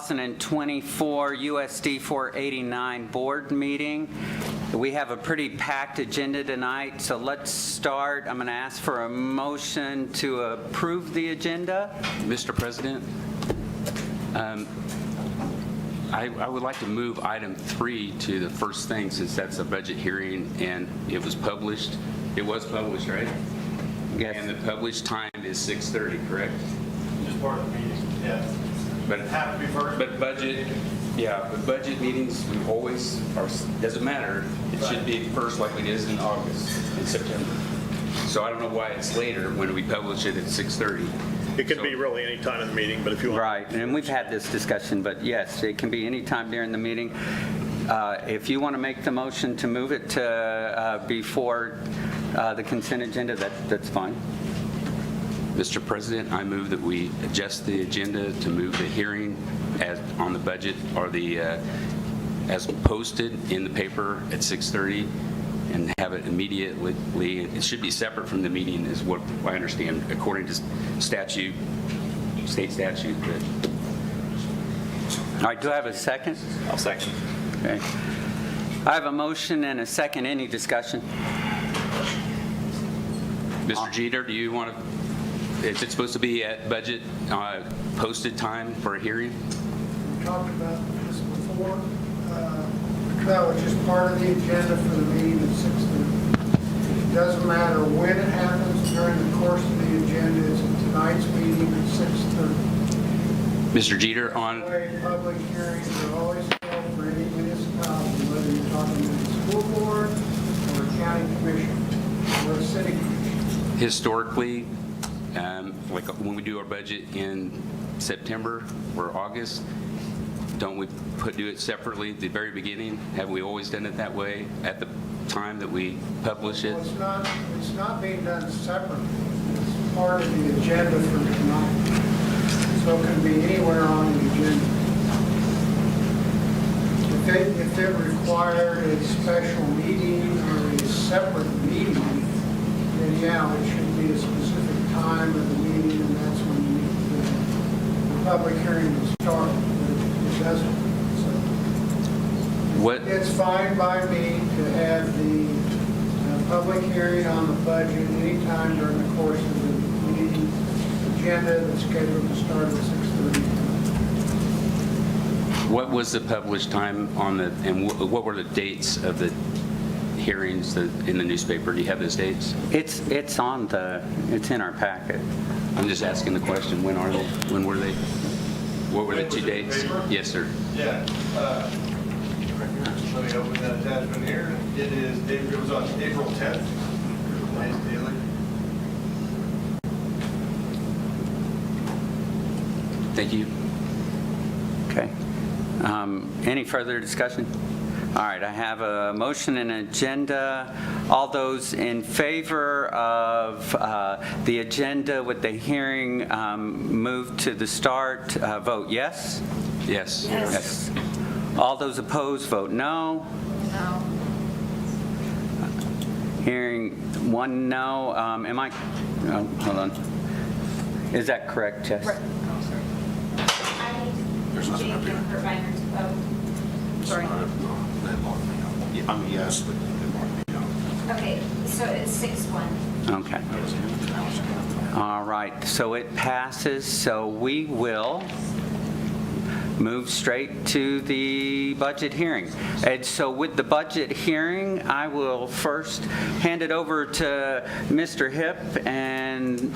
2024 USD 489 board meeting. We have a pretty packed agenda tonight, so let's start. I'm going to ask for a motion to approve the agenda. Mr. President, I would like to move item 3 to the first thing, since that's a budget hearing and it was published. It was published, right? Yes. And the published time is 6:30, correct? Just part of the meeting, yeah. But Have to be first. But budget, yeah, but budget meetings, we always, doesn't matter. It should be first like it is in August and September. So I don't know why it's later when we publish it at 6:30. It could be really any time in the meeting, but if you want. Right, and we've had this discussion, but yes, it can be any time during the meeting. If you want to make the motion to move it to before the consent agenda, that's fine. Mr. President, I move that we adjust the agenda to move the hearing on the budget or the as posted in the paper at 6:30 and have it immediately. It should be separate from the meeting is what I understand according to statute, state statute. All right, do I have a second? I'll second. Okay. I have a motion and a second. Any discussion? Mr. Jeter, do you want to, is it supposed to be at budget posted time for a hearing? We talked about this before. That was just part of the agenda for the meeting at 6:30. It doesn't matter when it happens during the course of the agenda. It's tonight's meeting at 6:30. Mr. Jeter, on Public hearings are always held for any municipality, whether you're talking to the school board or a county commission or a city commission. historically, like when we do our budget in September or August, don't we do it separately at the very beginning? Have we always done it that way at the time that we publish it? Well, it's not being done separately. It's part of the agenda for tonight. So it can be anywhere on the agenda. If it required a special meeting or a separate meeting, then yeah, it should be a specific time of the meeting, and that's when the public hearing will start. But it doesn't. So What? it's fine by me to have the public hearing on the budget anytime during the course of the meeting agenda that's scheduled to start at 6:30. What was the published time on the, and what were the dates of the hearings in the newspaper? Do you have those dates? It's in our packet. I'm just asking the question. When are they? When were they? What were the two dates? Yes, sir. Yeah. Let me open that attachment here. It was on April 10th. Nice daily. Thank you. Okay. Any further discussion? All right, I have a motion and an agenda. All those in favor of the agenda with the hearing moved to the start, vote yes? Yes. Yes. All those opposed, vote no. No. Hearing one no. Am I, oh, hold on. Is that correct, Jess? Right. Oh, sorry. I need Jake and Kurt Reiner to vote. Sorry. I'm a yes, but it marked me no. Okay, so it's 6-1. Okay. All right, so it passes, so we will move straight to the budget hearing. And so with the budget hearing, I will first hand it over to Mr. Hipp and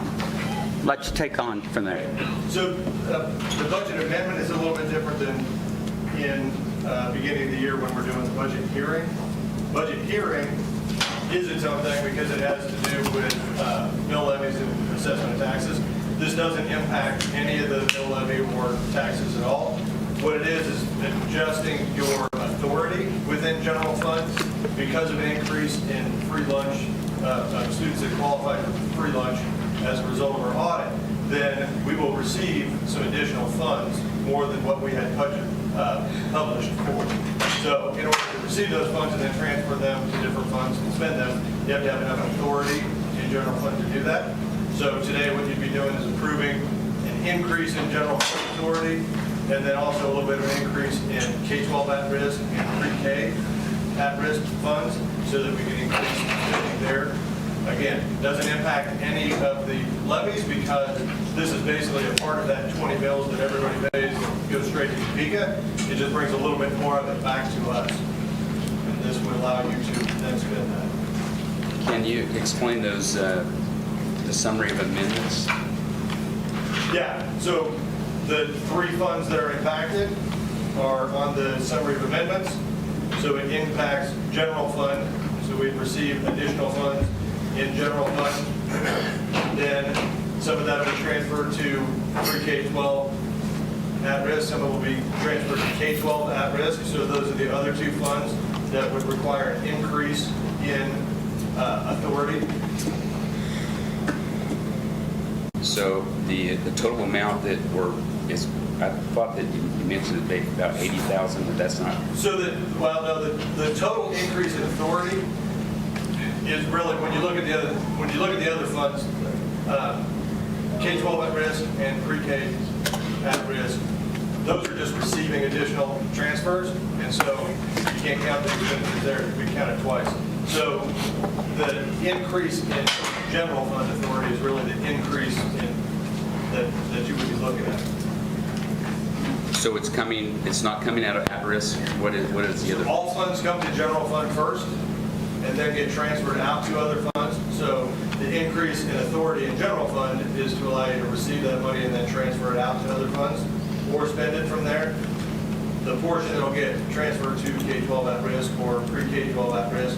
let you take on from there. So the budget amendment is a little bit different than in beginning of the year when we're doing the budget hearing. Budget hearing is its own thing because it has to do with mill levies and assessment of taxes. This doesn't impact any of the mill levy or taxes at all. What it is adjusting your authority within general funds because of an increase in free lunch, students that qualify for free lunch as a result of our audit. Then we will receive some additional funds, more than what we had budget published for. So in order to receive those funds and then transfer them to different funds and spend them, you have to have enough authority in general fund to do that. So today what you'd be doing is approving an increase in general fund authority and then also a little bit of an increase in K-12 at-risk and pre-K at-risk funds so that we can increase spending there. Again, doesn't impact any of the levies because this is basically a part of that 20 mills that everybody pays goes straight to Topeka. It just brings a little bit more of it back to us. And this would allow you to then spend that. Can you explain those, the summary of amendments? Yeah, so the three funds that are impacted are on the summary of amendments. So it impacts general fund, so we've received additional funds in general fund. Then some of that will be transferred to pre-K-12 at risk, some of it will be transferred to K-12 at risk. So those are the other two funds that would require an increase in authority. So the total amount that I thought that you mentioned that they about 80,000, but that's not. So the total increase in authority is really, when you look at the other funds, K-12 at risk and pre-K at risk, those are just receiving additional transfers, and so you can't count the expenditures there, we count it twice. So the increase in general fund authority is really the increase in that you would be looking at. So it's not coming out of at-risk? What is the other? All funds come to general fund first and then get transferred out to other funds. So the increase in authority in general fund is to allow you to receive that money and then transfer it out to other funds or spend it from there. The portion that will get transferred to K-12 at risk or pre-K-12 at risk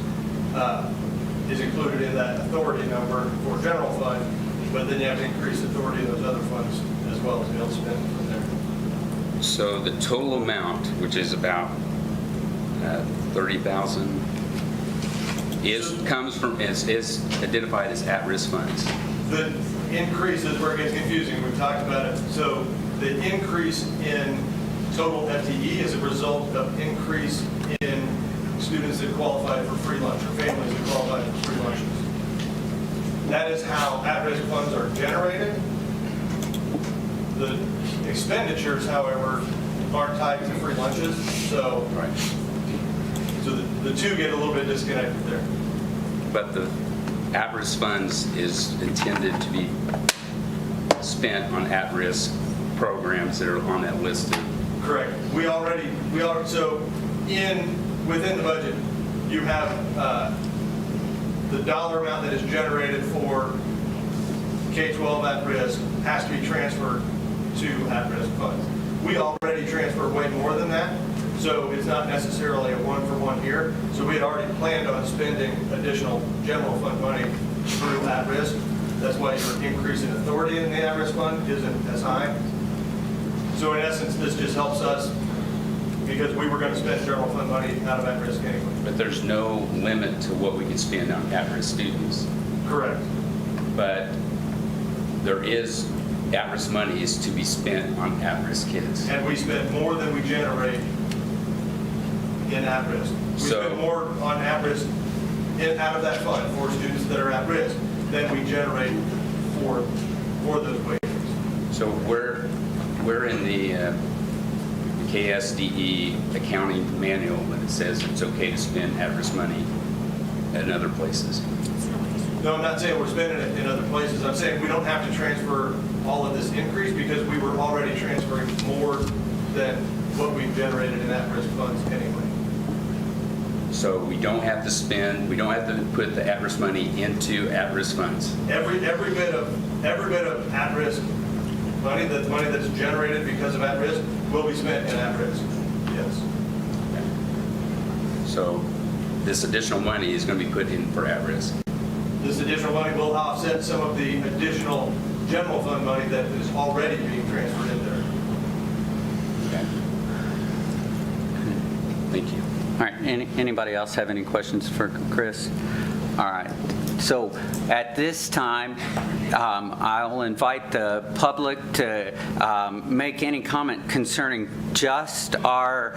is included in that authority number for general fund, but then you have to increase authority in those other funds as well to be able to spend it from there. So the total amount, which is about 30,000, comes from is identified as at-risk funds. The increase is where it gets confusing. We've talked about it. So the increase in total FTE is a result of increase in students that qualify for free lunch or families that qualify for free lunches. That is how at-risk funds are generated. The expenditures, however, aren't tied to free lunches. So the two get a little bit disconnected there. But the at-risk funds is intended to be spent on at-risk programs that are on that list. Correct. So within the budget, you have the dollar amount that is generated for K-12 at risk has to be transferred to at-risk funds. We already transfer way more than that, so it's not necessarily a one-for-one here. So we had already planned on spending additional general fund money through at-risk. That's why your increase in authority in the at-risk fund isn't as high. So in essence, this just helps us because we were going to spend general fund money out of at-risk anyway. But there's no limit to what we can spend on at-risk students. Correct. But there is at-risk money is to be spent on at-risk kids. And we spend more than we generate in at-risk. We spend more on at-risk out of that fund for students that are at risk than we generate for those wages. So we're in the KSDE accounting manual when it says it's okay to spend at-risk money in other places. No, I'm not saying we're spending it in other places. I'm saying we don't have to transfer all of this increase because we were already transferring more than what we've generated in at-risk funds anyway. So we don't have to put the at-risk money into at-risk funds. Every bit of at-risk money, the money that's generated because of at-risk, will be spent in at-risk. Yes. So this additional money is going to be put in for at-risk. This additional money will offset some of the additional general fund money that is already being transferred in there. Okay. Thank you. All right, anybody else have any questions for Chris? All right, so at this time, I'll invite the public to make any comment concerning just our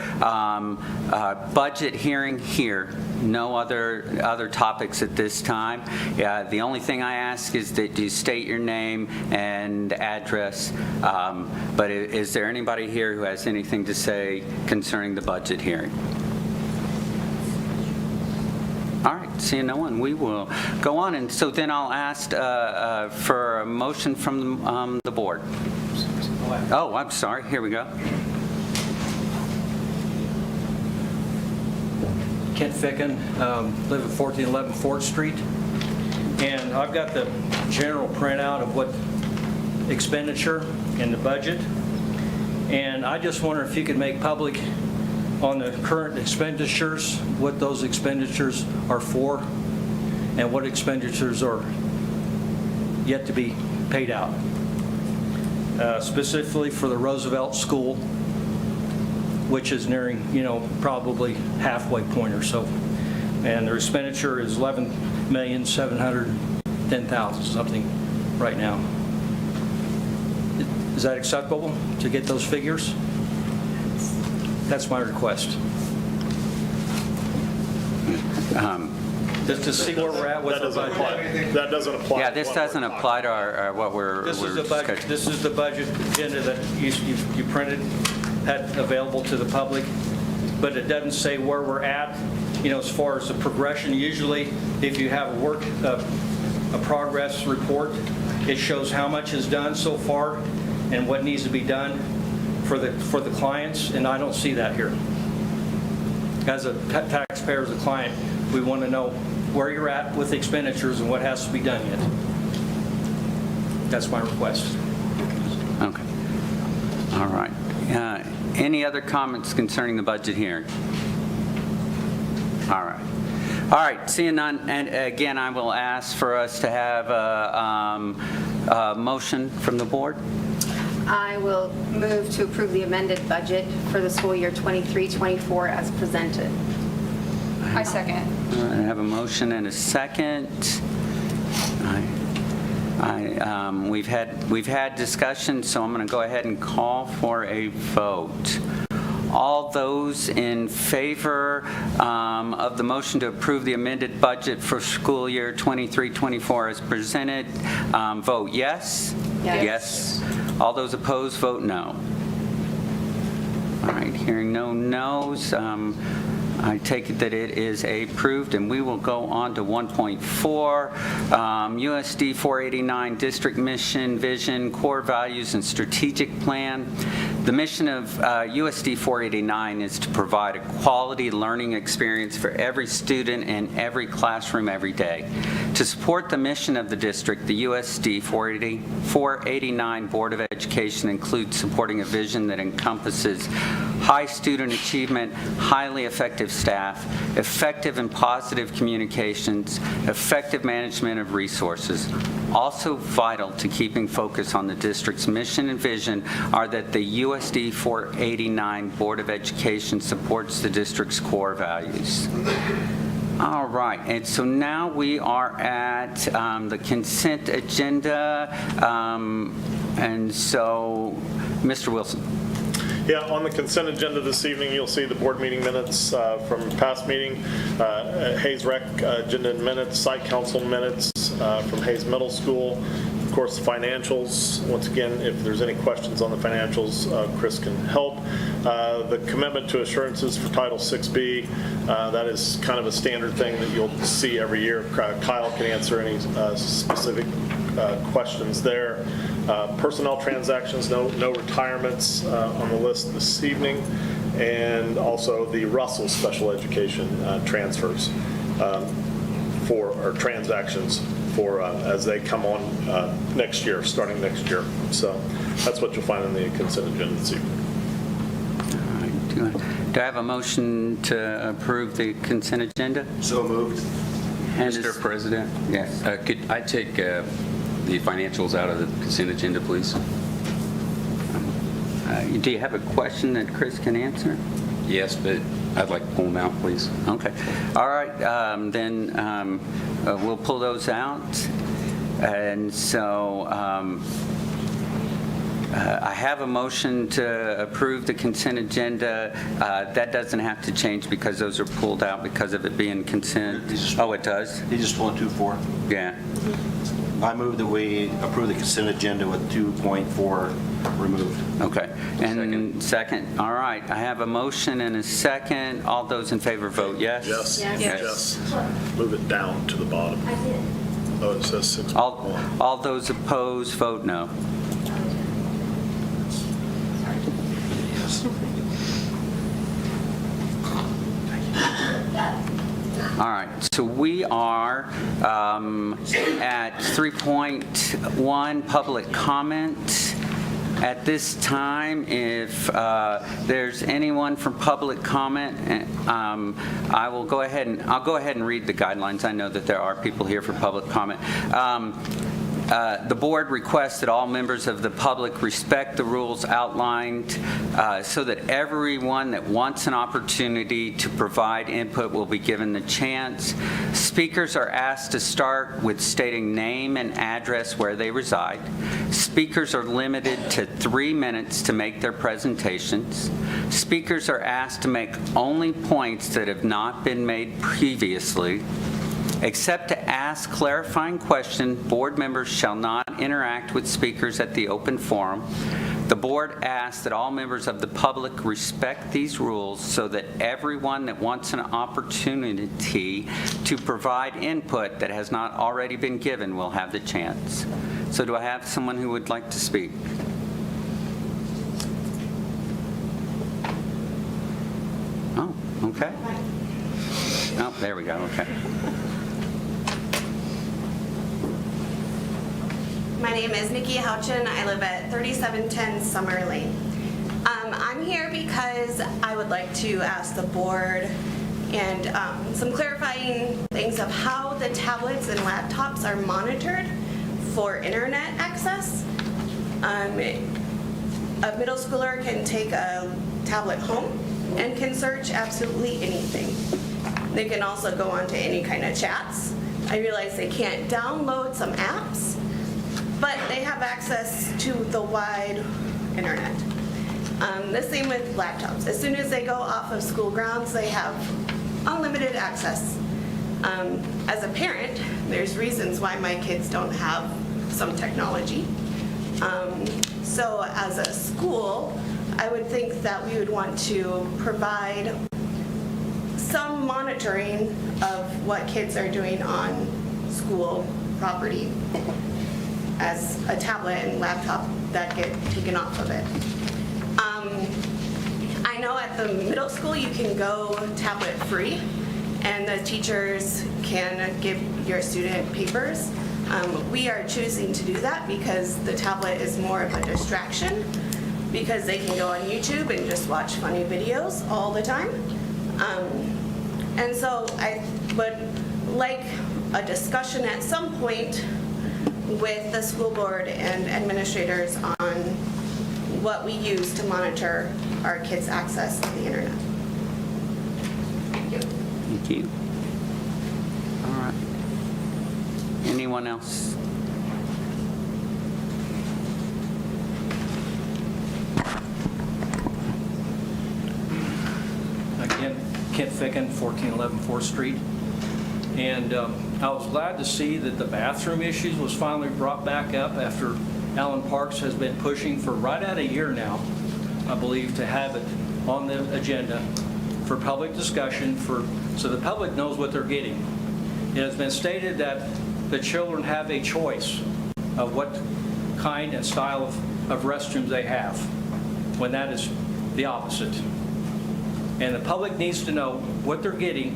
budget hearing here. No other topics at this time. The only thing I ask is that you state your name and address. But is there anybody here who has anything to say concerning the budget hearing? All right, seeing no one, we will go on. And so then I'll ask for a motion from the board. Oh, I'm sorry. Here we go. Kent Ficken, live at 1411 Fort Street. And I've got the general printout of what expenditure in the budget. And I just wonder if you could make public on the current expenditures, what those expenditures are for, and what expenditures are yet to be paid out. Specifically for the Roosevelt School, which is nearing, probably halfway point or so. And their expenditure is $11,710,000, something right now. Is that acceptable to get those figures? That's my request. Just to see where we're at with That the doesn't apply. budget. That doesn't apply. Yeah, to this what doesn't we're talking apply to about. our what we're This is the budget. discussing. This is the budget agenda that you printed, had available to the public, but it doesn't say where we're at, as far as the progression. Usually, if you have a progress report, it shows how much is done so far and what needs to be done for the clients, and I don't see that here. As a taxpayer, as a client, we want to know where you're at with expenditures and what has to be done yet. That's my request. Okay. All right. Any other comments concerning the budget hearing? All right. All right. Seeing none, and again, I will ask for us to have a motion from the board. I will move to approve the amended budget for the school year 23-24 as presented. I second. I have a motion and a second. We've had discussion, so I'm going to go ahead and call for a vote. All those in favor of the motion to approve the amended budget for school year 23-24 as presented, vote yes. Yes. Yes. All those opposed, vote no. All right, hearing no no's, I take it that it is approved, and we will go on to 1.4, USD 489 District Mission, Vision, Core Values, and Strategic Plan. The mission of USD 489 is to provide a quality learning experience for every student in every classroom every day. To support the mission of the district, the USD 489 Board of Education includes supporting a vision that encompasses high student achievement, highly effective staff, effective and positive communications, effective management of resources. Also vital to keeping focus on the district's mission and vision are that the USD 489 Board of Education supports the district's core values. All right, and so now we are at the consent agenda, and so, Mr. Wilson. Yeah, on the consent agenda this evening, you'll see the board meeting minutes from past meeting, Hayes Rec agenda minutes, site council minutes from Hayes Middle School, of course, the financials. Once again, if there's any questions on the financials, Chris can help. The commitment to assurances for Title 6B, that is kind of a standard thing that you'll see every year. Kyle can answer any specific questions there. Personnel transactions, no retirements on the list this evening, and also the Russell Special Education transfers for transactions for as they come on next year, starting next year. So that's what you'll find in the consent agenda this evening. All right, do I have a motion to approve the consent agenda? So moved. And Mr. President? Yes. Could I take the financials out of the consent agenda, please? Do you have a question that Chris can answer? Yes, but I'd like to pull them out, please. Okay. All right, then we'll pull those out. And so I have a motion to approve the consent agenda. That doesn't have to change because those are pulled out because of it being consent. Oh, it does? They just pulled 2.4. Yeah. I move that we approve the consent agenda with 2.4 removed. Okay. And second. All right. I have a motion and a second. All those in favor vote yes? Yes. Yes. Move it down to the bottom. I did. Oh, it says 6. All those opposed vote no. All right, so we are at 3.1, public comment. At this time, if there's anyone from public comment, I'll go ahead and read the guidelines. I know that there are people here for public comment. The board requests that all members of the public respect the rules outlined so that everyone that wants an opportunity to provide input will be given the chance. Speakers are asked to start with stating name and address where they reside. Speakers are limited to 3 minutes to make their presentations. Speakers are asked to make only points that have not been made previously. Except to ask clarifying questions, board members shall not interact with speakers at the open forum. The board asks that all members of the public respect these rules so that everyone that wants an opportunity to provide input that has not already been given will have the chance. So do I have someone who would like to speak? Oh, okay. Oh, there we go, okay. My name is Nikki Houchin. I live at 3710 Summer Lane. I'm here because I would like to ask the board and some clarifying things of how the tablets and laptops are monitored for internet access. A middle schooler can take a tablet home and can search absolutely anything. They can also go onto any kind of chats. I realize they can't download some apps, but they have access to the wide internet. The same with laptops. As soon as they go off of school grounds, they have unlimited access. As a parent, there's reasons why my kids don't have some technology. So as a school, I would think that we would want to provide some monitoring of what kids are doing on school property as a tablet and laptop that get taken off of it. I know at the middle school you can go tablet free and the teachers can give your student papers. We are choosing to do that because the tablet is more of a distraction because they can go on YouTube and just watch funny videos all the time. And so I would like a discussion at some point with the school board and administrators on what we use to monitor our kids' access to the internet. Thank you. Thank you. All right. Anyone else? Again, Kent Ficken, 1411 4th Street. And I was glad to see that the bathroom issues was finally brought back up after Alan Parks has been pushing for right at a year now, I believe, to have it on the agenda for public discussion so the public knows what they're getting. It has been stated that the children have a choice of what kind and style of restrooms they have, when that is the opposite. And the public needs to know what they're getting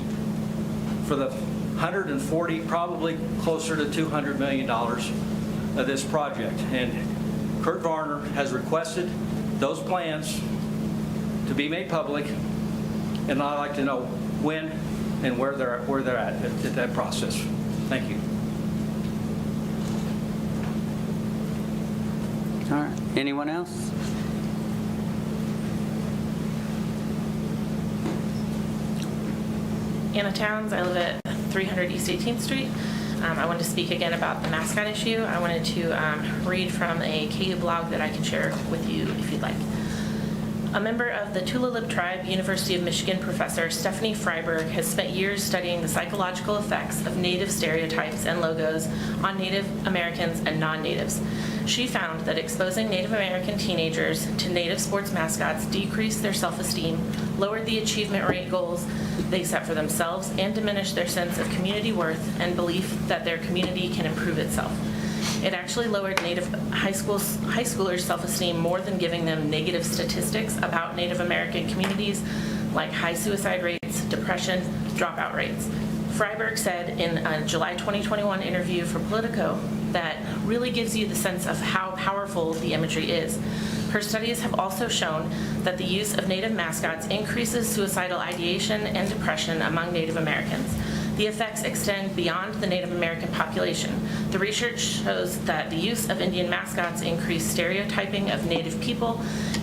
for the 140, probably closer to $200 million of this project. And Kurt Varner has requested those plans to be made public, and I'd like to know when and where they're at that process. Thank you. All right. Anyone else? Anna Towns. I live at 300 East 18th Street. I wanted to speak again about the mascot issue. I wanted to read from a KU blog that I can share with you if you'd like. A member of the Tulalip tribe, University of Michigan professor Stephanie Freiberg has spent years studying the psychological effects of Native stereotypes and logos on Native Americans and non-Natives. She found that exposing Native American teenagers to Native sports mascots decreased their self-esteem, lowered the achievement rate goals they set for themselves, and diminished their sense of community worth and belief that their community can improve itself. It actually lowered Native high schoolers' self-esteem more than giving them negative statistics about Native American communities like high suicide rates, depression, dropout rates. Freiberg said in a July 2021 interview for Politico that really gives you the sense of how powerful the imagery is. Her studies have also shown that the use of Native mascots increases suicidal ideation and depression among Native Americans. The effects extend beyond the Native American population. The research shows that the use of Indian mascots increase stereotyping of Native people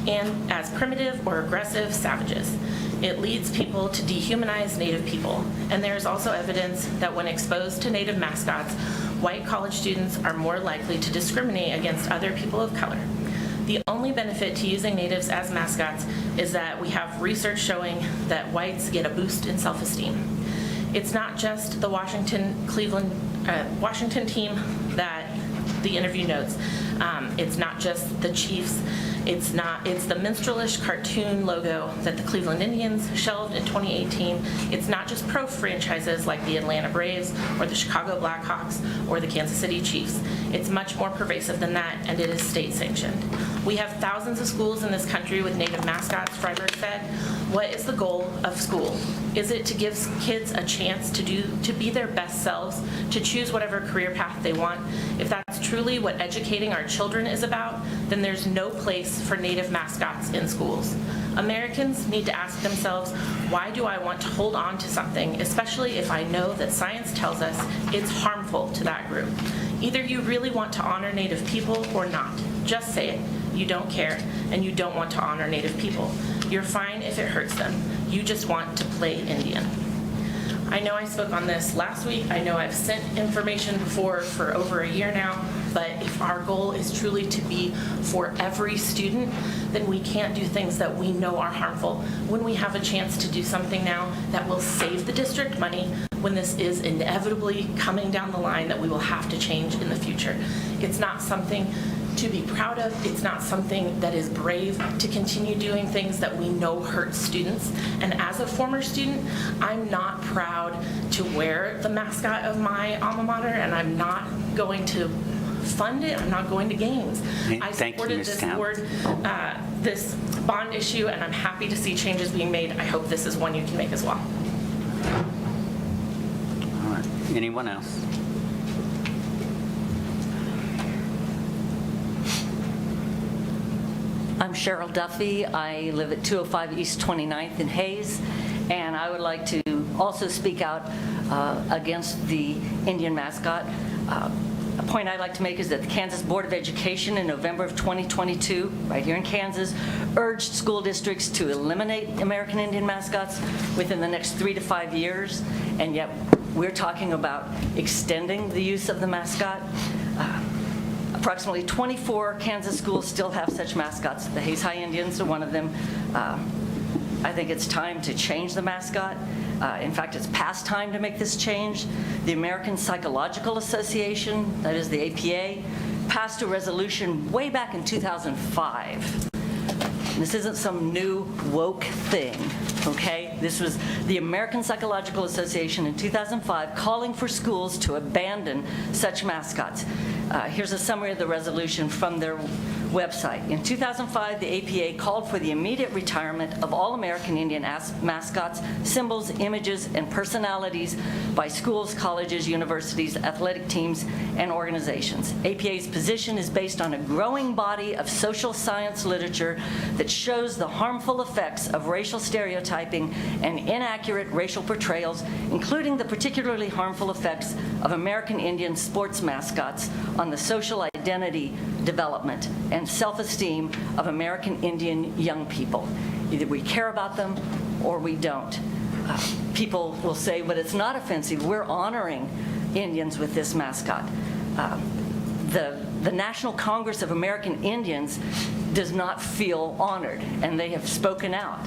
and as primitive or aggressive savages. It leads people to dehumanize Native people. And there is also evidence that when exposed to Native mascots, white college students are more likely to discriminate against other people of color. The only benefit to using Natives as mascots is that we have research showing that whites get a boost in self-esteem. It's not just the Washington team that the interview notes. It's not just the Chiefs. It's the minstrelish cartoon logo that the Cleveland Indians shelved in 2018. It's not just pro franchises like the Atlanta Braves or the Chicago Blackhawks or the Kansas City Chiefs. It's much more pervasive than that, and it is state sanctioned. We have thousands of schools in this country with Native mascots, Freiberg said. What is the goal of school? Is it to give kids a chance to be their best selves, to choose whatever career path they want? If that's truly what educating our children is about, then there's no place for Native mascots in schools. Americans need to ask themselves, why do I want to hold on to something, especially if I know that science tells us it's harmful to that group? Either you really want to honor Native people or not. Just say it. You don't care, and you don't want to honor Native people. You're fine if it hurts them. You just want to play Indian. I know I spoke on this last week. I know I've sent information before for over a year now, but if our goal is truly to be for every student, then we can't do things that we know are harmful. When we have a chance to do something now that will save the district money, when this is inevitably coming down the line that we will have to change in the future. It's not something to be proud of. It's not something that is brave to continue doing things that we know hurt students. And as a former student, I'm not proud to wear the mascot of my alma mater, and I'm not going to fund it. I'm not going to games. I supported this bond issue, and I'm happy to see changes being made. I hope this is one you can make as well. All right. Anyone else? I'm Cheryl Duffy. I live at 205 East 29th in Hayes, and I would like to also speak out against the Indian mascot. A point I'd like to make is that the Kansas Board of Education in November of 2022, right here in Kansas, urged school districts to eliminate American Indian mascots within the next 3 to 5 years, and yet we're talking about extending the use of the mascot. Approximately 24 Kansas schools still have such mascots. The Hayes High Indians are one of them. I think it's time to change the mascot. In fact, it's past time to make this change. The American Psychological Association, that is the APA, passed a resolution way back in 2005. This isn't some new woke thing, okay? This was the American Psychological Association in 2005 calling for schools to abandon such mascots. Here's a summary of the resolution from their website. In 2005, the APA called for the immediate retirement of all American Indian mascots, symbols, images, and personalities by schools, colleges, universities, athletic teams, and organizations. APA's position is based on a growing body of social science literature that shows the harmful effects of racial stereotyping and inaccurate racial portrayals, including the particularly harmful effects of American Indian sports mascots on the social identity development and self-esteem of American Indian young people. Either we care about them or we don't. People will say, but it's not offensive. We're honoring Indians with this mascot. The National Congress of American Indians does not feel honored, and they have spoken out.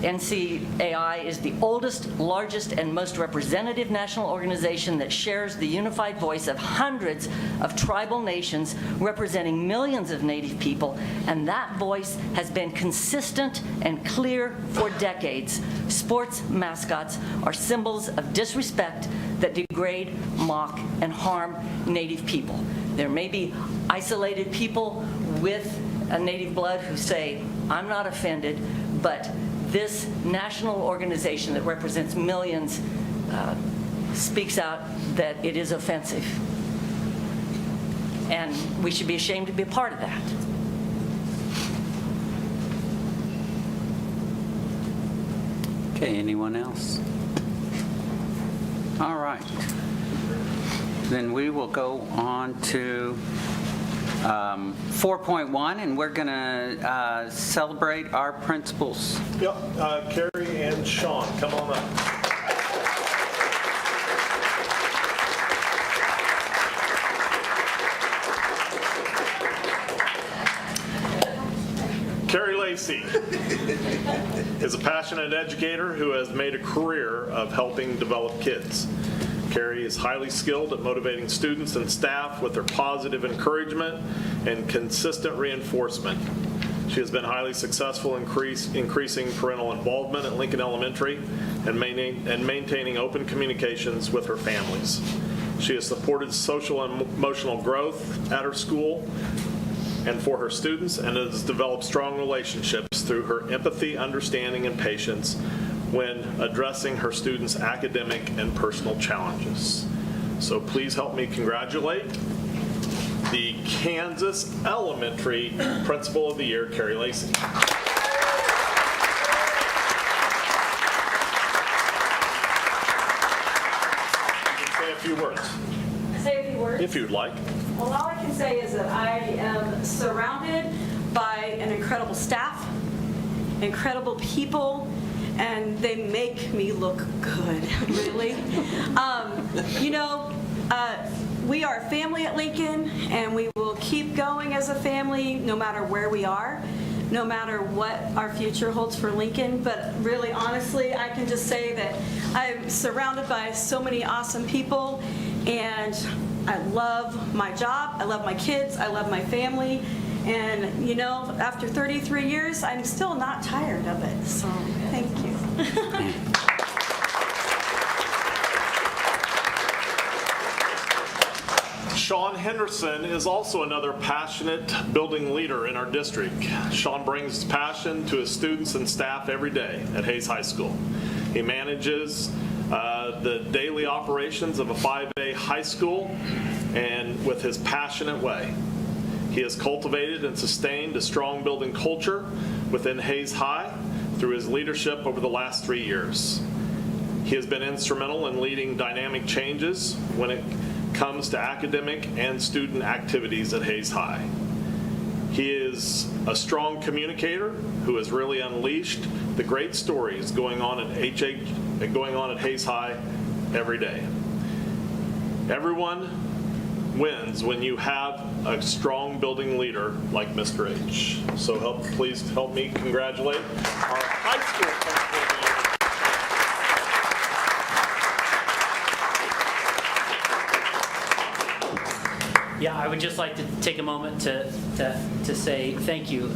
NCAI is the oldest, largest, and most representative national organization that shares the unified voice of hundreds of tribal nations representing millions of Native people, and that voice has been consistent and clear for decades. Sports mascots are symbols of disrespect that degrade, mock, and harm Native people. There may be isolated people with a Native blood who say, I'm not offended, but this national organization that represents millions speaks out that it is offensive. And we should be ashamed to be a part of that. Okay, anyone else? All right. Then we will go on to 4.1, and we're going to celebrate our principals. Yep, Carrie and Sean, come on up. Carrie Lacey is a passionate educator who has made a career of helping develop kids. Carrie is highly skilled at motivating students and staff with their positive encouragement and consistent reinforcement. She has been highly successful in increasing parental involvement at Lincoln Elementary and maintaining open communications with her families. She has supported social and emotional growth at her school and for her students, and has developed strong relationships through her empathy, understanding, and patience when addressing her students' academic and personal challenges. So please help me congratulate the Kansas Elementary Principal of the Year, Carrie Lacey. You can say a few words, Say a few words. if you'd like. Well, all I can say is that I am surrounded by an incredible staff, incredible people, and they make me look good, really. We are a family at Lincoln, and we will keep going as a family no matter where we are, no matter what our future holds for Lincoln. But really, honestly, I can just say that I'm surrounded by so many awesome people, and I love my job, I love my kids, I love my family, and after 33 years, I'm still not tired of it, so thank you. Sean Henderson is also another passionate building leader in our district. Sean brings passion to his students and staff every day at Hayes High School. He manages the daily operations of a 5A high school, and with his passionate way. He has cultivated and sustained a strong building culture within Hayes High through his leadership over the last 3 years. He has been instrumental in leading dynamic changes when it comes to academic and student activities at Hayes High. He is a strong communicator who has really unleashed the great stories going on at Hayes High every day. Everyone wins when you have a strong building leader like Mr. H. So please help me congratulate our high school principal of the year. Yeah, I would just like to take a moment to say thank you.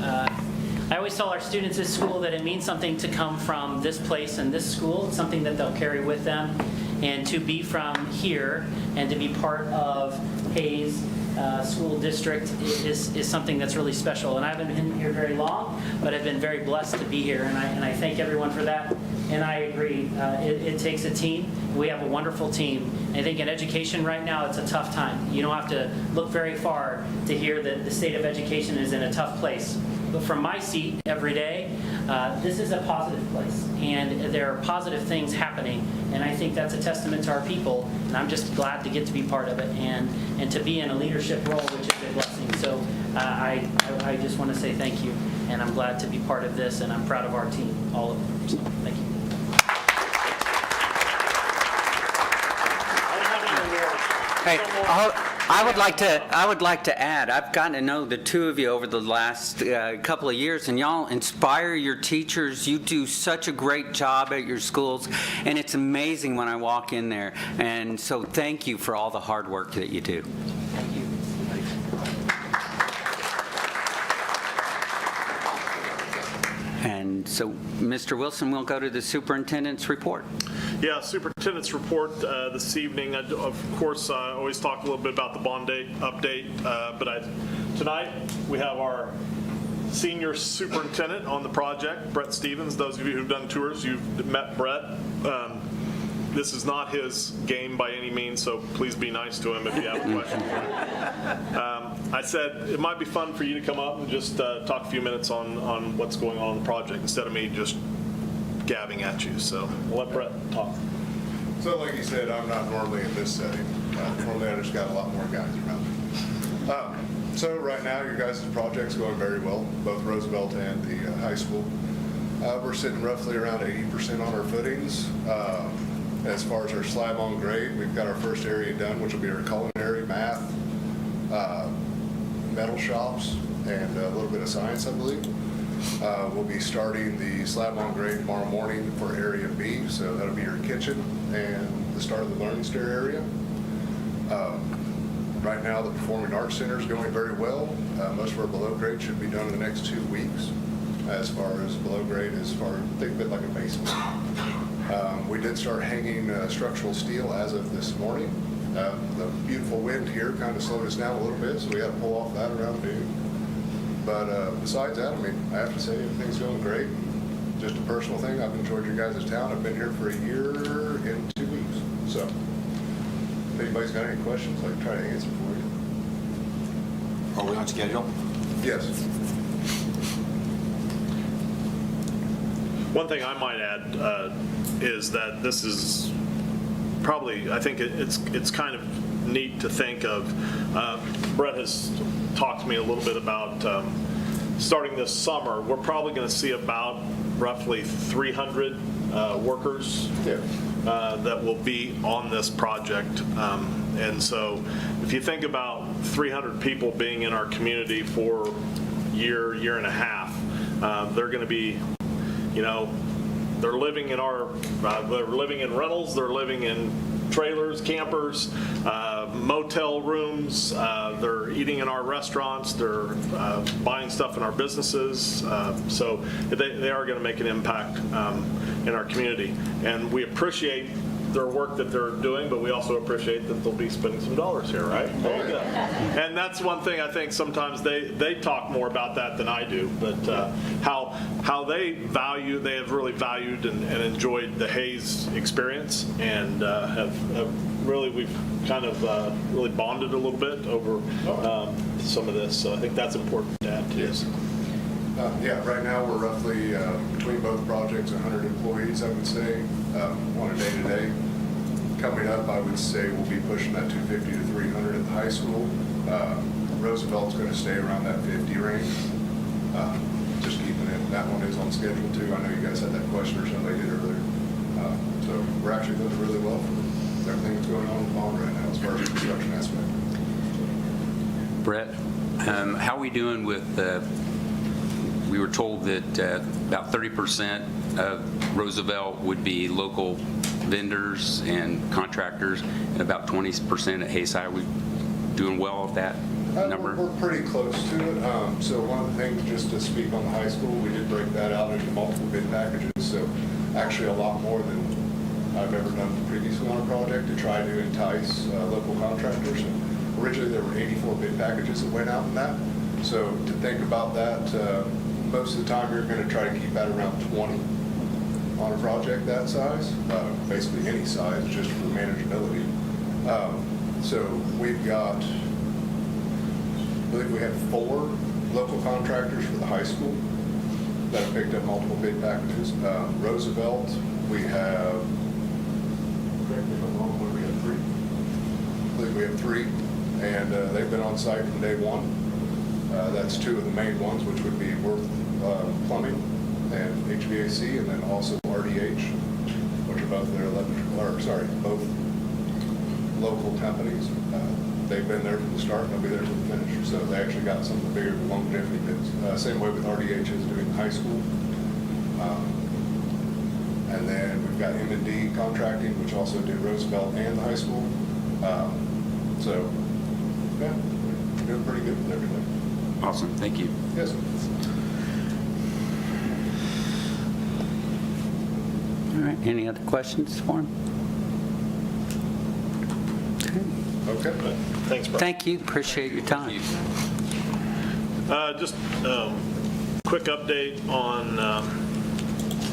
I always tell our students at school that it means something to come from this place and this school. It's something that they'll carry with them. And to be from here and to be part of Hayes School District is something that's really special. And I haven't been here very long, but I've been very blessed to be here. And I thank everyone for that. And I agree, it takes a team. We have a wonderful team. I think in education right now, it's a tough time. You don't have to look very far to hear that the state of education is in a tough place. But from my seat every day, this is a positive place, and there are positive things happening, and I think that's a testament to our people, and I'm just glad to get to be part of it and to be in a leadership role, which is a blessing. So I just want to say thank you, and I'm glad to be part of this, and I'm proud of our team, all of them. So thank you. I don't have Hey, I would like to add, I've gotten to know the two of you over the last couple of years, and y'all inspire your teachers. You do such a great job at your schools, and it's amazing when I walk in there. And so thank you for all the hard work that you do. Thank you. And so, Mr. Wilson, we'll go to the superintendent's report. Yeah, superintendent's report this evening. Of course, I always talk a little bit about the bond date update, but tonight we have our senior superintendent on the project, Brett Stevens. Those of you who've done tours, you've met Brett. This is not his game by any means, so please be nice to him if you have a question for him. I said it might be fun for you to come up and just talk a few minutes on what's going on in the project instead of me just gabbing at you. So we'll let Brett talk. So like you said, I'm not normally in this setting. Normally I just got a lot more guys around me. So right now your guys' project's going very well, both Roosevelt and the high school. We're sitting roughly around 80% on our footings. As far as our slab on grade, we've got our first area done, which will be our culinary, math, metal shops, and a little bit of science, I believe. We'll be starting the slab on grade tomorrow morning for area B, so that'll be your kitchen and the start of the learning center area. Right now, the Performing Arts Center is going very well. Most of our below grade should be done in the next 2 weeks. As far as below grade, think of it like a basement. We did start hanging structural steel as of this morning. The beautiful wind here kind of slowed us down a little bit, so we had to pull off that around noon. But besides that, I mean, I have to say everything's going great. Just a personal thing, I've enjoyed your guys' town. I've been here for a year and 2 weeks. So if anybody's got any questions, I can try to answer for you. Are we on schedule? Yes. One thing I might add is that this is probably, I think it's kind of neat to think of. Brett has talked to me a little bit about starting this summer. We're probably going to see about roughly 300 workers that will be on this project. And so if you think about 300 people being in our community for a year and a half, they're going to be, you know, they're living in rentals, they're living in trailers, campers, motel rooms, they're eating in our restaurants, they're buying stuff in our businesses, so they are going to make an impact in our community. And we appreciate their work that they're doing, but we also appreciate that they'll be spending some dollars here, right? And that's one thing I think sometimes they talk more about that than I do, but how they have really valued and enjoyed the Hayes experience, and we've kind of really bonded a little bit over some of this, so I think that's important to add too. Yes. Yeah, right now we're roughly, between both projects, 100 employees, I would say, on a day-to-day. Coming up, I would say we'll be pushing that 250 to 300 at the high school. Roosevelt's going to stay around that 50 range. Just keeping it, that one is on schedule too. I know you guys had that question or somebody did earlier. So we're actually doing really well for everything that's going on in the bond right now as far as the construction aspect. Brett, how are we doing with we were told that about 30% of Roosevelt would be local vendors and contractors, and about 20% at Hayside. Are we doing well with that number? We're pretty close to it. So one of the things, just to speak on the high school, we did break that out into multiple bid packages. So actually a lot more than I've ever done previously on a project to try to entice local contractors. And originally there were 84 bid packages that went out in that. So to think about that, most of the time you're going to try to keep that around 20 on a project that size, basically any size, just for manageability. So we've got, I believe we have 4 local contractors for the high school that have picked up multiple bid packages. Roosevelt, we have, correct me if I'm wrong, what do we have, 3? I believe we have 3, and they've been on site from day one. That's 2 of the main ones, which would be Worth Plumbing and HVAC, and then also RDH, which are both their both local companies. They've been there from the start, and they'll be there till the finish. So they actually got some of the bigger longevity bids. Same way with RDH is doing high school. And then we've got M&D contracting, which also did Roosevelt and the high school. So, yeah, we're doing pretty good with everything. Awesome, thank you. Yes, sir. All right, any other questions for him? Okay. Thanks, Brian. Thank you, appreciate your time. Just quick update on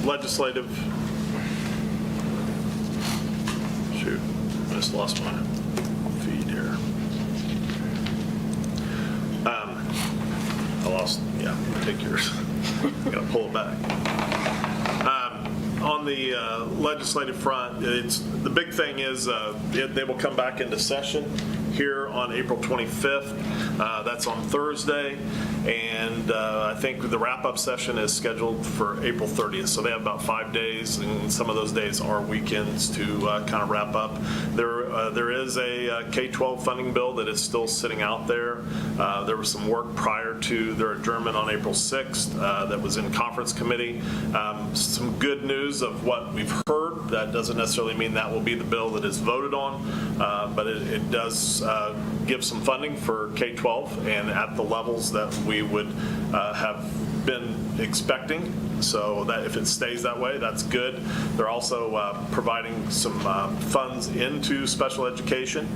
legislative. Shoot, I just lost my feed here. I lost, yeah, take yours. Gotta pull it back. On the legislative front, the big thing is they will come back into session here on April 25th. That's on Thursday, and I think the wrap-up session is scheduled for April 30th. So they have about 5 days, and some of those days are weekends to kind of wrap up. There is a K-12 funding bill that is still sitting out there. There was some work prior to their adjournment on April 6th that was in conference committee. Some good news of what we've heard. That doesn't necessarily mean that will be the bill that is voted on, but it does give some funding for K-12 and at the levels that we would have been expecting. So that if it stays that way, that's good. They're also providing some funds into special education.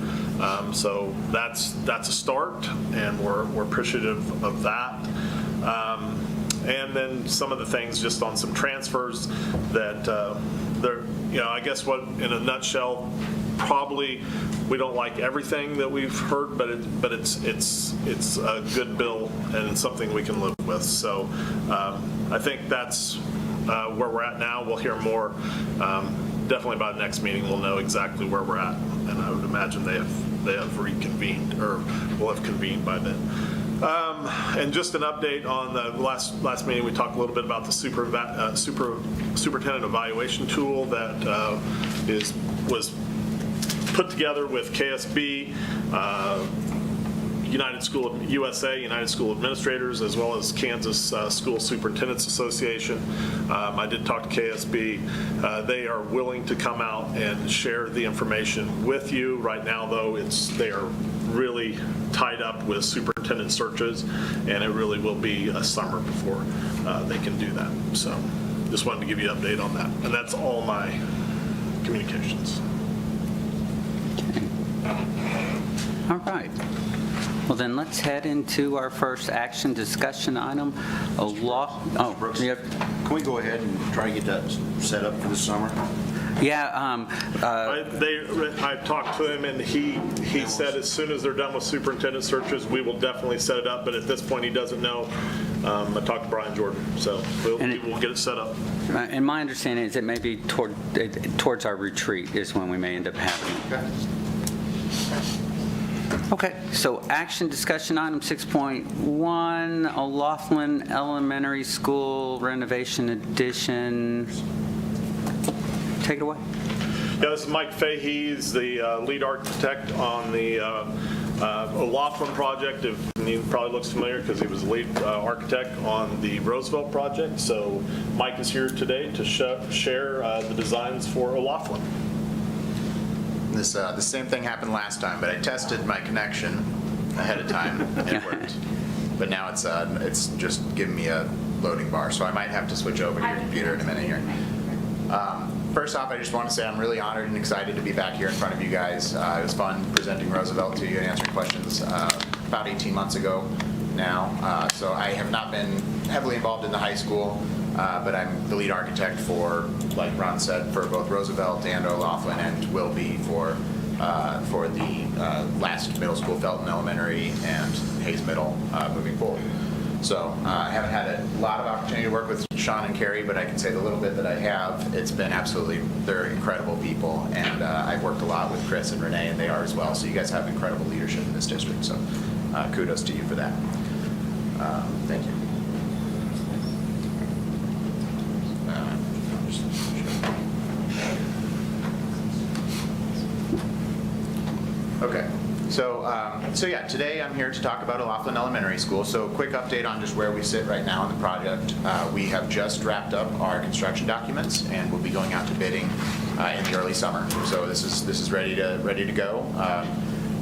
So that's a start, and we're appreciative of that. And then some of the things just on some transfers that they're, I guess what in a nutshell, probably we don't like everything that we've heard, but it's a good bill and it's something we can live with. So I think that's where we're at now. We'll hear more. Definitely by the next meeting, we'll know exactly where we're at, and I would imagine they have reconvened or will have convened by then. And just an update on the last meeting, we talked a little bit about the superintendent evaluation tool that was put together with KSB, United School Administrators, as well as Kansas School Superintendents Association. I did talk to KSB. They are willing to come out and share the information with you. Right now, though, they are really tied up with superintendent searches, and it really will be a summer before they can do that. So just wanted to give you an update on that. And that's all my communications. All right. Well, then let's head into our first action discussion item. Brooks, can we go ahead and try to get that set up for the summer? Yeah. I talked to him, and he said as soon as they're done with superintendent searches, we will definitely set it up. But at this point, he doesn't know. I talked to Brian Jordan, so we'll get it set up. And my understanding is it may be towards our retreat is when we may end up having it. Okay, so action discussion item 6.1, O'Laughlin Elementary School renovation addition. Take it away. Yeah, this is Mike Fahey. He's the lead architect on the O'Laughlin project. He probably looks familiar because he was the lead architect on the Roosevelt project. So Mike is here today to share the designs for O'Laughlin. The same thing happened last time, but I tested my connection ahead of time and it worked. But now it's just giving me a loading bar, so I might have to switch over to your computer in a minute here. First off, I just want to say I'm really honored and excited to be back here in front of you guys. It was fun presenting Roosevelt to you and answering questions about 18 months ago now. So I have not been heavily involved in the high school, but I'm the lead architect for, like Ron said, for both Roosevelt and O'Laughlin, and will be for the last middle school, Felton Elementary, and Hayes Middle moving forward. So I haven't had a lot of opportunity to work with Sean and Carrie, but I can say the little bit that I have, it's been they're incredible people, and I've worked a lot with Chris and Renee, and they are as well. So you guys have incredible leadership in this district, so kudos to you for that. Thank you. Okay. So yeah, today I'm here to talk about O'Laughlin Elementary School. So quick update on just where we sit right now in the project. We have just wrapped up our construction documents and we'll be going out to bidding in the early summer. So this is ready to go.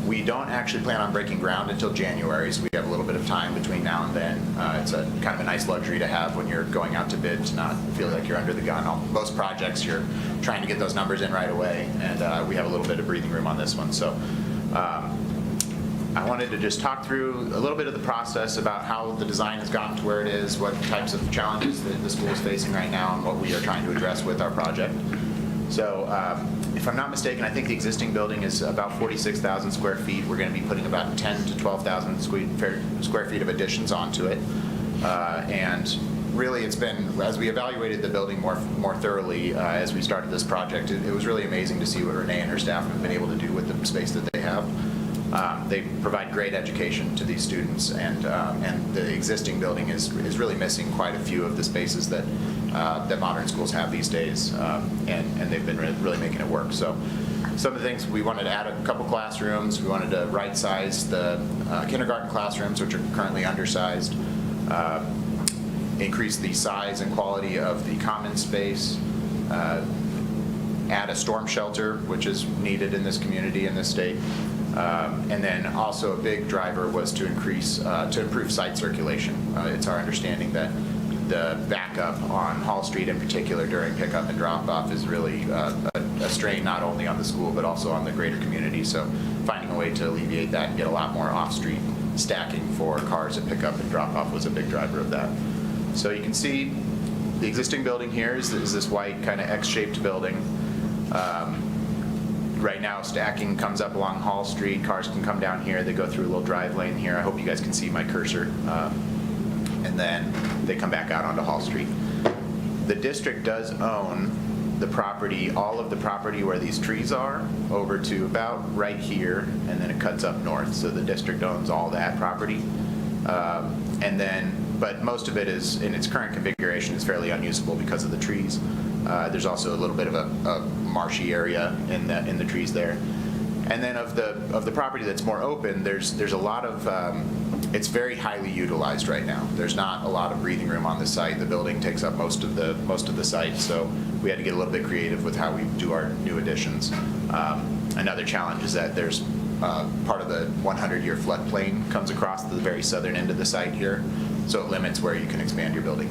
We don't actually plan on breaking ground until January, so we have a little bit of time between now and then. It's a kind of a nice luxury to have when you're going out to bid, to not feel like you're under the gun. Most projects, you're trying to get those numbers in right away, and we have a little bit of breathing room on this one. So I wanted to just talk through a little bit of the process about how the design has gotten to where it is, what types of challenges that the school is facing right now, and what we are trying to address with our project. So if I'm not mistaken, I think the existing building is about 46,000 square feet. We're going to be putting about 10 to 12,000 square feet of additions onto it. And really it's been, as we evaluated the building more thoroughly as we started this project, it was really amazing to see what Renee and her staff have been able to do with the space that they have. They provide great education to these students, and the existing building is really missing quite a few of the spaces that modern schools have these days, and they've been really making it work. So some of the things, we wanted to add a couple classrooms. We wanted to right-size the kindergarten classrooms, which are currently undersized, increase the size and quality of the common space, add a storm shelter, which is needed in this community, in this state. And then also a big driver was to improve site circulation. It's our understanding that the backup on Hall Street in particular during pickup and drop-off is really a strain not only on the school but also on the greater community. So finding a way to alleviate that and get a lot more off-street stacking for cars at pickup and drop-off was a big driver of that. So you can see the existing building here is this white kind of X-shaped building. Right now, stacking comes up along Hall Street. Cars can come down here. They go through a little drive lane here. I hope you guys can see my cursor. And then they come back out onto Hall Street. The district does own the property, all of the property where these trees are, over to about right here, and then it cuts up north. So the district owns all that property. But most of it is, in its current configuration, is fairly unusable because of the trees. There's also a little bit of a marshy area in the trees there. And then of the property that's more open, there's a lot of, it's very highly utilized right now. There's not a lot of breathing room on the site. The building takes up most of the site, so we had to get a little bit creative with how we do our new additions. Another challenge is that there's part of the 100-year floodplain comes across the very southern end of the site here, so it limits where you can expand your building.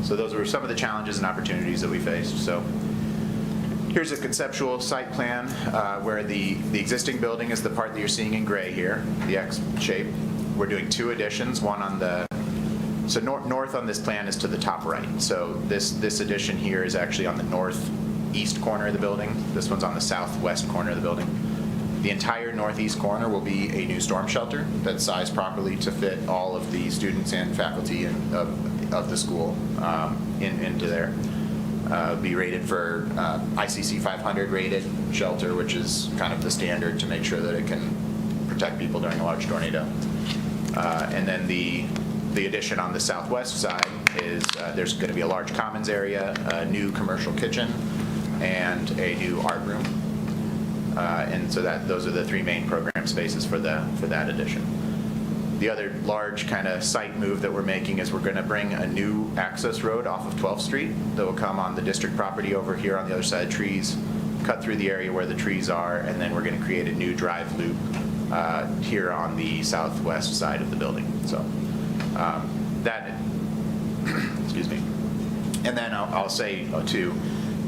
So those were some of the challenges and opportunities that we faced. So here's a conceptual site plan where the existing building is the part that you're seeing in gray here, the X shape. We're doing two additions, one on the, so north on this plan is to the top right. So this addition here is actually on the northeast corner of the building. This one's on the southwest corner of the building. The entire northeast corner will be a new storm shelter that's sized properly to fit all of the students and faculty of the school into there. Be rated for ICC 500 rated shelter, which is kind of the standard to make sure that it can protect people during a large tornado. And then the addition on the southwest side is there's going to be a large commons area, a new commercial kitchen, and a new art room. And so those are the three main program spaces for that addition. The other large kind of site move that we're making is we're going to bring a new access road off of 12th Street that will come on the district property over here on the other side of trees, cut through the area where the trees are, and then we're going to create a new drive loop here on the southwest side of the building. So excuse me. And then I'll say too,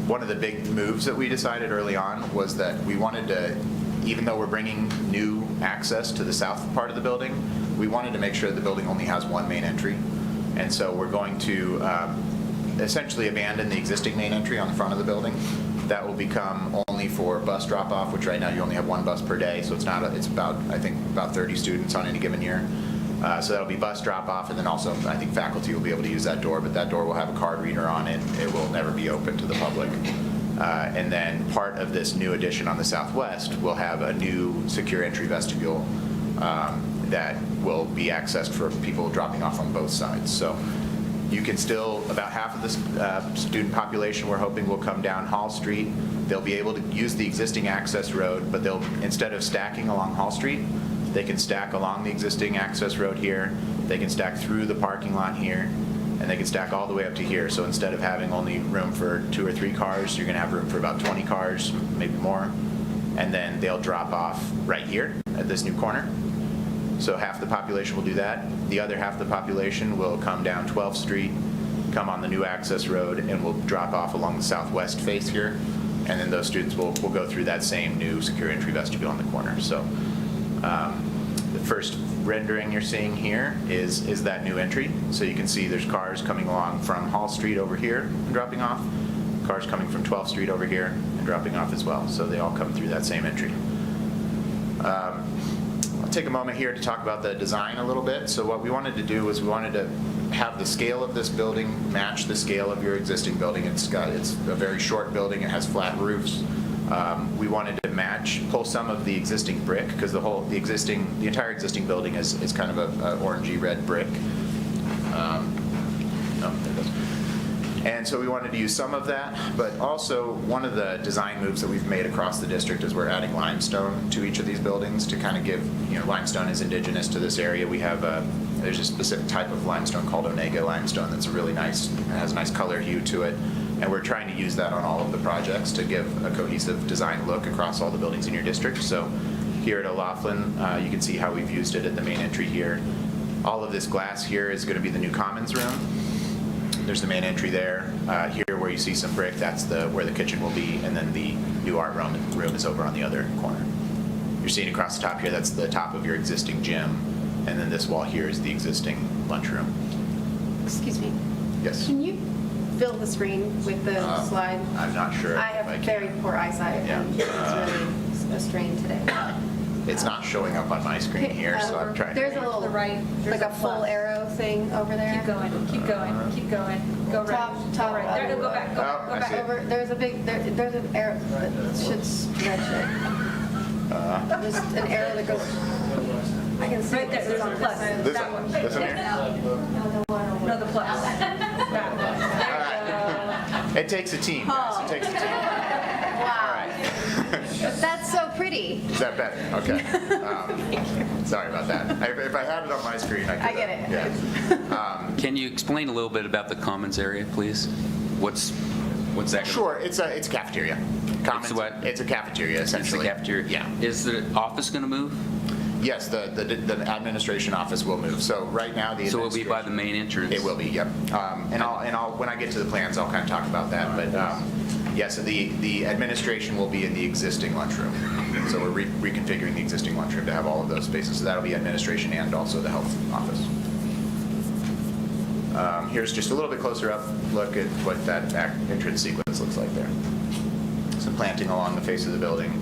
one of the big moves that we decided early on was that we wanted to, even though we're bringing new access to the south part of the building, we wanted to make sure the building only has one main entry. And so we're going to essentially abandon the existing main entry on the front of the building. That will become only for bus drop-off, which right now you only have one bus per day, so it's about, I think, about 30 students on any given year. So that'll be bus drop-off, and then also I think faculty will be able to use that door, but that door will have a card reader on it. It will never be open to the public. And then part of this new addition on the southwest will have a new secure entry vestibule that will be accessed for people dropping off on both sides. So You can still, about half of the student population we're hoping will come down Hall Street. They'll be able to use the existing access road, but they'll, instead of stacking along Hall Street, they can stack along the existing access road here, they can stack through the parking lot here, and they can stack all the way up to here. So instead of having only room for 2 or 3 cars, you're gonna have room for about 20 cars, maybe more. And then they'll drop off right here at this new corner. So half the population will do that. The other half of the population will come down 12th Street, come on the new access road, and will drop off along the southwest face here. And then those students will go through that same new secure entry vestibule on the corner. So the first rendering you're seeing here is that new entry. So you can see there's cars coming along from Hall Street over here and dropping off, cars coming from 12th Street over here and dropping off as well. So they all come through that same entry. I'll take a moment here to talk about the design a little bit. So what we wanted to do was we wanted to have the scale of this building match the scale of your existing building. It's a very short building. It has flat roofs. We wanted to pull some of the existing brick because the entire existing building is kind of a orangey red brick. And so we wanted to use some of that, but also one of the design moves that we've made across the district is we're adding limestone to each of these buildings to kind of give, limestone is indigenous to this area. We have there's a specific type of limestone called Onega limestone that's really nice, it has a nice color hue to it. And we're trying to use that on all of the projects to give a cohesive design look across all the buildings in your district. So here at O'Laughlin, you can see how we've used it at the main entry here. All of this glass here is going to be the new commons room. There's the main entry there. Here where you see some brick, that's where the kitchen will be, and then the new art room is over on the other corner. You're seeing across the top here, that's the top of your existing gym, and then this wall here is the existing lunchroom. Excuse me. Yes? Can you fill the screen with the slide? I'm not sure. I have very poor eyesight, Yeah. and it's really a strain today. It's not showing up on my screen here, so I'm trying There's to... a little, like a full arrow thing over there. Keep going, keep going, keep going. Go right. Top right. There, go back, go back, go I back. see it. over. There's an arrow that should stretch it. There's an arrow that goes. I can see Right there, there's a plus. This That one? one. This one here? No, the plus. That one. All right. It takes a team, guys. It takes a team. Wow. That's so pretty. Is that better? Okay. Sorry about that. If I had it on my screen, I could. I get it. Yeah. Can you explain a little bit about the commons area, please? What's that? Sure. It's a cafeteria. Commons, It's what? It's a cafeteria, essentially. It's the cafeteria? Yeah. Is the office going to move? Yes, the administration office will move. So right now, the So it'll be by the main entrance? It will be, yep. And I'll when I get to the plans, I'll kind of talk about that. But yeah, so the administration will be in the existing lunchroom. So we're reconfiguring the existing lunchroom to have all of those spaces. So that'll be administration and also the health office. Here's just a little bit closer up look at what that entrance sequence looks like there. Some planting along the face of the building.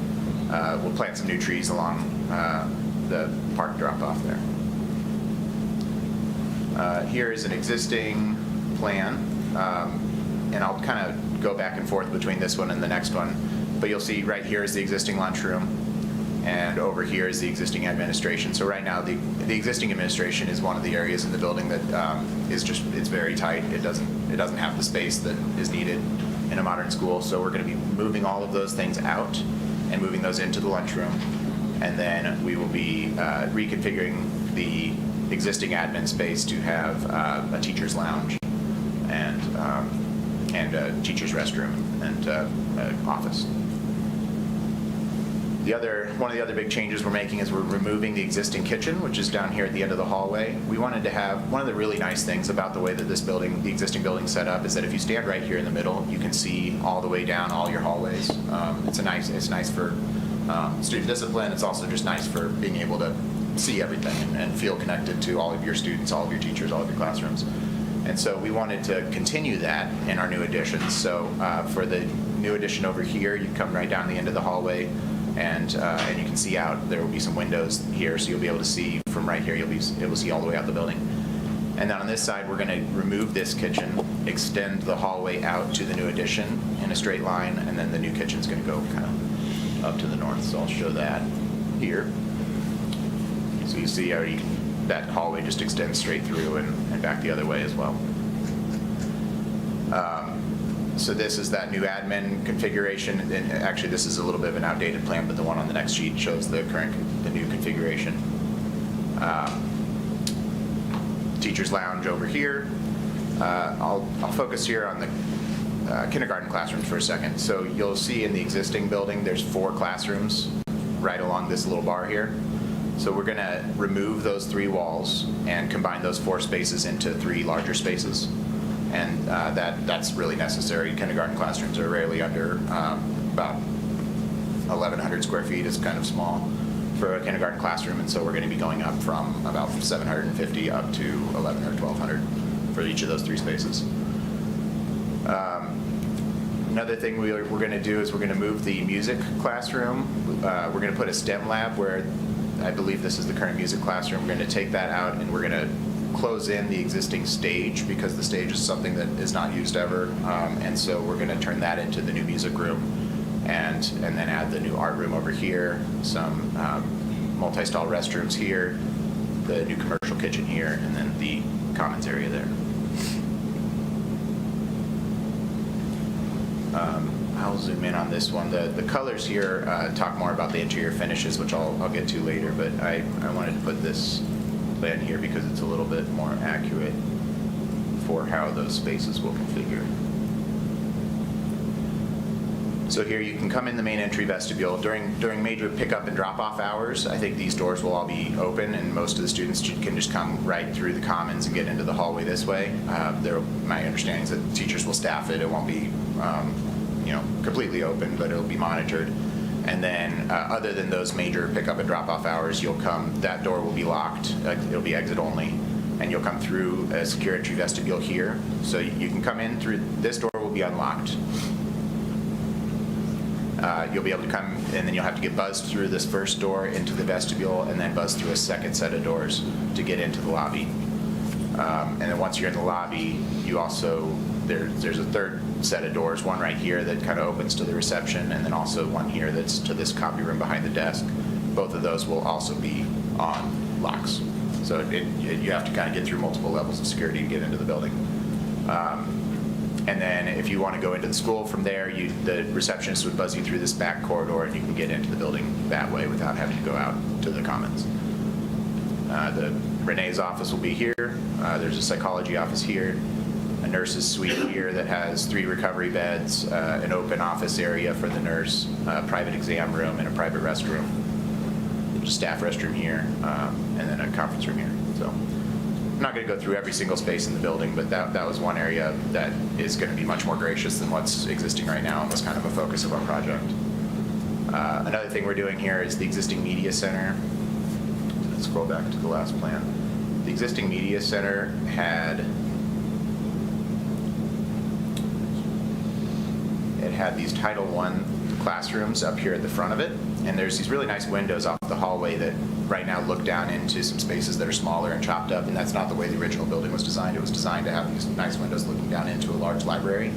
We'll plant some new trees along the park drop-off there. Here is an existing plan, and I'll kind of go back and forth between this one and the next one, but you'll see right here is the existing lunchroom, and over here is the existing administration. So right now, the existing administration is one of the areas in the building that it's very tight. It doesn't have the space that is needed in a modern school, so we're going to be moving all of those things out and moving those into the lunchroom. And then we will be reconfiguring the existing admin space to have a teacher's lounge and a teacher's restroom and office. One of the other big changes we're making is we're removing the existing kitchen, which is down here at the end of the hallway. We wanted to have, one of the really nice things about the way that the existing building set up is that if you stand right here in the middle, you can see all the way down all your hallways. It's nice for student discipline. It's also just nice for being able to see everything and feel connected to all of your students, all of your teachers, all of your classrooms. And so we wanted to continue that in our new additions. So for the new addition over here, you come right down the end of the hallway, and you can see out. There will be some windows here, so you'll be able to see from right here. You'll be able to see all the way out the building. And then on this side, we're going to remove this kitchen, extend the hallway out to the new addition in a straight line, and then the new kitchen's going to go kind of up to the north. So I'll show that here. So you see how that hallway just extends straight through and back the other way as well. So this is that new admin configuration, and actually this is a little bit of an outdated plan, but the one on the next sheet shows the new configuration. Teacher's lounge over here. I'll focus here on the kindergarten classrooms for a second. So you'll see in the existing building, there's 4 classrooms right along this little bar here. So we're going to remove those 3 walls and combine those 4 spaces into 3 larger spaces. And that's really necessary. Kindergarten classrooms are rarely under about 1,100 square feet. It's kind of small for a kindergarten classroom, and so we're going to be going up from about 750 up to 1,100 or 1,200 for each of those 3 spaces. Another thing we're going to do is we're going to move the music classroom. We're going to put a STEM lab where I believe this is the current music classroom. We're going to take that out, and we're going to close in the existing stage because the stage is something that is not used ever, and so we're going to turn that into the new music room, and then add the new art room over here, some multi-stall restrooms here, the new commercial kitchen here, and then the commons area there. I'll zoom in on this one. The colors here talk more about the interior finishes, which I'll get to later, but I wanted to put this plan here because it's a little bit more accurate for how those spaces will configure. So here you can come in the main entry vestibule. During major pickup and drop-off hours, I think these doors will all be open, and most of the students can just come right through the commons and get into the hallway this way. My understanding is that teachers will staff it. It won't be completely open, but it'll be monitored. And then other than those major pickup and drop-off hours, that door will be locked. It'll be exit only. And you'll come through a secure entry vestibule here. So you can come in through, this door will be unlocked. You'll be able to come, and then you'll have to get buzzed through this first door into the vestibule, and then buzzed through a second set of doors to get into the lobby. And then once you're in the lobby, you also, there's a third set of doors, one right here that kind of opens to the reception, and then also one here that's to this copy room behind the desk. Both of those will also be on locks. So you have to kind of get through multiple levels of security to get into the building. And then if you want to go into the school from there, the receptionist would buzz you through this back corridor, and you can get into the building that way without having to go out to the commons. The Renee's office will be here. There's a psychology office here, a nurse's suite here that has 3 recovery beds, an open office area for the nurse, a private exam room, and a private restroom. There's a staff restroom here, and then a conference room here. So I'm not going to go through every single space in the building, but that was one area that is going to be much more gracious than what's existing right now and was kind of a focus of our project. Another thing we're doing here is the existing media center. Let's scroll back to the last plan. The existing media center had these Title I classrooms up here at the front of it, and there's these really nice windows off the hallway that right now look down into some spaces that are smaller and chopped up, and that's not the way the original building was designed. It was designed to have these nice windows looking down into a large library,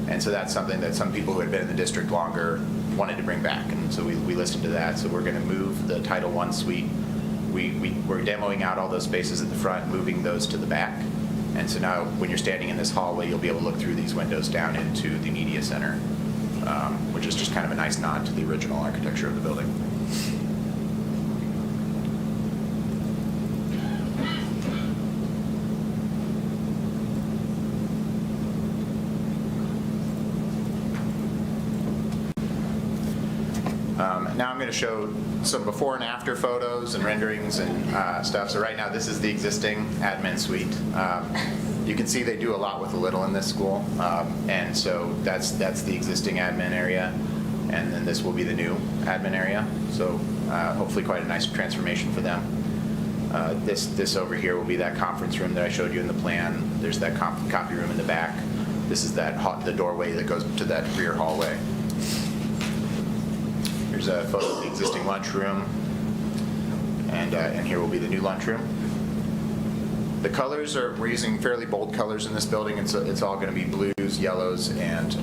and so that's something that some people who had been in the district longer wanted to bring back, and so we listened to that. So we're going to move the Title I suite. We're demoing out all those spaces at the front, moving those to the back. And so now when you're standing in this hallway, you'll be able to look through these windows down into the media center, which is just kind of a nice nod to the original architecture of the building. Now I'm going to show some before and after photos and renderings and stuff. So right now this is the existing admin suite. You can see they do a lot with a little in this school, and so that's the existing admin area, and then this will be the new admin area. So hopefully quite a nice transformation for them. This over here will be that conference room that I showed you in the plan. There's that copy room in the back. This is the doorway that goes to that rear hallway. Here's a photo of the existing lunchroom, and here will be the new lunchroom. The colors we're using fairly bold colors in this building, and so it's all going to be blues, yellows, and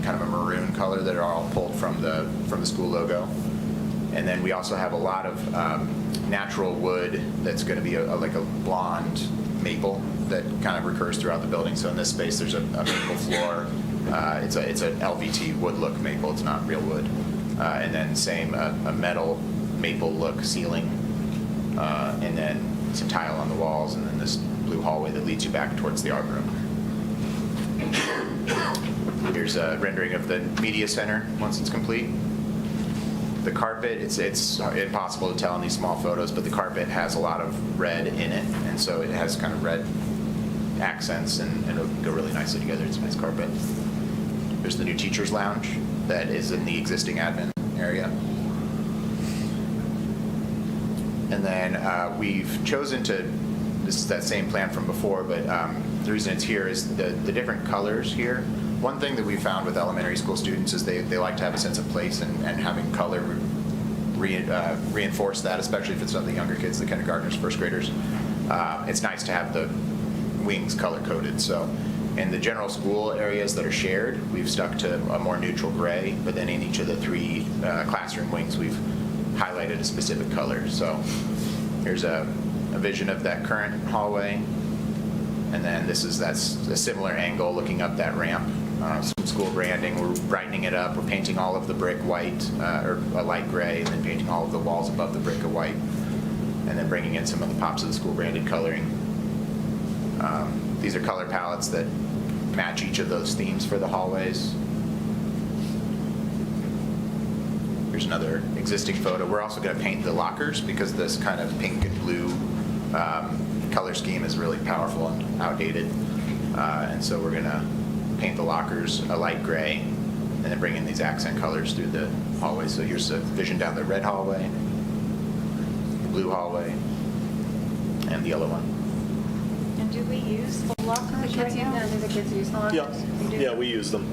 kind of a maroon color that are all pulled from the school logo. And then we also have a lot of natural wood that's going to be like a blonde maple that kind of recurs throughout the building. So in this space, there's a maple floor. It's an LVT wood look maple. It's not real wood. And then same a metal maple look ceiling, and then some tile on the walls, and then this blue hallway that leads you back towards the art room. Here's a rendering of the media center once it's complete. The carpet, it's impossible to tell in these small photos, but the carpet has a lot of red in it, and so it has kind of red accents, and it'll go really nicely together. It's a nice carpet. There's the new teacher's lounge that is in the existing admin area. And then we've chosen to, this is that same plan from before, but the reason it's here is the different colors here. One thing that we found with elementary school students is they like to have a sense of place, and having color reinforce that, especially if it's of the younger kids, the kindergartners, first graders. It's nice to have the wings color-coded. So in the general school areas that are shared, we've stuck to a more neutral gray, but then in each of the 3 classroom wings, we've highlighted a specific color. So here's a vision of that current hallway, and then that's a similar angle looking up that ramp. Some school branding, we're brightening it up. We're painting all of the brick white, or a light gray, and then painting all of the walls above the brick a white, and then bringing in some of the pops of the school branded coloring. These are color palettes that match each of those themes for the hallways. Here's another existing photo. We're also going to paint the lockers because this kind of pink and blue color scheme is really powerful and outdated. And so we're going to paint the lockers a light gray and then bring in these accent colors through the hallway. So here's a vision down the red hallway, the blue hallway, and the yellow one. And do we use the lockers right now? Do the kids use the lockers? Yeah, we use them.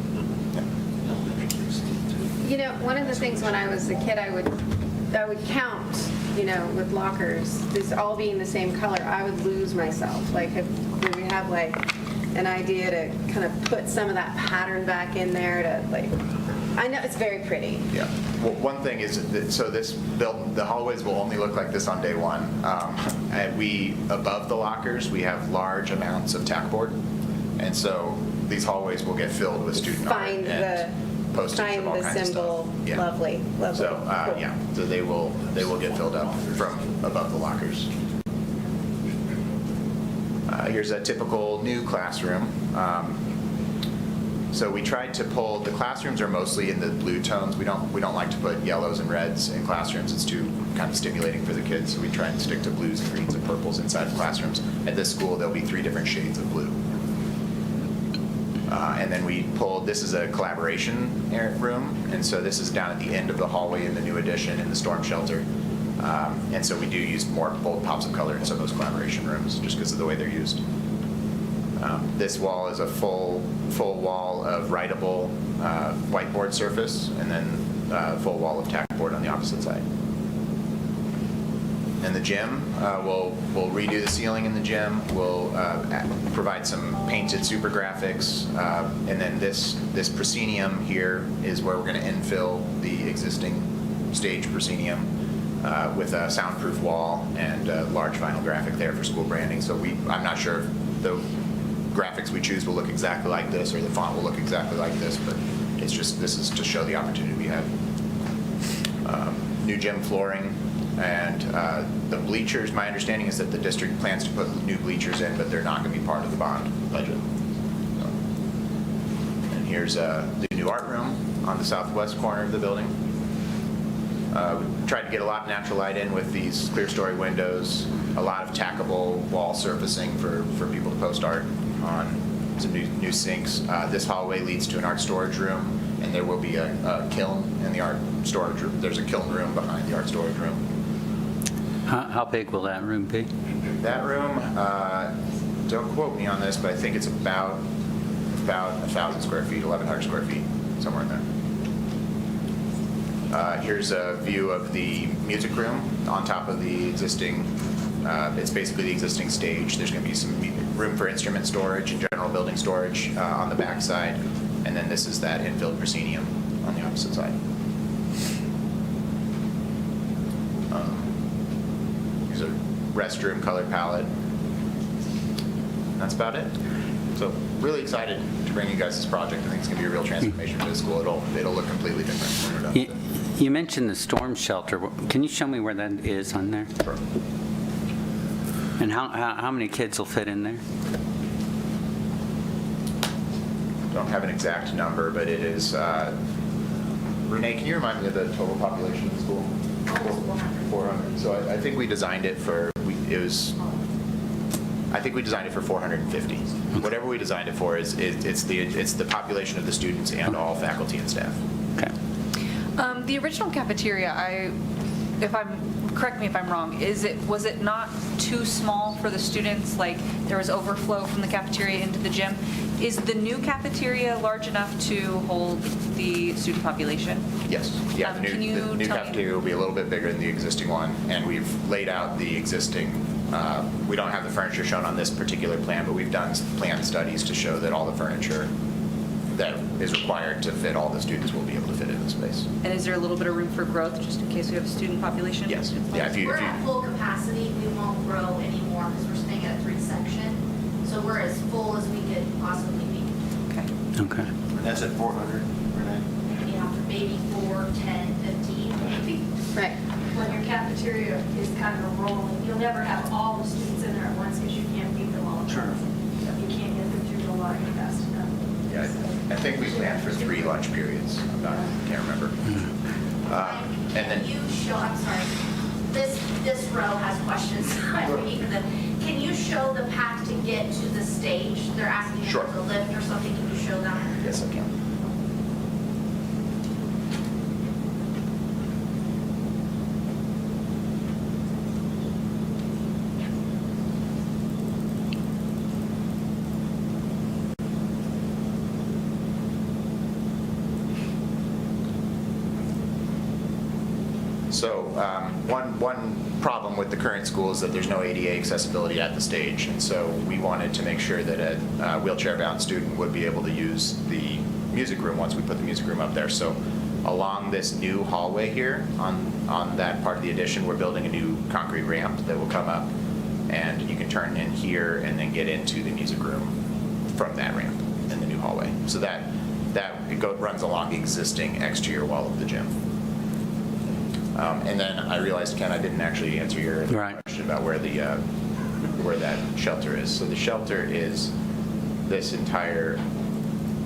You know, one of the things when I was a kid, I would count, you know, with lockers, this all being the same color, I would lose myself. Like, would we have like an idea to kind of put some of that pattern back in there to like, I know it's very pretty. Yeah. Well, one thing is that, so the hallways will only look like this on day one. And above the lockers, we have large amounts of tack board. And so these hallways will get filled with student art and posters of all kinds of stuff. Symbol. Yeah. Lovely. So, cool. yeah, so they will get filled up from above the lockers. Here's a typical new classroom. So we tried to pull, the classrooms are mostly in the blue tones. We don't like to put yellows and reds in classrooms. It's too kind of stimulating for the kids. So we try and stick to blues and greens and purples inside of classrooms. At this school, there'll be 3 different shades of blue. And then we pulled, this is a collaboration room. And so this is down at the end of the hallway in the new addition in the storm shelter. And so we do use more bold pops of color in some of those collaboration rooms just because of the way they're used. This wall is a full wall of writable whiteboard surface, and then full wall of tack board on the opposite side. In the gym, we'll redo the ceiling in the gym. We'll provide some painted super graphics, and then this proscenium here is where we're going to infill the existing stage proscenium with a soundproof wall and a large vinyl graphic there for school branding. So I'm not sure if the graphics we choose will look exactly like this or the font will look exactly like this, but this is to show the opportunity we have. New gym flooring and the bleachers. My understanding is that the district plans to put new bleachers in, but they're not going to be part of the bond budget. And here's the new art room on the southwest corner of the building. We tried to get a lot of natural light in with these clear story windows, a lot of tackable wall surfacing for people to post art on, some new sinks. This hallway leads to an art storage room, and there will be a kiln in the art storage room. There's a kiln room behind the art storage room. How big will that room be? That room, don't quote me on this, but I think it's about 1,000 square feet, 1,100 square feet, somewhere in there. Here's a view of the music room on top of the existing, it's basically the existing stage. There's going to be some room for instrument storage and general building storage on the back side. And then this is that infilled proscenium on the opposite side. Here's a restroom color palette. That's about it. So really excited to bring you guys this project. I think it's going to be a real transformation for the school. It'll look completely different when we're done with it. You mentioned the storm shelter. Can you show me where that is on there? Sure. And how many kids will fit in there? Don't have an exact number, but it is, Renee, can you remind me of the total population of the school? 400. So I think we designed it for, I think we designed it for 450. Whatever we designed it for it's the population of the students and all faculty and staff. Okay. The original cafeteria, correct me if I'm wrong, was it not too small for the students? Like there was overflow from the cafeteria into the gym. Is the new cafeteria large enough to hold the student population? Yes. Yeah, the new cafeteria will be a little bit bigger than the existing one, and we've laid out the existing, we don't have the furniture shown on this particular plan, but we've done plan studies to show that all the furniture that is required to fit all the students will be able to fit in the space. And is there a little bit of room for growth just in case we have a student population? Yes. Yeah, If we're at full capacity, we won't grow anymore because we're staying at a 3-section. So we're as full as we could possibly be. Okay. And that's at 400, Renee? You know, maybe 4, 10, 15, maybe. Right. When your cafeteria is kind of rolling, you'll never have all the students in there at once because you can't feed them all at once. You can't get them through the line fast enough. Yeah, I think we planned for 3 lunch periods. Can't remember. And then Can you show, I'm sorry, this row has questions. Can you show the path to get to the stage? They're asking if Sure. there's a lift or something. Can you show them? Yes, I can. So one problem with the current school is that there's no ADA accessibility at the stage, and so we wanted to make sure that a wheelchair-bound student would be able to use the music room once we put the music room up there. So along this new hallway here, on that part of the addition, we're building a new concrete ramp that will come up, and you can turn in here and then get into the music room from that ramp in the new hallway. So that runs along the existing exterior wall of the gym. And then I realized, Ken, I didn't actually answer your question about where that shelter is. So the shelter is this entire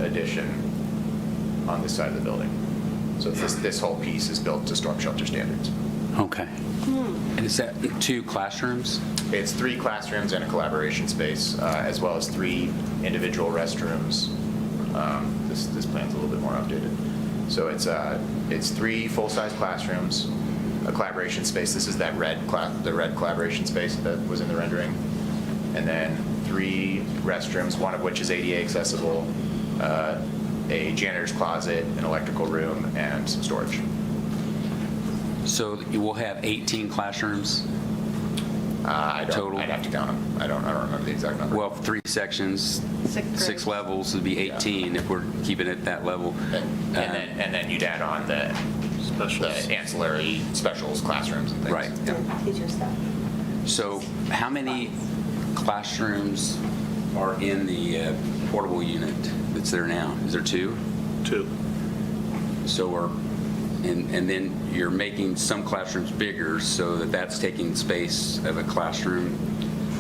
addition on this side of the building. So this whole piece is built to storm shelter standards. Okay. And is that 2 classrooms? It's 3 classrooms and a collaboration space, as well as 3 individual restrooms. This plan's a little bit more updated. So it's 3 full-size classrooms, a collaboration space. This is that red collaboration space that was in the rendering. And then 3 restrooms, one of which is ADA accessible, a janitor's closet, an electrical room, and some storage. So you will have 18 classrooms total? I'd have to count them. I don't remember the exact number. Well, 3 sections, 6 levels would be 18 if we're keeping it that level. And then you'd add on the ancillary specials classrooms and things. Right. Teacher stuff. So how many classrooms are in the portable unit that's there now? Is there 2? 2. So and then you're making some classrooms bigger so that's taking space of a classroom.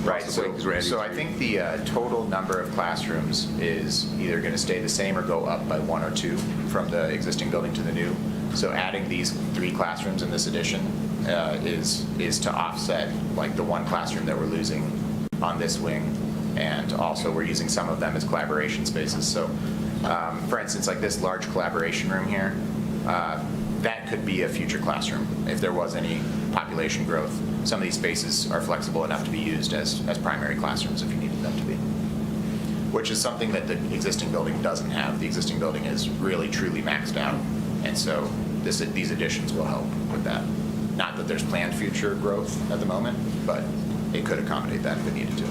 Right, possibly, 'cause we're adding so I 3. think the total number of classrooms is either going to stay the same or go up by 1 or 2 from the existing building to the new. So adding these 3 classrooms in this addition is to offset like the 1 classroom that we're losing on this wing, and also we're using some of them as collaboration spaces. So for instance, like this large collaboration room here, that could be a future classroom if there was any population growth. Some of these spaces are flexible enough to be used as primary classrooms if you needed them to be, which is something that the existing building doesn't have. The existing building is really truly maxed out, and so these additions will help with that. Not that there's planned future growth at the moment, but it could accommodate that if it needed to.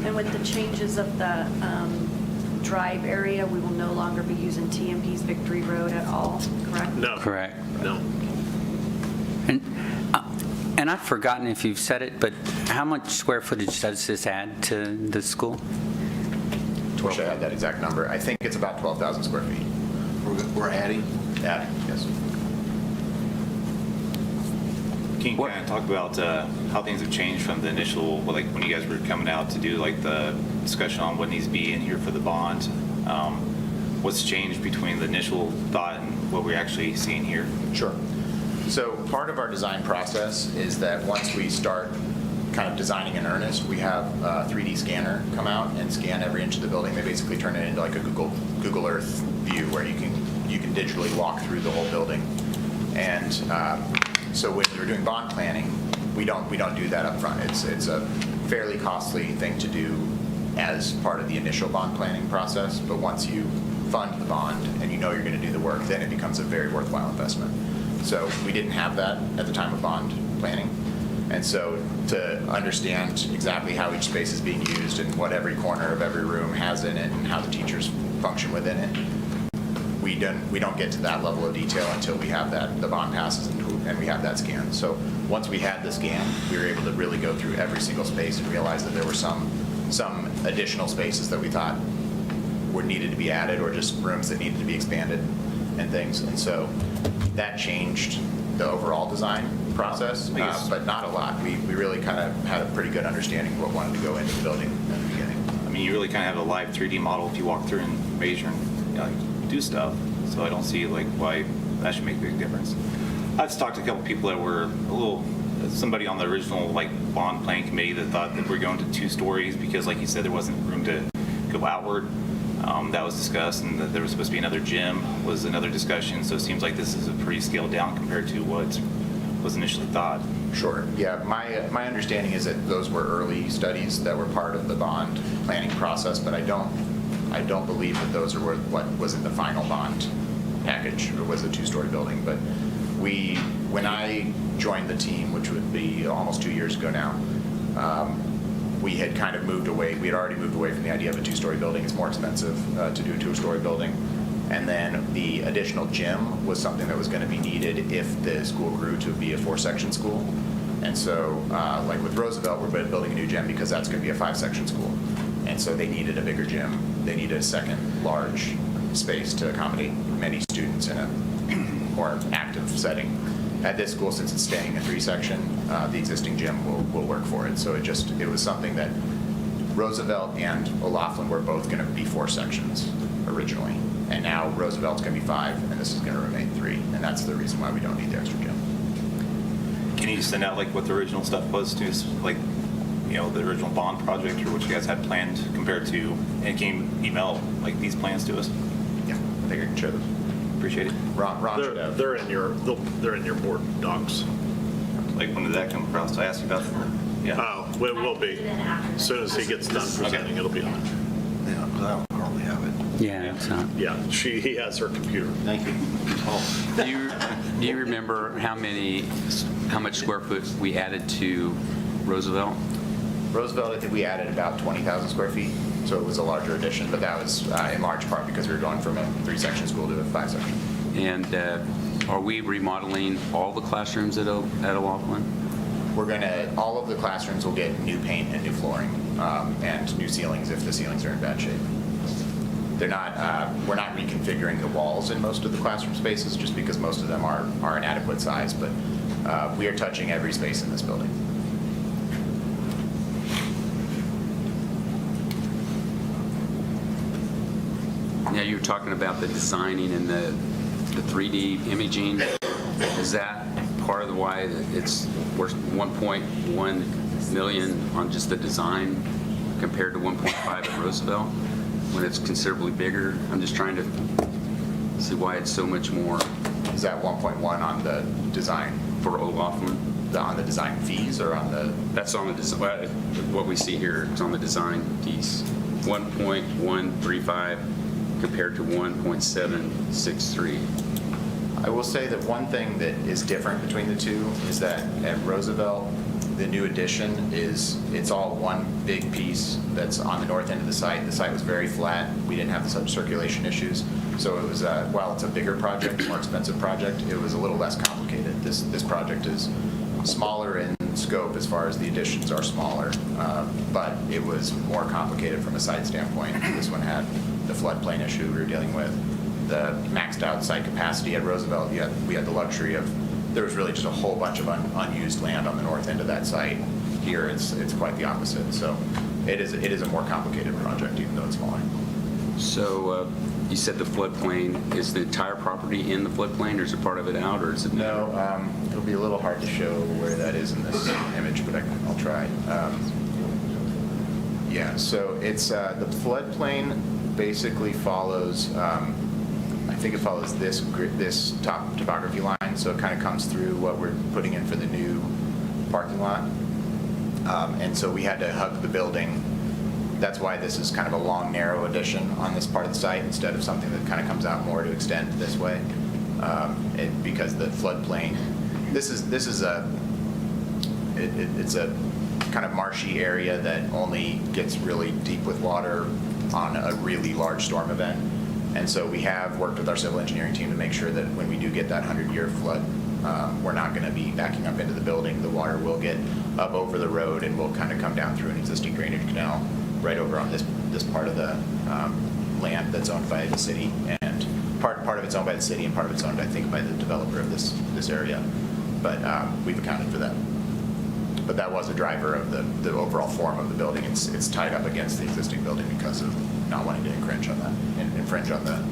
And with the changes of the drive area, we will no longer be using TMP's Victory Road at all, correct? No. Correct. No. And And I've forgotten if you've said it, but how much square footage does this add to the school? Wish I had that exact number. I think it's about 12,000 square feet. We're adding? Adding, yes. Can you kind of talk about how things have changed from the initial, like when you guys were coming out to do like the discussion on what needs to be in here for the bond? What's changed between the initial thought and what we're actually seeing here? Sure. So part of our design process is that once we start kind of designing in earnest, we have a 3D scanner come out and scan every inch of the building. They basically turn it into like a Google Earth view where you can digitally walk through the whole building. And so when you're doing bond planning, we don't do that up front. It's a fairly costly thing to do as part of the initial bond planning process. But once you fund the bond and you know you're going to do the work, then it becomes a very worthwhile investment. So we didn't have that at the time of bond planning. And so to understand exactly how each space is being used and what every corner of every room has in it and how the teachers function within it, we don't get to that level of detail until we have the bond passes and we have that scan. So once we had the scan, we were able to really go through every single space and realize that there were some additional spaces that we thought were needed to be added or just rooms that needed to be expanded and things. And so that changed the overall design process, but not a lot. We really kind of had a pretty good understanding of what wanted to go into the building at the beginning. I mean, you really kind of have a live 3D model if you walk through and measure and do stuff. So I don't see like why that should make a big difference. I've just talked to a couple people that were somebody on the original like bond planning committee that thought that we're going to 2 stories because, like you said, there wasn't room to go outward. That was discussed, and that there was supposed to be another gym was another discussion. So it seems like this is a pretty scaled down compared to what was initially thought. Sure. Yeah. My understanding is that those were early studies that were part of the bond planning process, but I don't believe that those are what was in the final bond package. It was a 2-story building, but when I joined the team, which would be almost 2 years ago now, we had kind of moved away. We had already moved away from the idea of a 2-story building. It's more expensive to do a 2-story building. And then the additional gym was something that was going to be needed if the school grew to be a 4-section school. And so, like with Roosevelt, we're building a new gym because that's going to be a 5-section school. And so they needed a bigger gym. They needed a second large space to accommodate many students in a more active setting. At this school, since it's staying a 3-section, the existing gym will work for it. So it was something that Roosevelt and O'Laughlin were both going to be 4 sections originally. And now Roosevelt's going to be 5, and this is going to remain 3. And that's the reason why we don't need the extra gym. Can you send out like what the original stuff was to us, like the original bond project or what you guys had planned compared to, and can you email like these plans to us? Yeah, I think I can share those. Appreciate it. Ron should have. They're in your board docs. Like when did that come across? I asked you about them. Yeah. Oh, it will be. As soon as he gets done presenting, it'll be on it. Yeah, because I don't hardly have it. Yeah, it's not. Yeah, he has her computer. Thank you. Do you remember how much square foot we added to Roosevelt? Roosevelt, I think we added about 20,000 square feet. So it was a larger addition, but that was in large part because we were going from a 3-section school to a 5-section. And are we remodeling all the classrooms at O'Laughlin? All of the classrooms will get new paint and new flooring and new ceilings if the ceilings are in bad shape. We're not reconfiguring the walls in most of the classroom spaces just because most of them are an adequate size, but we are touching every space in this building. Now, you were talking about the designing and the 3D imaging. Is that part of the why it's worth 1.1 million on just the design compared to 1.5 at Roosevelt when it's considerably bigger? I'm just trying to see why it's so much more. Is that 1.1 on the design for O'Laughlin? On the design fees or on the? That's on the design. What we see here is on the design piece. 1.135 compared to 1.763. I will say that one thing that is different between the two is that at Roosevelt, the new addition it's all one big piece that's on the north end of the site. The site was very flat. We didn't have such circulation issues. So it was, while it's a bigger project, more expensive project, it was a little less complicated. This project is smaller in scope as far as the additions are smaller, but it was more complicated from a site standpoint. This one had the floodplain issue we were dealing with, the maxed out site capacity at Roosevelt. We had the luxury of, there was really just a whole bunch of unused land on the north end of that site. Here, it's quite the opposite. So it is a more complicated project, even though it's smaller. So you said the floodplain, is the entire property in the floodplain, or is it part of it out, or is it? No, it'll be a little hard to show where that is in this image, but I'll try. Yeah, so it's, the floodplain basically follows, I think it follows this top topography line, so it kind of comes through what we're putting in for the new parking lot. And so we had to hug the building. That's why this is kind of a long, narrow addition on this part of the site instead of something that kind of comes out more to extend this way. Because the floodplain, it's a kind of marshy area that only gets really deep with water on a really large storm event. And so we have worked with our civil engineering team to make sure that when we do get that 100-year flood, we're not going to be backing up into the building. The water will get up over the road and will kind of come down through an existing drainage canal right over on this part of the land that's owned by the city. And part of it's owned by the city and part of it's owned, I think, by the developer of this area. But we've accounted for that. But that was a driver of the overall form of the building. It's tied up against the existing building because of not wanting to infringe on the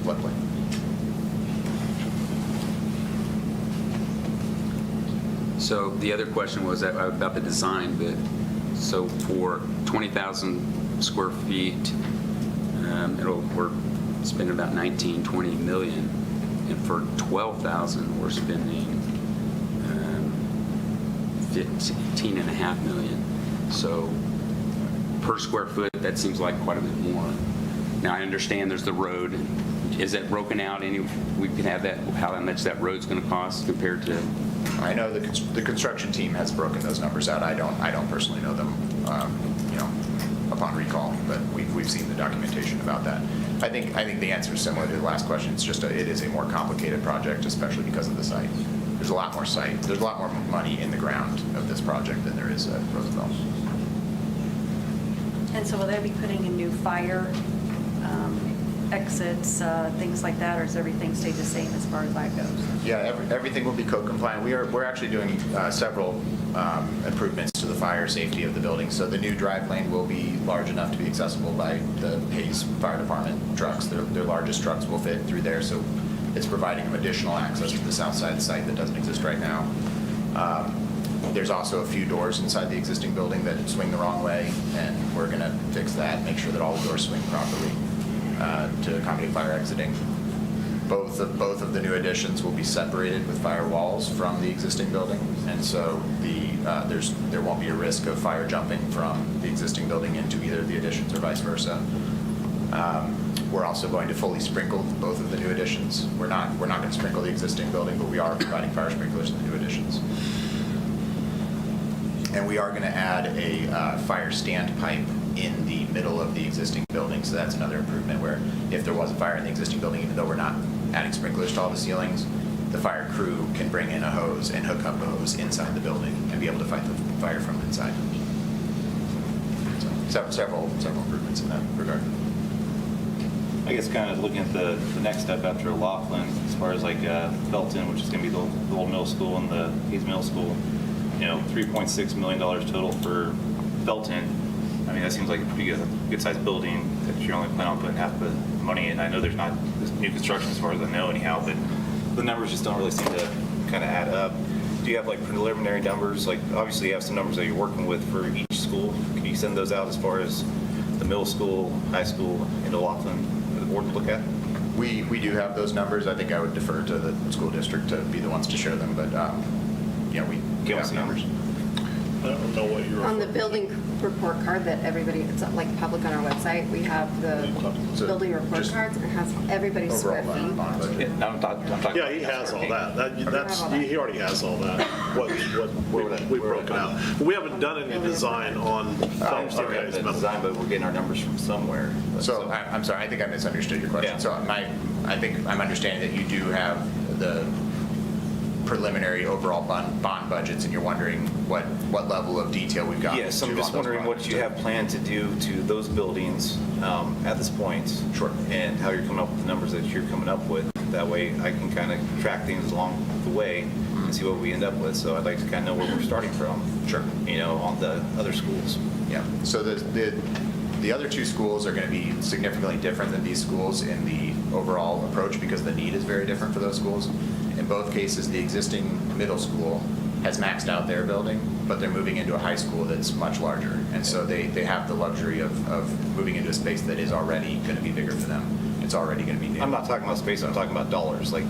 floodplain. So the other question was about the design, but so for 20,000 square feet, we're spending about 20 million, and for 12,000, we're spending 15.5 million. So per square foot, that seems like quite a bit more. Now I understand there's the road. Is that broken out? We can have that, how much that road's going to cost compared to? I know the construction team has broken those numbers out. I don't personally know them, upon recall, but we've seen the documentation about that. I think the answer is similar to the last question. It's just it is a more complicated project, especially because of the site. There's a lot more site. There's a lot more money in the ground of this project than there is at Roosevelt. And so will they be putting in new fire exits, things like that, or does everything stay the same as far as that goes? Yeah, everything will be code compliant. We're actually doing several improvements to the fire safety of the building. So the new drive lane will be large enough to be accessible by the Hayes Fire Department trucks. Their largest trucks will fit through there. So it's providing them additional access to the south side of the site that doesn't exist right now. There's also a few doors inside the existing building that swing the wrong way, and we're going to fix that, make sure that all the doors swing properly to accommodate fire exiting. Both of the new additions will be separated with fire walls from the existing building, and so there won't be a risk of fire jumping from the existing building into either of the additions or vice versa. We're also going to fully sprinkle both of the new additions. We're not going to sprinkle the existing building, but we are providing fire sprinklers in the new additions. And we are going to add a fire standpipe in the middle of the existing building, so that's another improvement where if there was a fire in the existing building, even though we're not adding sprinklers to all the ceilings, the fire crew can bring in a hose and hook up a hose inside the building and be able to fight the fire from inside. So several improvements in that regard. I guess kind of looking at the next step after Laughlin, as far as like Belton, which is going to be the old middle school and the Hayes Middle School, $3.6 million total for Belton. I mean, that seems like a pretty good sized building that you're only planning on putting half the money in. I know there's not this new construction as far as I know anyhow, but the numbers just don't really seem to kind of add up. Do you have like preliminary numbers? Like obviously you have some numbers that you're working with for each school. Can you send those out as far as the middle school, high school, and Laughlin for the board to look at? We do have those numbers. I think I would defer to the school district to be the ones to share them, but we have numbers. I don't know what you're On the building report card that everybody, it's like public on our website, we have the building report cards, and it has everybody's square feet. Yeah, he has all that. He already has all that. What we broke it out. We haven't done any design on. Design, but we're getting our numbers from somewhere. So I'm sorry, I think I misunderstood your question. Yeah. So I think I'm understanding that you do have the preliminary overall bond budgets, and you're wondering what level of detail we've got. Yes, I'm just wondering what you have planned to do to those buildings at this point. Sure. And how you're coming up with the numbers that you're coming up with. That way I can kind of track things along the way and see what we end up with. So I'd like to kind of know where we're starting from. Sure. On the other schools. Yeah, so the other two schools are going to be significantly different than these schools in the overall approach because the need is very different for those schools. In both cases, the existing middle school has maxed out their building, but they're moving into a high school that's much larger. And so they have the luxury of moving into a space that is already going to be bigger for them. It's already going to be new. I'm not talking about space, I'm talking about dollars, like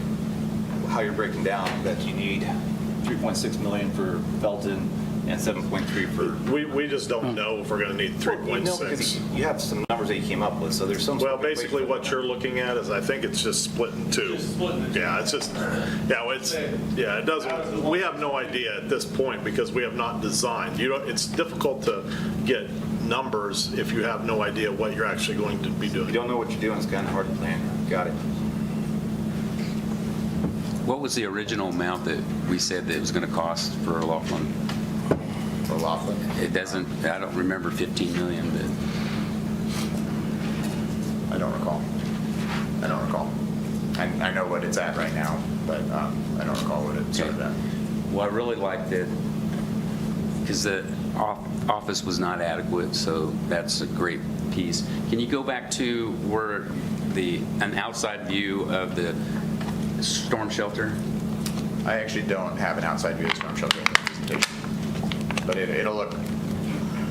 how you're breaking down that you need 3.6 million for Belton and 7.3 for... We just don't know if we're going to need 3.6. No, because you have some numbers that you came up with, so there's some... Well, basically what you're looking at is, I think it's just split in two. Yeah, it's just, it doesn't, we have no idea at this point because we have not designed. It's difficult to get numbers if you have no idea what you're actually going to be doing. You don't know what you're doing, it's kind of hard to plan. Got it. What was the original amount that we said that it was going to cost for Laughlin? For Laughlin? It doesn't, I don't remember 15 million, but. I don't recall. I know what it's at right now, but I don't recall what it started at. Well, I really liked it because the office was not adequate, so that's a great piece. Can you go back to where an outside view of the storm shelter? I actually don't have an outside view of the storm shelter in the presentation, but it'll look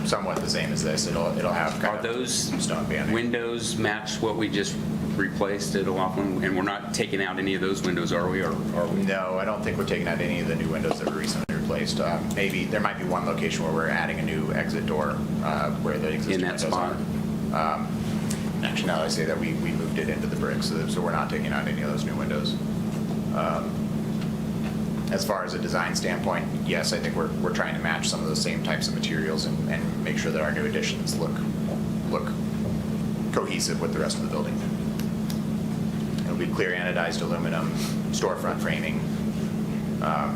somewhat the same as this. It'll have kind Are those stone banding. windows match what we just replaced at Laughlin? And we're not taking out any of those windows, are we? Or are we? No, I don't think we're taking out any of the new windows that were recently replaced. Maybe there might be one location where we're adding a new exit door where the existing windows spot? are. Actually, now that I say that, we moved it into the bricks, so we're not taking out any of those new windows. As far as a design standpoint, yes, I think we're trying to match some of those same types of materials and make sure that our new additions look cohesive with the rest of the building. It'll be clear anodized aluminum, storefront framing,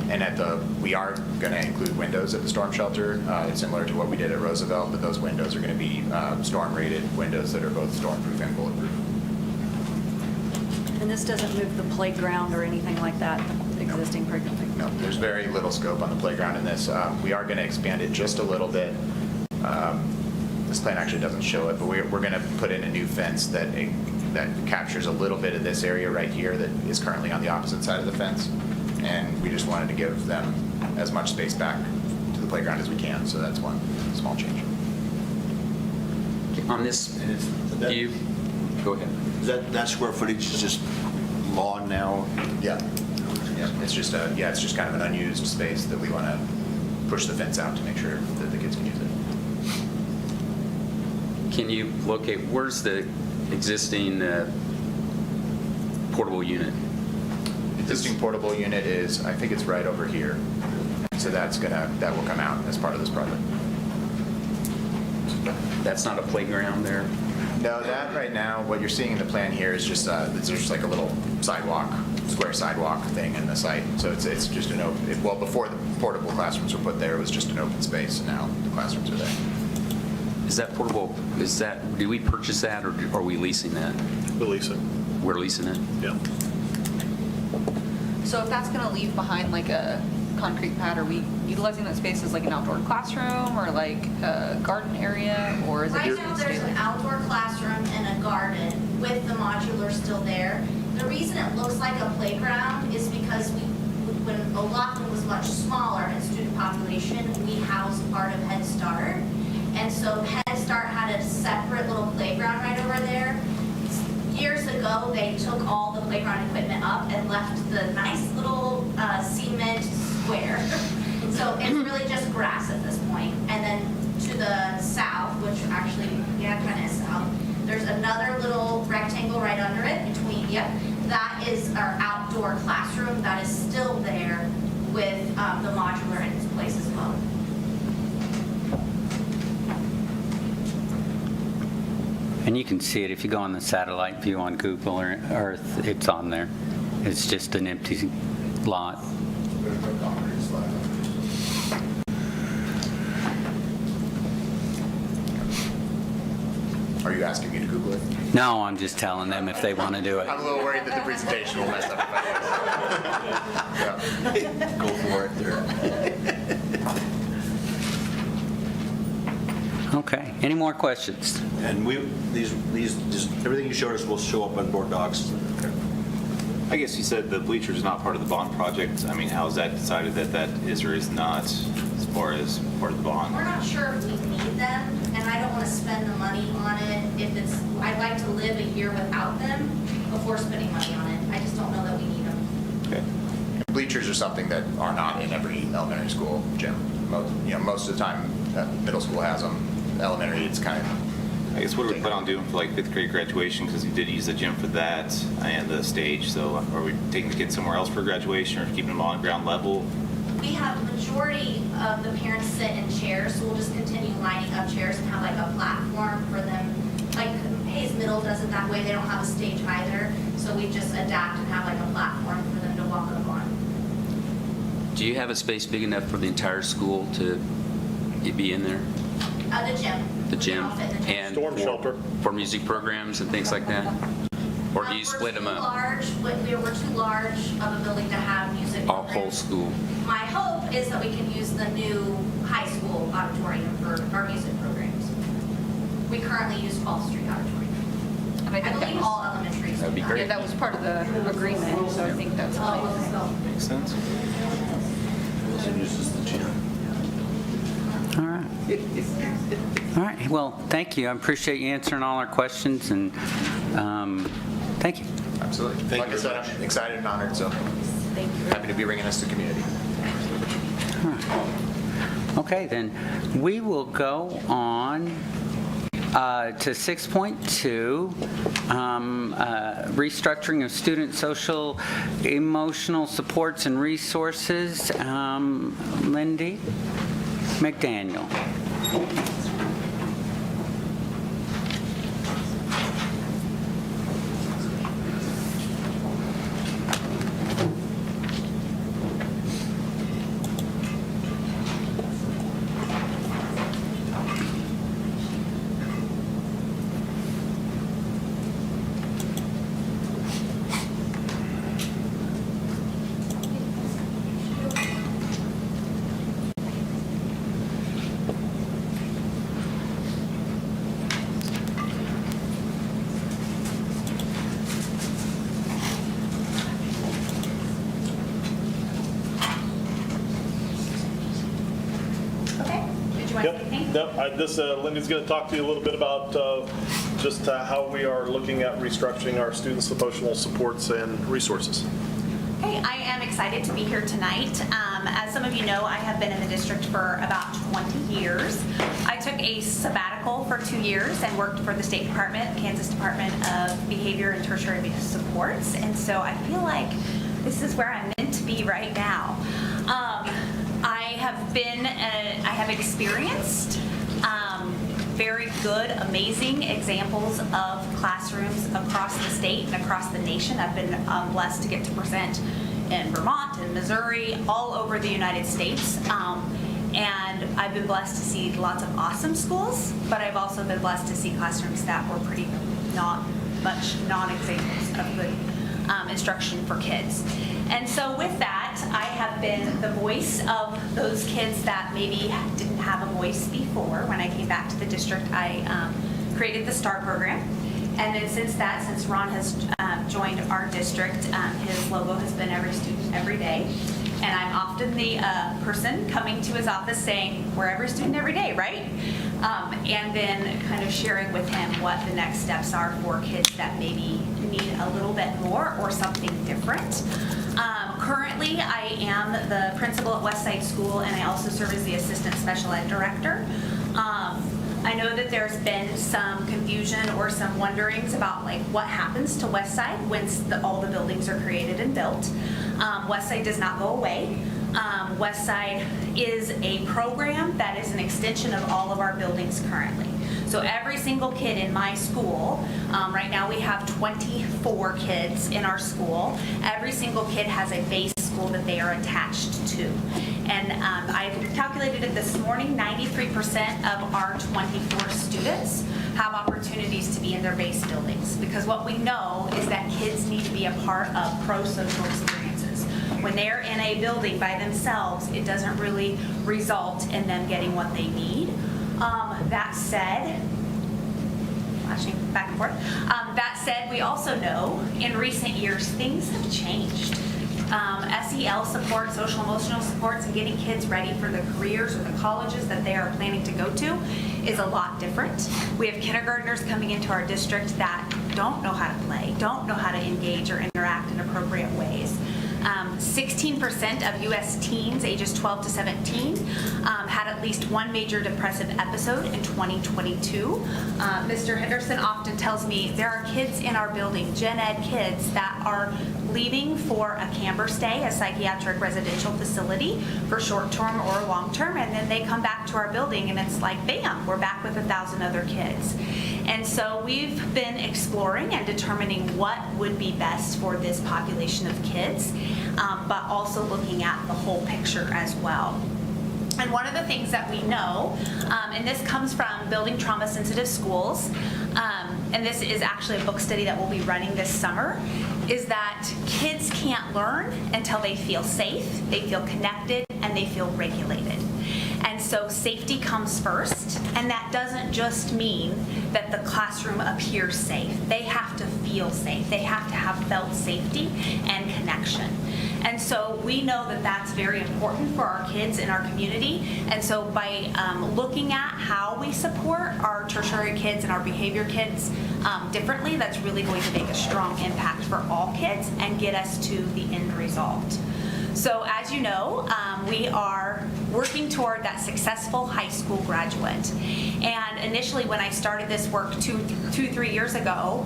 and we are going to include windows at the storm shelter, similar to what we did at Roosevelt, but those windows are going to be storm-rated windows that are both storm-proof and bulletproof. And this doesn't move the playground or anything like that, existing playground? No, there's very little scope on the playground in this. We are going to expand it just a little bit. This plan actually doesn't show it, but we're going to put in a new fence that captures a little bit of this area right here that is currently on the opposite side of the fence. And we just wanted to give them as much space back to the playground as we can, so that's one small change. On this view, go ahead. That square footage is just lawn now? Yeah. It's just kind of an unused space that we want to push the fence out to make sure that the kids can use it. Can you locate, where's the existing portable unit? Existing portable unit is, I think it's right over here. So that will come out as part of this project. That's not a playground there? No, that right now, what you're seeing in the plan here is just, there's just like a little sidewalk, square sidewalk thing in the site. So it's just an open, well, before the portable classrooms were put there, it was just an open space, and now the classrooms are there. Is that portable, do we purchase that or are we leasing that? We lease it. We're leasing it? Yeah. So if that's going to leave behind like a concrete pad, are we utilizing that space as like an outdoor classroom or like a garden area, or is it? Right now, there's an outdoor classroom and a garden with the modular still there. The reason it looks like a playground is because when Laughlin was much smaller in student population, we housed part of Head Start. And so Head Start had a separate little playground right over there. Years ago, they took all the playground equipment up and left the nice little cement square. So it's really just grass at this point. And then to the south, which actually, kind of is south, there's another little rectangle right under it that is our outdoor classroom that is still there with the modular in its place as well. And you can see it if you go on the satellite view on Google Earth, it's on there. It's just an empty lot. there's no concrete slab. Are you asking me to Google it? No, I'm just telling them if they want to do it. I'm a little worried that the presentation will mess up if I do. Yeah. Go for it there. Okay, any more questions? And just everything you showed us will show up on board docs. I guess you said the bleachers is not part of the bond project. I mean, how is that decided that that is or is not as far as part of the bond? We're not sure if we need them, and I don't want to spend the money on it if it's, I'd like to live a year without them before spending money on it. I just don't know that we need them. Okay. Bleachers are something that are not in every elementary school gym. Most of the time, middle school has them. Elementary, it's kind of. I guess what do we plan on doing for like 5th grade graduation? Because we did use the gym for that and the stage. So are we taking the kids somewhere else for graduation or keeping them on ground level? We have majority of the parents sit in chairs, so we'll just continue lining up chairs and have like a platform for them. Like Hayes Middle does it that way. They don't have a stage either, so we just adapt and have like a platform for them to walk up on. Do you have a space big enough for the entire school to be in there? The gym. The gym? I'll fit in the gym. And Storm shelter. for music programs and things like that? Or do you split them up? We're too large of a building to have music. All whole programs. school? My hope is that we can use the new high school auditorium for our music programs. We currently use 12th Street Auditorium. And I I think that believe was, all elementaries. That'd be great. yeah, that was part of the agreement, so I think that's fine. Makes sense. Also uses the gym. All right. All right, well, thank you. I appreciate you answering all our questions, and thank you. Absolutely. Thank Like you I said, very much. I'm excited and honored, so happy to be bringing this to community. All right. Okay, then, we will go on to 6.2, restructuring of student social emotional supports and resources. Lindy McDaniel. Okay. Did you want to say anything? Yep. Lindy's going to talk to you a little bit about just how we are looking at restructuring our students' emotional supports and resources. Hey, I am excited to be here tonight. As some of you know, I have been in the district for about 20 years. I took a sabbatical for 2 years and worked for the State Department, Kansas Department of Behavior and Tertiary Supports, and so I feel like this is where I'm meant to be right now. I have experienced very good, amazing examples of classrooms across the state and across the nation. I've been blessed to get to present in Vermont and Missouri, all over the United States. And I've been blessed to see lots of awesome schools, but I've also been blessed to see classrooms that were pretty not much non-examples of good instruction for kids. And so with that, I have been the voice of those kids that maybe didn't have a voice before. When I came back to the district, I created the STAR program. And then since Ron has joined our district, his logo has been every student, every day. And I'm often the person coming to his office saying, we're every student every day, right? And then kind of sharing with him what the next steps are for kids that maybe need a little bit more or something different. Currently, I am the principal at Westside School, and I also serve as the assistant special ed director. I know that there's been some confusion or some wonderings about like what happens to Westside once all the buildings are created and built. Westside does not go away. Westside is a program that is an extension of all of our buildings currently. So every single kid in my school, right now we have 24 kids in our school. Every single kid has a base school that they are attached to. And I calculated it this morning, 93% of our 24 students have opportunities to be in their base buildings. Because what we know is that kids need to be a part of pro-social experiences. When they're in a building by themselves, it doesn't really result in them getting what they need. That said, flashing back and forth. That said, we also know in recent years things have changed. SEL support, social emotional supports, and getting kids ready for the careers or the colleges that they are planning to go to is a lot different. We have kindergartners coming into our district that don't know how to play, don't know how to engage or interact in appropriate ways. 16% of U.S. teens ages 12 to 17 had at least one major depressive episode in 2022. Mr. Henderson often tells me there are kids in our building, gen ed kids, that are leaving for a camber stay, a psychiatric residential facility for short-term or long-term, and then they come back to our building and it's like, bam, we're back with 1,000 other kids. And so we've been exploring and determining what would be best for this population of kids, but also looking at the whole picture as well. And one of the things that we know, and this comes from Building Trauma-Sensitive Schools, and this is actually a book study that we'll be running this summer, is that kids can't learn until they feel safe, they feel connected, and they feel regulated. And so safety comes first, and that doesn't just mean that the classroom appears safe. They have to feel safe. They have to have felt safety and connection. And so we know that that's very important for our kids in our community. And so by looking at how we support our tertiary kids and our behavior kids differently, that's really going to make a strong impact for all kids and get us to the end result. So as you know, we are working toward that successful high school graduate. And initially when I started this work 3 years ago,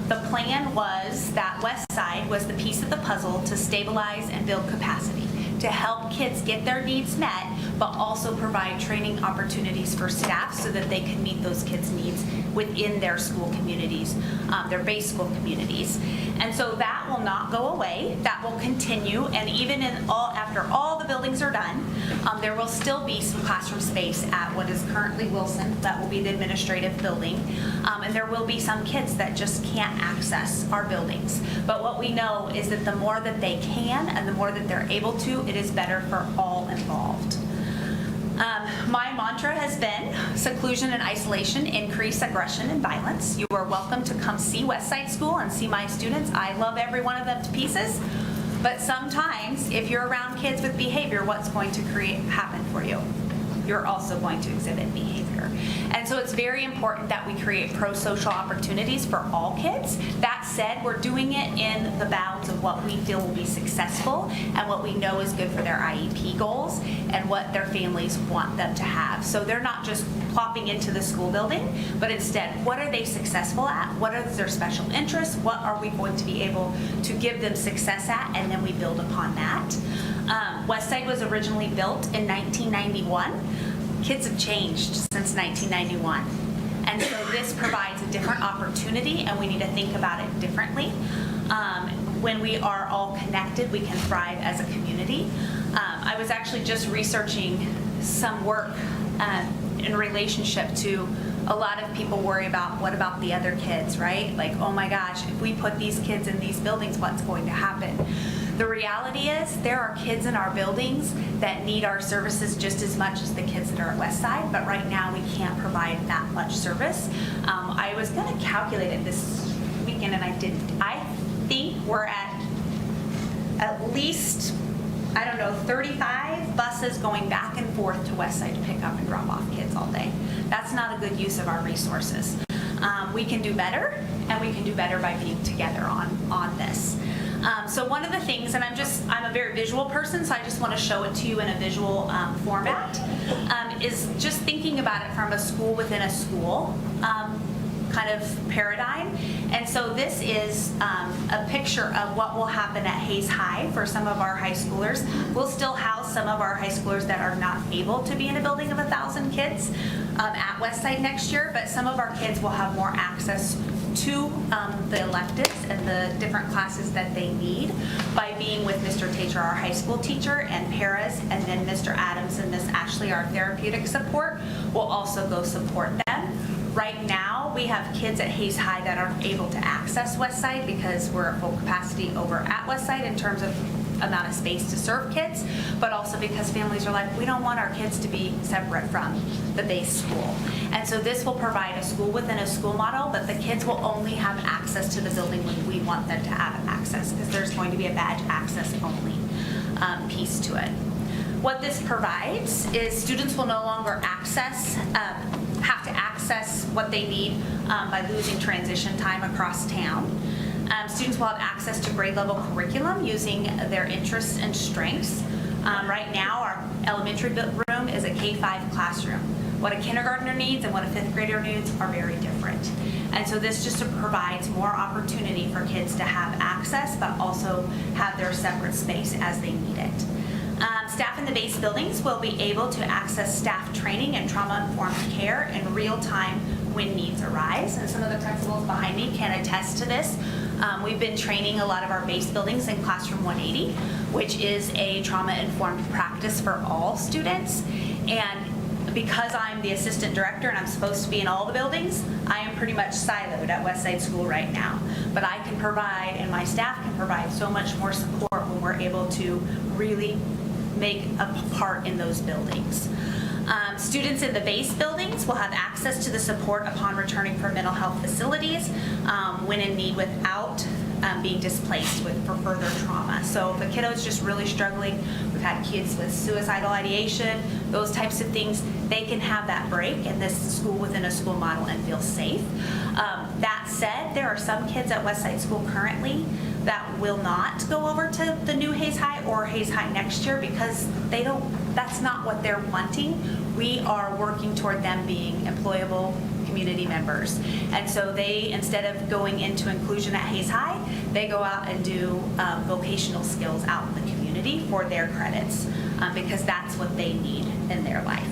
the plan was that West Side was the piece of the puzzle to stabilize and build capacity, to help kids get their needs met, but also provide training opportunities for staff so that they can meet those kids' needs within their school communities, their base school communities. And so that will not go away. That will continue, and even after all the buildings are done, there will still be some classroom space at what is currently Wilson. That will be the administrative building. And there will be some kids that just can't access our buildings. But what we know is that the more that they can and the more that they're able to, it is better for all involved. My mantra has been seclusion and isolation, increase aggression and violence. You are welcome to come see Westside School and see my students. I love every one of them to pieces. But sometimes, if you're around kids with behavior, what's going to happen for you? You're also going to exhibit behavior. And so it's very important that we create pro-social opportunities for all kids. That said, we're doing it in the bounds of what we feel will be successful and what we know is good for their IEP goals and what their families want them to have. So they're not just plopping into the school building, but instead, what are they successful at? What are their special interests? What are we going to be able to give them success at? And then we build upon that. Westside was originally built in 1991. Kids have changed since 1991. And so this provides a different opportunity, and we need to think about it differently. When we are all connected, we can thrive as a community. I was actually just researching some work in relationship to a lot of people worry about what about the other kids, right? Like, oh my gosh, if we put these kids in these buildings, what's going to happen? The reality is there are kids in our buildings that need our services just as much as the kids that are at Westside, but right now we can't provide that much service. I was going to calculate it this weekend and I didn't. I think we're at least, I don't know, 35 buses going back and forth to Westside to pick up and drop off kids all day. That's not a good use of our resources. We can do better, and we can do better by being together on this. So one of the things, and I'm a very visual person, so I just want to show it to you in a visual format, is just thinking about it from a school within a school. kind of paradigm. And so this is a picture of what will happen at Hayes High for some of our high schoolers. We'll still house some of our high schoolers that are not able to be in a building of 1,000 kids at Westside next year, but some of our kids will have more access to the electives and the different classes that they need by being with Mr. Tater, our high school teacher, and paras, and then Mr. Adams and Miss Ashley, our therapeutic support, will also go support them. Right now, we have kids at Hayes High that aren't able to access Westside because we're at full capacity over at Westside in terms of amount of space to serve kids, but also because families are like, we don't want our kids to be separate from the base school. And so this will provide a school within a school model, but the kids will only have access to the building when we want them to have access, because there's going to be a badge access only piece to it. What this provides is students will no longer have to access what they need by losing transition time across town. Students will have access to grade level curriculum using their interests and strengths. Right now, our elementary room is a K-5 classroom. What a kindergartner needs and what a fifth grader needs are very different. And so this just provides more opportunity for kids to have access, but also have their separate space as they need it. Staff in the base buildings will be able to access staff training and trauma-informed care in real time when needs arise. And some of the principals behind me can attest to this. We've been training a lot of our base buildings in Classroom 180, which is a trauma-informed practice for all students. And because I'm the assistant director and I'm supposed to be in all the buildings, I am pretty much siloed at Westside School right now. But I can provide, and my staff can provide, so much more support when we're able to really make a part in those buildings. Students in the base buildings will have access to the support upon returning from mental health facilities when in need without being displaced for further trauma. So if a kiddo is just really struggling, we've had kids with suicidal ideation, those types of things, they can have that break in this school within a school model and feel safe. That said, there are some kids at Westside School currently that will not go over to the new Hayes High or Hayes High next year because that's not what they're wanting. We are working toward them being employable community members. And so they, instead of going into inclusion at Hayes High, they go out and do vocational skills out in the community for their credits because that's what they need in their life.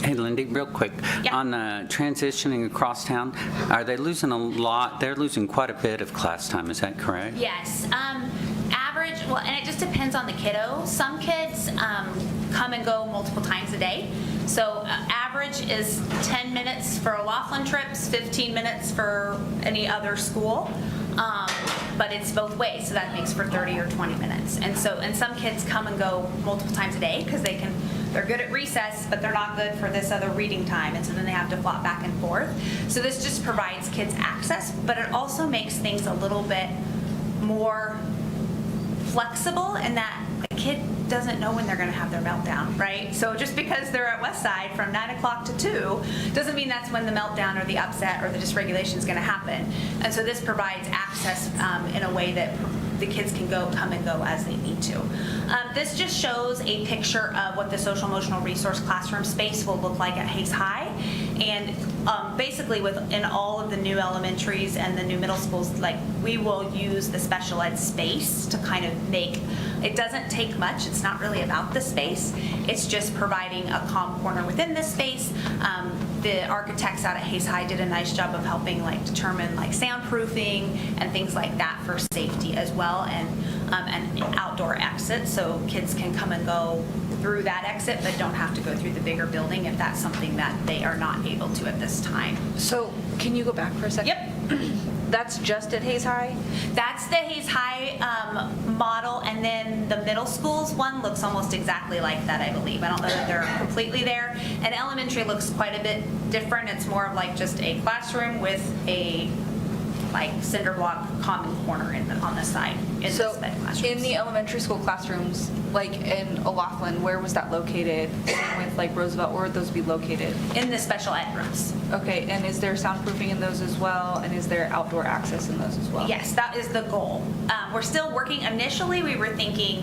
Hey, Lindy, real quick. Yeah. On transitioning across town, are they losing a lot? They're losing quite a bit of class time, is that correct? Yes. Average, well, and it just depends on the kiddo. Some kids come and go multiple times a day. So average is 10 minutes for Laughlin trips, 15 minutes for any other school. But it's both ways, so that makes for 30 or 20 minutes. And some kids come and go multiple times a day because they're good at recess, but they're not good for this other reading time, and so then they have to flop back and forth. So this just provides kids access, but it also makes things a little bit more flexible in that a kid doesn't know when they're going to have their meltdown, right? So just because they're at Westside from 9 o'clock to 2 doesn't mean that's when the meltdown or the upset or the dysregulation is going to happen. And so this provides access in a way that the kids can come and go as they need to. This just shows a picture of what the social emotional resource classroom space will look like at Hayes High. And basically in all of the new elementaries and the new middle schools, we will use the special ed space to kind of it doesn't take much. It's not really about the space. It's just providing a calm corner within this space. The architects out at Hayes High did a nice job of helping determine soundproofing and things like that for safety as well, and an outdoor exit so kids can come and go through that exit but don't have to go through the bigger building if that's something that they are not able to at this time. So can you go back for a second? Yep. That's just at Hayes High? That's the Hayes High model, and then the middle school's one looks almost exactly like that, I believe. I don't know that they're completely there. And elementary looks quite a bit different. It's more of just a classroom with a cinder block common corner on the side in So the sped classrooms. in the elementary school classrooms, in Laughlin, where was that located? Same with Roosevelt, where would those be located? In the special ed rooms. Okay, and is there soundproofing in those as well? And is there outdoor access in those as well? Yes, that is the goal. We're still working. Initially, we were thinking,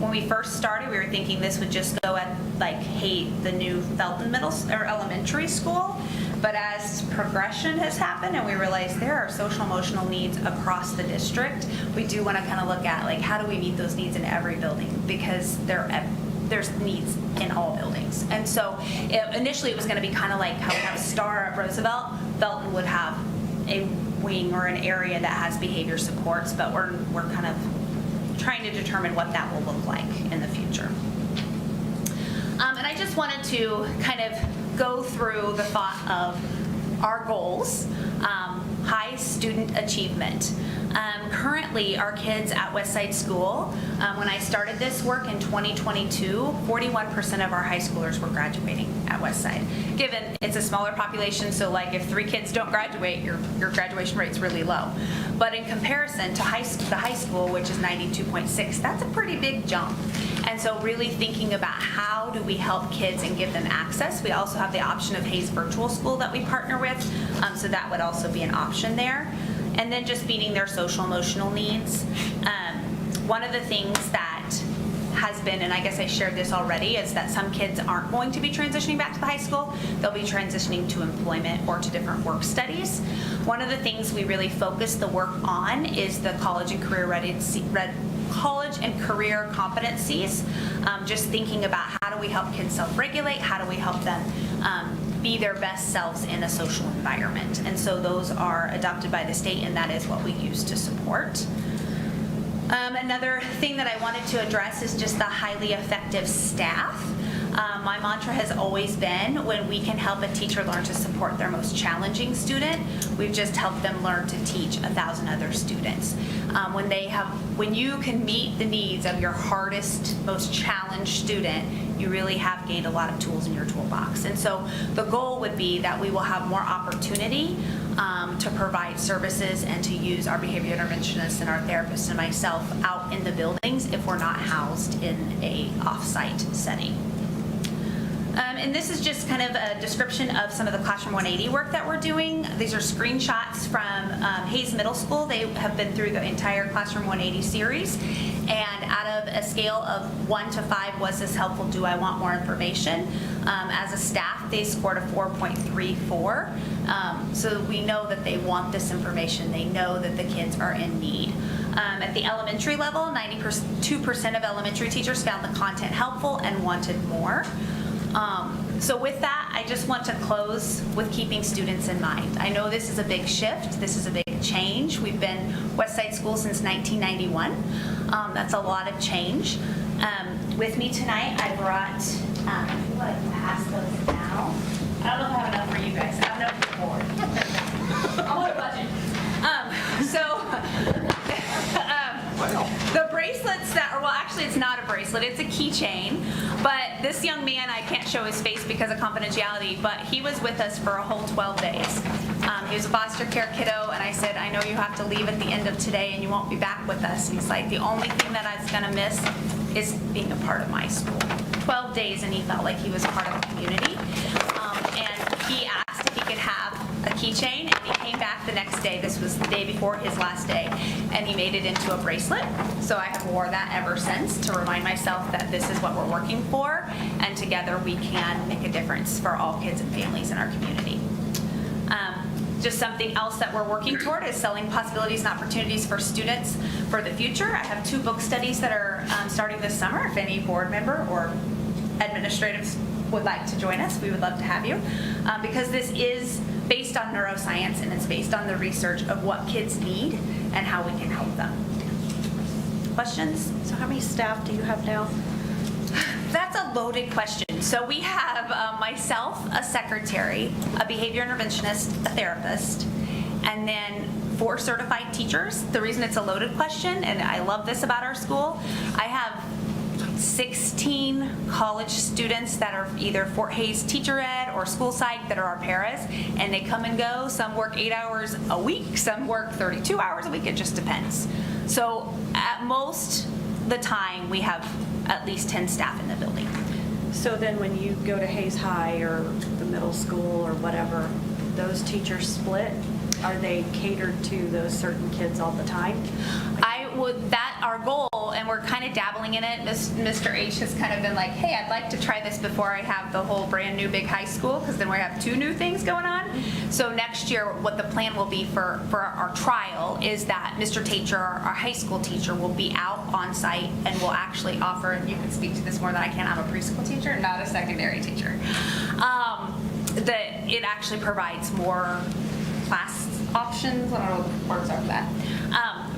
when we first started, we were thinking this would just go at the new Felton elementary school. But as progression has happened and we realize there are social emotional needs across the district, we do want to kind of look at like how do we meet those needs in every building, because there's needs in all buildings. And so initially it was going to be kind of like how we have Star at Roosevelt. Belton would have a wing or an area that has behavior supports, but we're kind of trying to determine what that will look like in the future. And I just wanted to kind of go through the thought of our goals. High student achievement. Currently, our kids at Westside School, when I started this work in 2022, 41% of our high schoolers were graduating at Westside. Given it's a smaller population, so like if 3 kids don't graduate, your graduation rate's really low. But in comparison to the high school, which is 92.6, that's a pretty big jump. And so really thinking about how do we help kids and give them access. We also have the option of Hayes Virtual School that we partner with, so that would also be an option there. And then just meeting their social emotional needs. One of the things that has been, and I guess I shared this already, is that some kids aren't going to be transitioning back to the high school. They'll be transitioning to employment or to different work studies. One of the things we really focus the work on is the college and career competencies. Just thinking about how do we help kids self-regulate, how do we help them be their best selves in a social environment. And so those are adopted by the state, and that is what we use to support. Another thing that I wanted to address is just the highly effective staff. My mantra has always been, when we can help a teacher learn to support their most challenging student, we've just helped them learn to teach 1,000 other students. When you can meet the needs of your hardest, most challenged student, you really have gained a lot of tools in your toolbox. And so the goal would be that we will have more opportunity to provide services and to use our behavior interventionists and our therapists and myself out in the buildings if we're not housed in a off-site setting. And this is just kind of a description of some of the Classroom 180 work that we're doing. These are screenshots from Hayes Middle School. They have been through the entire Classroom 180 series. And out of a scale of 1 to 5, was this helpful? Do I want more information? As a staff, they scored a 4.34. So we know that they want this information. They know that the kids are in need. At the elementary level, 92% of elementary teachers found the content helpful and wanted more. So with that, I just want to close with keeping students in mind. I know this is a big shift. This is a big change. We've been Westside School since 1991. That's a lot of change. With me tonight, I brought, I feel like to ask those now. I don't know if I have enough for you guys. I have enough for the board. I'm on a budget. The bracelets that are, well, actually it's not a bracelet, it's a keychain. But this young man, I can't show his face because of confidentiality, but he was with us for a whole 12 days. He was a foster care kiddo, and I said, I know you have to leave at the end of today and you won't be back with us. And he's like, the only thing that I was gonna miss is being a part of my school. 12 days, and he felt like he was part of the community. And he asked if he could have a keychain, and he came back the next day. This was the day before his last day, and he made it into a bracelet. So I have worn that ever since to remind myself that this is what we're working for, and together we can make a difference for all kids and families in our community. Just something else that we're working toward is selling possibilities and opportunities for students for the future. I have 2 book studies that are starting this summer. If any board member or administratives would like to join us, we would love to have you. Because this is based on neuroscience, and it's based on the research of what kids need and how we can help them. Questions? So how many staff do you have now? That's a loaded question. So we have myself, a secretary, a behavior interventionist, a therapist, and then 4 certified teachers. The reason it's a loaded question, and I love this about our school, I have 16 college students that are either Fort Hays teacher ed or school psych that are our paras, and they come and go. Some work 8 hours a week, some work 32 hours a week, it just depends. So at most the time we have at least 10 staff in the building. So then when you go to Hayes High or the middle school or whatever, those teachers split? Are they catered to those certain kids all the time? our goal, and we're kind of dabbling in it. Mr. H has kind of been like, hey, I'd like to try this before I have the whole brand new big high school, because then we have 2 new things going on. So next year, what the plan will be for our trial is that Mr. Tacher, our high school teacher, will be out on site and will actually offer, and you can speak to this more than I can, I'm a preschool teacher, not a secondary teacher, that it actually provides more class options. I don't know what the words are for that.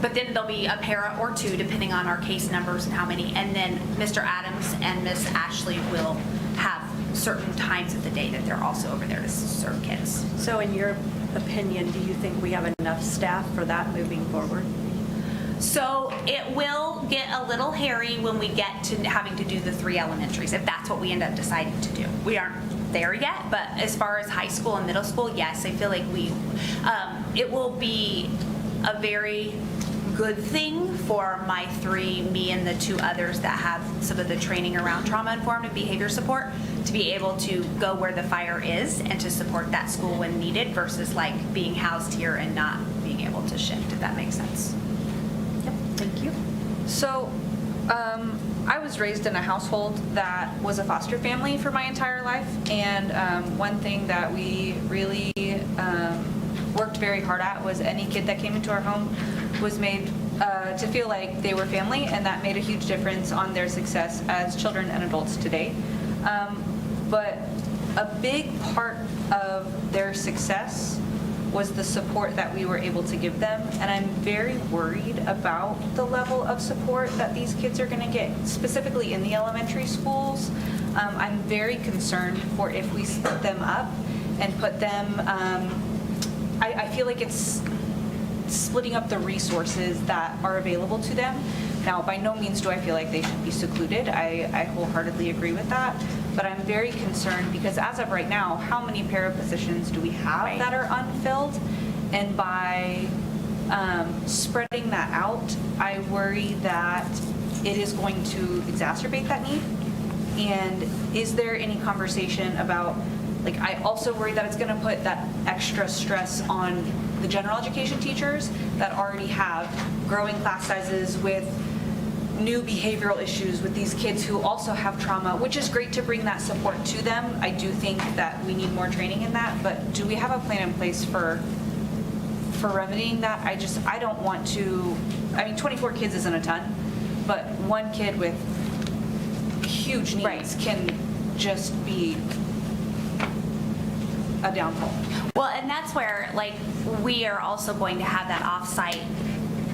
But then there'll be a para or 2, depending on our case numbers and how many. And then Mr. Adams and Miss Ashley will have certain times of the day that they're also over there to serve kids. So in your opinion, do you think we have enough staff for that moving forward? So it will get a little hairy when we get to having to do the 3 elementaries, if that's what we end up deciding to do. We aren't there yet, but as far as high school and middle school, yes, I feel like it will be a very good thing for my 3, me and the 2 others that have some of the training around trauma-informed and behavior support, to be able to go where the fire is and to support that school when needed versus like being housed here and not being able to shift, if that makes sense. Yep, thank you. So, I was raised in a household that was a foster family for my entire life, and one thing that we really worked very hard at was any kid that came into our home was made to feel like they were family, and that made a huge difference on their success as children and adults today. But a big part of their success was the support that we were able to give them, and I'm very worried about the level of support that these kids are going to get, specifically in the elementary schools. I'm very concerned for if we split them up and put them, I feel like it's splitting up the resources that are available to them. Now, by no means do I feel like they should be secluded. I wholeheartedly agree with that. But I'm very concerned because as of right now, how many para positions do we have that are unfilled? And by spreading that out, I worry that it is going to exacerbate that need. And is there any conversation about, like, I also worry that it's going to put that extra stress on the general education teachers that already have growing class sizes with new behavioral issues with these kids who also have trauma, which is great to bring that support to them. I do think that we need more training in that, but do we have a plan in place for remedying that? I don't want to, 24 kids isn't a ton, but one kid with huge needs can just be a downfall. Well, and that's where, like, we are also going to have that off-site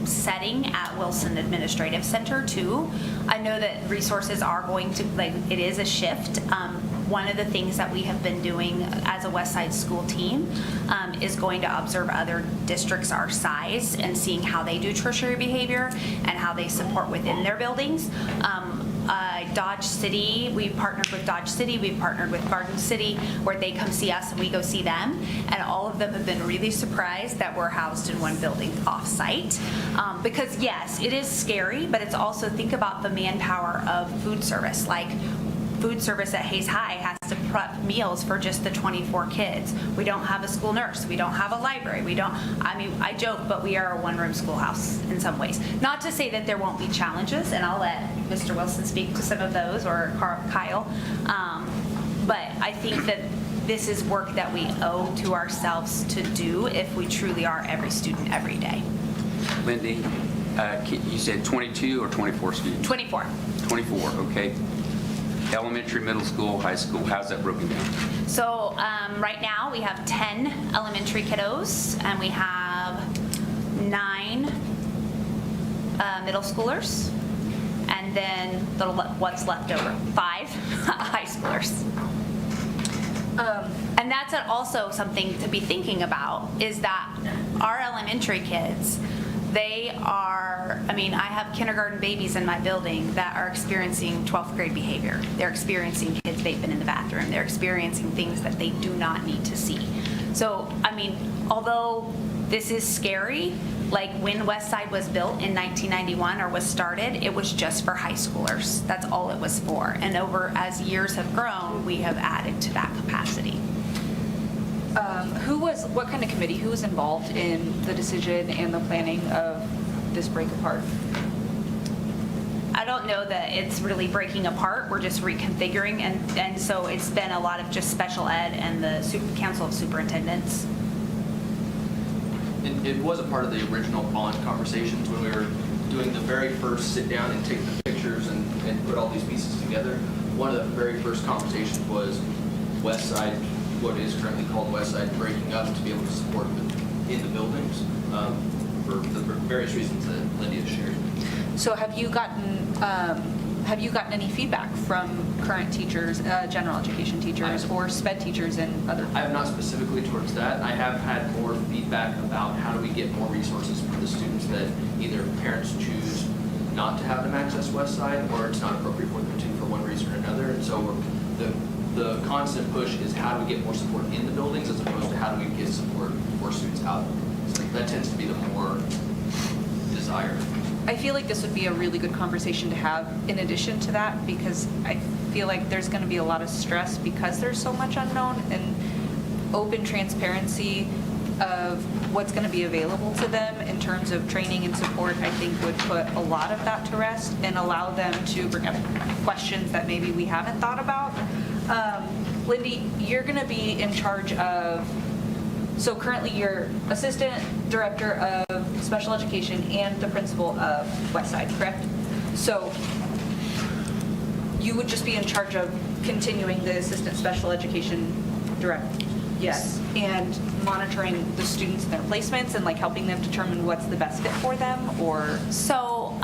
setting at Wilson Administrative Center too. I know that resources are going to, like, it is a shift. One of the things that we have been doing as a West Side school team is going to observe other districts our size and seeing how they do tertiary behavior and how they support within their buildings. Dodge City, we partnered with Dodge City, we've partnered with Garden City, where they come see us and we go see them, and all of them have been really surprised that we're housed in one building off-site. Because yes, it is scary, but it's also, think about the manpower of food service. Like, food service at Hayes High has to prep meals for just the 24 kids. We don't have a school nurse. We don't have a library. I joke, but we are a one-room schoolhouse in some ways. Not to say that there won't be challenges, and I'll let Mr. Wilson speak to some of those, or Kyle. But I think that this is work that we owe to ourselves to do if we truly are every student every day. Lindy, you said 22 or 24 students? 24. 24, okay. Elementary, middle school, high school, how's that broken down? So right now we have 10 elementary kiddos, and we have 9 middle schoolers, and then what's left over, 5 high schoolers. And that's also something to be thinking about, is that our elementary kids, they are, I have kindergarten babies in my building that are experiencing 12th grade behavior. They're experiencing kids vaping in the bathroom. They're experiencing things that they do not need to see. So, although this is scary, like when West Side was built in 1991 or was started, it was just for high schoolers. That's all it was for. And as years have grown, we have added to that capacity. What kind of committee, who was involved in the decision and the planning of this break apart? know that it's really breaking apart. We're just reconfiguring, and so it's been a lot of just special ed and the Council of Superintendents. It was a part of the original bond conversations when we were doing the very first sit down and take the pictures and put all these pieces together. One of the very first conversations was West Side, what is currently called West Side, breaking up to be able to support in the buildings for the various reasons that Lindy has shared. So have you gotten any feedback from current teachers, general education teachers, or sped teachers and other? I have not specifically towards that. I have had more feedback about how do we get more resources for the students that either parents choose not to have them access West Side, or it's not appropriate for them to for one reason or another. And so the constant push is how do we get more support in the buildings as opposed to how do we get support for students out. So that tends to be the more desired. I feel like this would be a really good conversation to have in addition to that, because I feel like there's going to be a lot of stress because there's so much unknown, and open transparency of what's going to be available to them in terms of training and support, I think would put a lot of that to rest and allow them to bring up questions that maybe we haven't thought about. Lindy, you're going to be in charge of, so currently you're assistant director of special education and the principal of Westside, correct? So you would just be in charge of continuing the assistant special education director? Yes. And monitoring the students and their placements and like helping them determine what's the best fit for them, or? So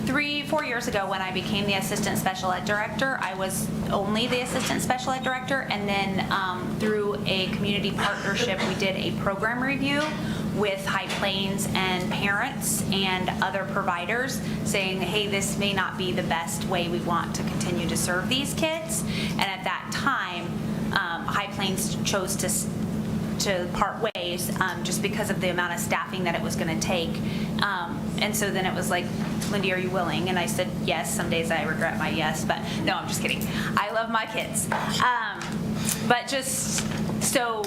3-4 years ago when I became the assistant special ed director, I was only the assistant special ed director, and then through a community partnership we did a program review with High Plains and parents and other providers saying, hey, this may not be the best way we want to continue to serve these kids. And at that time, High Plains chose to part ways just because of the amount of staffing that it was going to take. And so then it was like, Lindy, are you willing? And I said yes. Some days I regret my yes, but no, I'm just kidding. I love my kids. But just so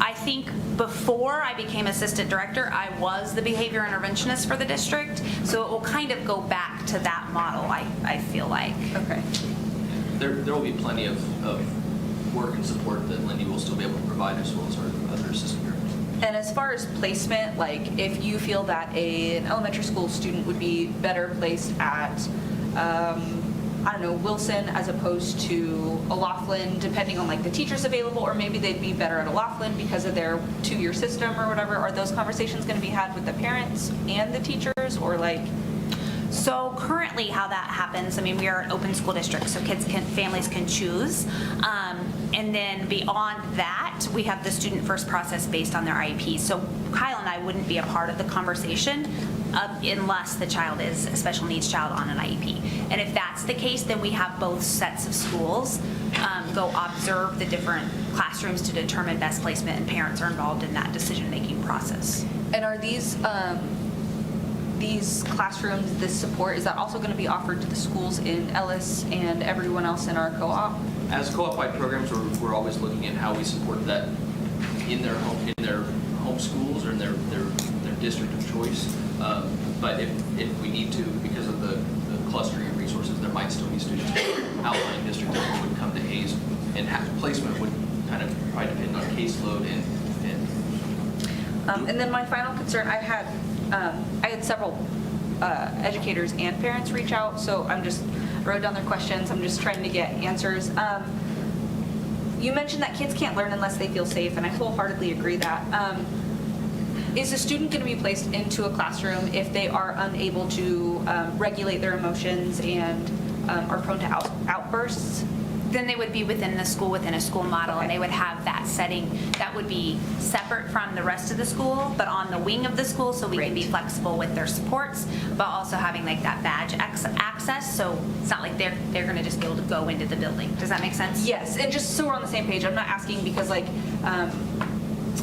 I think before I became assistant director, I was the behavior interventionist for the district. So it will kind of go back to that model, I feel like. Okay. There will be plenty of work and support that Lindy will still be able to provide, as well as our other assistant directors. And as far as placement, like if you feel that an elementary school student would be better placed at, I don't know, Wilson as opposed to O'Laughlin, depending on like the teachers available, or maybe they'd be better at O'Laughlin because of their 2-year system or whatever, are those conversations going to be had with the parents and the teachers, or like? So currently how that happens, I mean, we are an open school district, so families can choose. And then beyond that, we have the student first process based on their IEP. So Kyle and I wouldn't be a part of the conversation unless the child is a special needs child on an IEP. And if that's the case, then we have both sets of schools go observe the different classrooms to determine best placement, and parents are involved in that decision-making process. And are these classrooms, this support, is that also going to be offered to the schools in Ellis and everyone else in our co-op? As co-op-wide programs, we're always looking at how we support that in their home schools or in their district of choice. But if we need to, because of the clustering of resources, there might still be students in outlying districts that would come to Hayes, and placement would kind of probably depend on caseload and And then my final concern, I had several educators and parents reach out, so I wrote down their questions. I'm just trying to get answers. You mentioned that kids can't learn unless they feel safe, and I wholeheartedly agree that. Is a student going to be placed into a classroom if they are unable to regulate their emotions and are prone to outbursts? Then they would be within a school model, and they would have that setting that would be separate from the rest of the school, but on the wing of the school, so we can be flexible with their supports, but also having like that badge access, so it's not like they're going to just be able to go into the building. Does that make sense? Yes, and just so we're on the same page, I'm not asking because like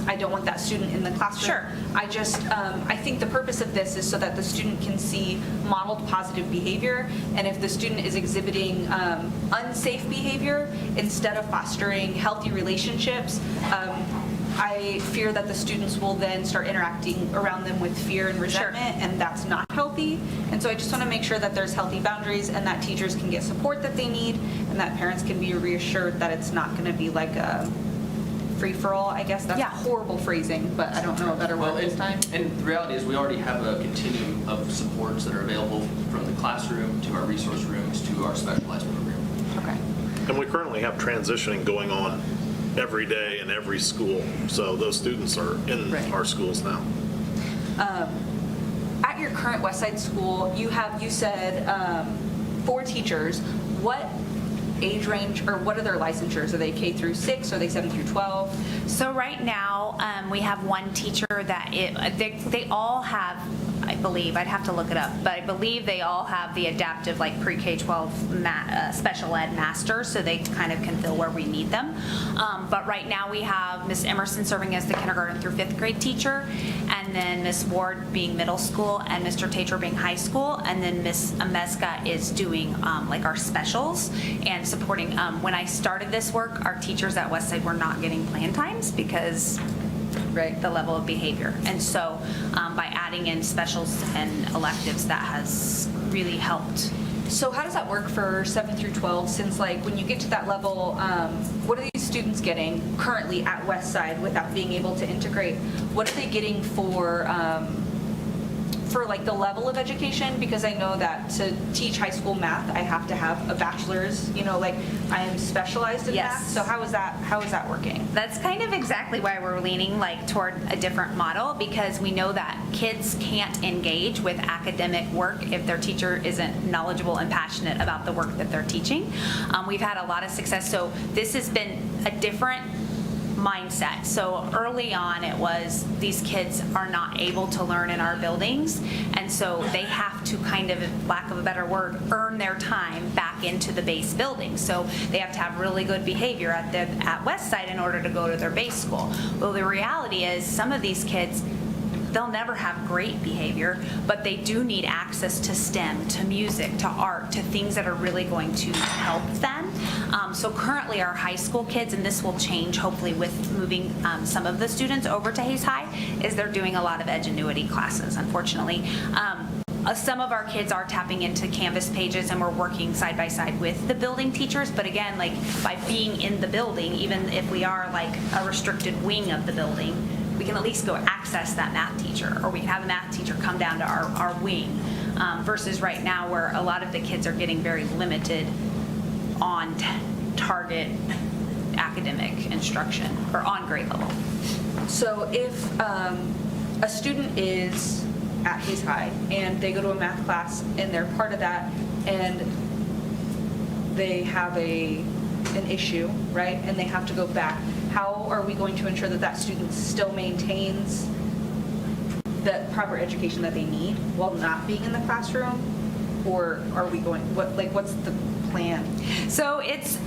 I don't want that student in the classroom. Sure. I think the purpose of this is so that the student can see modeled positive behavior, and if the student is exhibiting unsafe behavior, instead of fostering healthy relationships, I fear that the students will then start interacting around them with fear and resentment, and that's not healthy. And so I just want to make sure that there's healthy boundaries and that teachers can get support that they need, and that parents can be reassured that it's not going to be like a free-for-all, I guess. That's horrible phrasing, but I don't know a better word this time. And the reality is we already have a continuum of supports that are available from the classroom to our resource rooms to our specialized program. Okay. And we currently have transitioning going on every day in every school. So those students are in our schools now. At your current Westside school, you said 4 teachers. What age range, or what are their licensures? Are they K through 6? Are they 7 through 12? So right now, we have one teacher that they all have, I believe, I'd have to look it up, but I believe they all have the adaptive, like pre-K-12 special ed master, so they kind of can fill where we need them. But right now we have Miss Emerson serving as the kindergarten through 5th grade teacher, and then Miss Ward being middle school, and Mr. Tater being high school, and then Miss Mascot is doing like our specials and supporting. When I started this work, our teachers at Westside were not getting plan times because the level of behavior. And so by adding in specials and electives, that has really helped. So how does that work for 7 through 12? Since like when you get to that level, what are these students getting currently at Westside without being able to integrate? What are they getting for like the level of education? Because I know that to teach high school math, I have to have a bachelor's, like I am specialized in math. So how is that working? That's kind of exactly why we're leaning like toward a different model, because we know that kids can't engage with academic work if their teacher isn't knowledgeable and passionate about the work that they're teaching. We've had a lot of success. So this has been a different mindset. So early on it was these kids are not able to learn in our buildings, and so they have to kind of, lack of a better word, earn their time back into the base building. So they have to have really good behavior at Westside in order to go to their base school. Well, the reality is some of these kids, they'll never have great behavior, but they do need access to STEM, to music, to art, to things that are really going to help them. So currently our high school kids, and this will change hopefully with moving some of the students over to Hayes High, is they're doing a lot of edgenuity classes, unfortunately. Some of our kids are tapping into Canvas pages, and we're working side by side with the building teachers. But again, like by being in the building, even if we are like a restricted wing of the building, we can at least go access that math teacher, or we can have a math teacher come down to our wing, versus right now where a lot of the kids are getting very limited on target academic instruction or on grade level. So if a student is at Hayes High and they go to a math class and they're part of that and they have an issue, right, and they have to go back, how are we going to ensure that that student still maintains the proper education that they need while not being in the classroom? Or are we going, what's the plan? So it's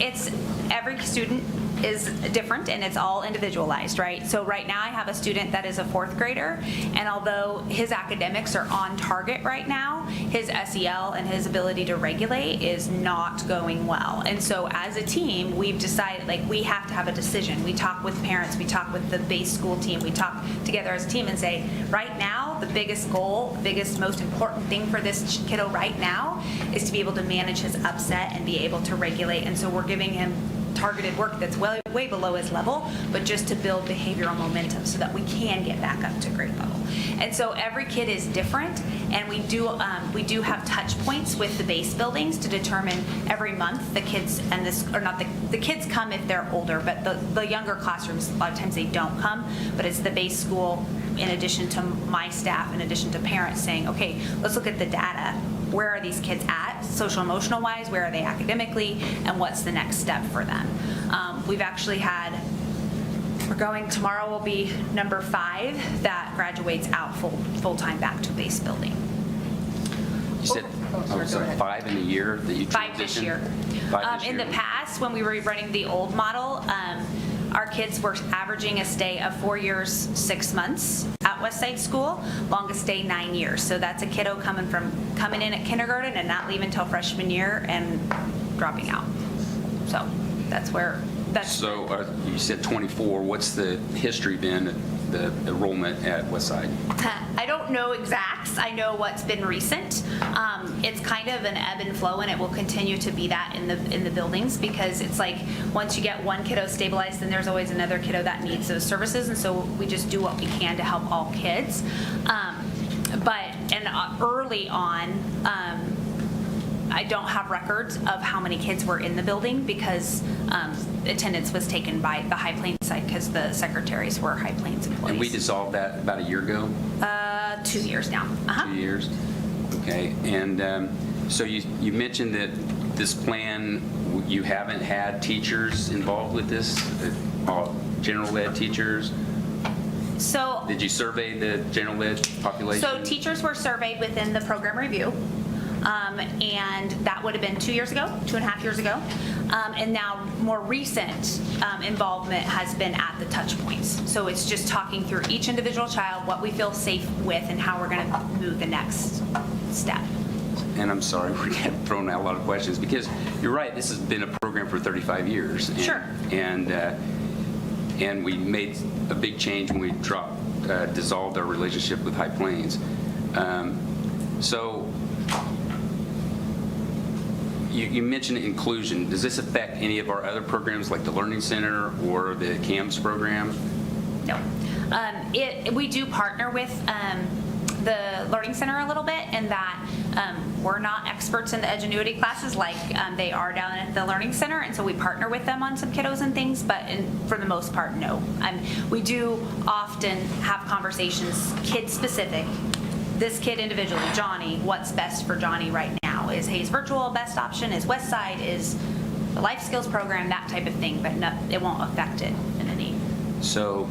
every student is different and it's all individualized, right? So right now I have a student that is a 4th grader, and although his academics are on target right now, his SEL and his ability to regulate is not going well. And so as a team, we've decided like we have to have a decision. We talk with parents, we talk with the base school team, we talk together as a team and say, right now, the biggest goal, the biggest, most important thing for this kiddo right now is to be able to manage his upset and be able to regulate. And so we're giving him targeted work that's way below his level, but just to build behavioral momentum so that we can get back up to grade level. And so every kid is different, and we do have touch points with the base buildings to determine every month the kids, and this, or not the kids come if they're older, but the younger classrooms, a lot of times they don't come, but it's the base school in addition to my staff, in addition to parents saying, okay, let's look at the data. Where are these kids at, social emotional wise? Where are they academically? And what's the next step for them? We've actually had, tomorrow will be number 5 that graduates out full-time back to base building. You said, so 5 in a year that you 5 this year. 5 this year. In the past, when we were running the old model, our kids were averaging a stay of 4 years, 6 months at Westside School, longest stay 9 years. So that's a kiddo coming in at kindergarten and not leaving until freshman year and dropping out. So that's where So you said 24. What's the history been, the enrollment at Westside? I don't know exacts. I know what's been recent. It's kind of an ebb and flow, and it will continue to be that in the buildings, because it's like once you get one kiddo stabilized, then there's always another kiddo that needs those services, and so we just do what we can to help all kids. Early on, I don't have records of how many kids were in the building, because attendance was taken by the High Plains side, because the secretaries were High Plains employees. And we dissolved that about a year ago? 2 years now. 2 years? Okay. And so you mentioned that this plan, you haven't had teachers involved with this, general ed teachers? So did you survey the general ed population? So teachers were surveyed within the program review, and that would have been 2 years ago, 2.5 years ago. And now more recent involvement has been at the touch points. So it's just talking through each individual child, what we feel safe with, and how we're going to move the next step. And I'm sorry, we're throwing out a lot of questions, because you're right, this has been a program for 35 years. And, sure. And we made a big change when we dissolved our relationship with High Plains. So you mentioned inclusion. Does this affect any of our other programs, like the Learning Center or the CAMS program? No. We do partner with the Learning Center a little bit, in that we're not experts in the Edgenuity classes like they are down at the Learning Center, and so we partner with them on some kiddos and things, but for the most part, no. We do often have conversations, kid-specific. This kid individually, Johnny, what's best for Johnny right now? Is Hayes Virtual best option? Is Westside? Is the Life Skills program? That type of thing, but no, it won't affect it in any. So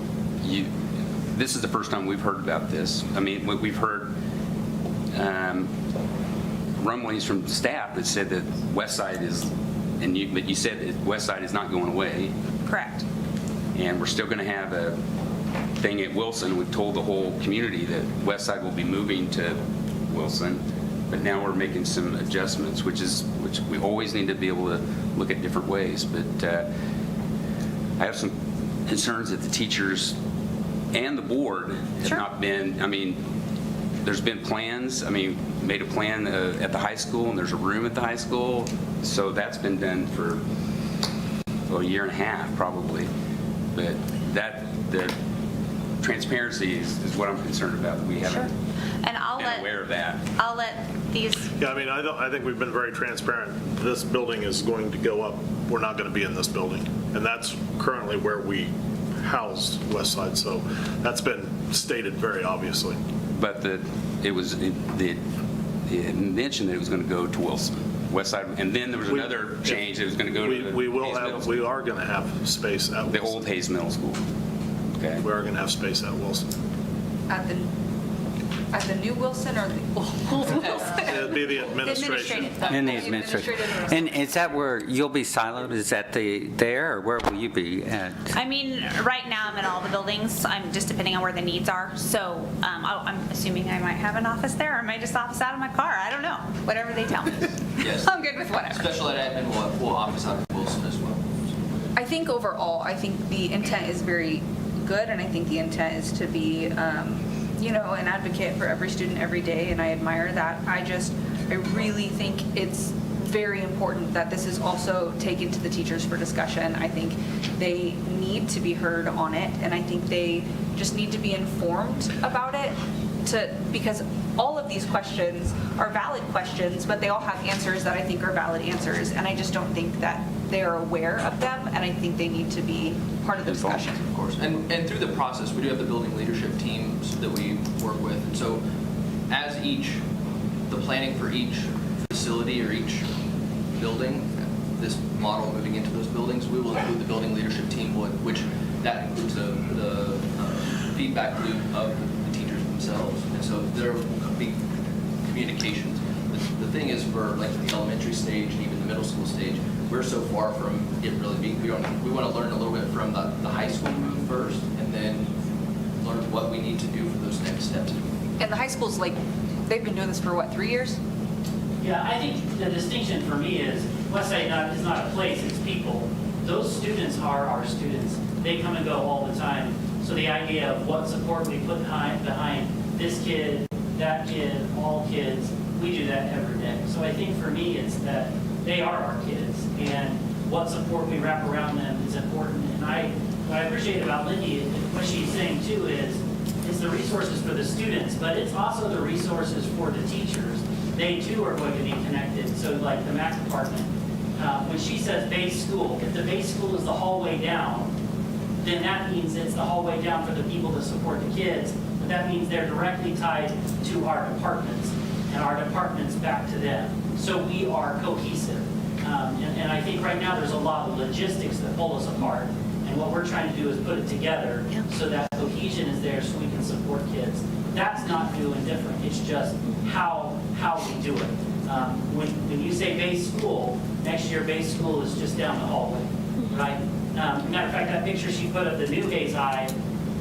this is the first time we've heard about this. I mean, we've heard rumblings from staff that said that Westside is, but you said that Westside is not going away. Correct. And we're still going to have a thing at Wilson. We've told the whole community that Westside will be moving to Wilson, but now we're making some adjustments, which we always need to be able to look at different ways. But I have some concerns that the teachers and the board have not been, I mean, there's been plans, made a plan at the high school, and there's a room at the high school, so that's been done for a year and a half probably. But the transparency is what I'm concerned about. We haven't and been aware of that. I'll let these. Yeah, I think we've been very transparent. This building is going to go up. We're not going to be in this building, and that's currently where we house Westside. So that's been stated very obviously. But it mentioned that it was going to go to Wilson, Westside, and then there was another change that was going to go to We are going to have space at Wilson. The old Hayes Middle School. Okay. We are going to have space at Wilson. At the new Wilson or the old Wilson? It'd be the administration. In the administration. And is that where you'll be siloed? Is that there, or where will you be at? Right now I'm in all the buildings. I'm just depending on where the needs are. So I'm assuming I might have an office there, or I might just office out of my car. I don't know. Whatever they tell me. Yes. I'm good with whatever. Special ed admin will office out of Wilson as well. I think overall, I think the intent is very good, and I think the intent is to be an advocate for every student every day, and I admire that. I really think it's very important that this is also taken to the teachers for discussion. I think they need to be heard on it, and I think they just need to be informed about it, because all of these questions are valid questions, but they all have answers that I think are valid answers, and I just don't think that they are aware of them, and I think they need to be part of the discussion. Of course, and through the process, we do have the building leadership teams that we work with, and so as the planning for each facility or each building, this model moving into those buildings, we will include the building leadership team, which that includes the feedback loop of the teachers themselves, and so there will be communications. The thing is, for like the elementary stage and even the middle school stage, we're so far from it really being, we want to learn a little bit from the high school move first, and then learn what we need to do for those next steps. And the high school's they've been doing this for 3 years? Yeah, I think the distinction for me is Westside is not a place, it's people. those students are our students. They come and go all the time. So the idea of what support we put behind this kid, that kid, all kids, we do that every day. So I think for me, it's that they are our kids, and what support we wrap around them is important. And what I appreciate about Lindy, what she's saying too, is it's the resources for the students, but it's also the resources for the teachers. They too are going to be connected. So like the math department, when she says base school, if the base school is the hallway down, then that means it's the hallway down for the people to support the kids, but that means they're directly tied to our departments, and our departments back to them. So we are cohesive. And I think right now there's a lot of logistics that pull us apart, and what we're trying to do is put it together so that cohesion is there so we can support kids. That's not new and different, it's just how we do it. When you say base school, next year base school is just down the hallway, right? Matter of fact, that picture she put of the new Hayes High,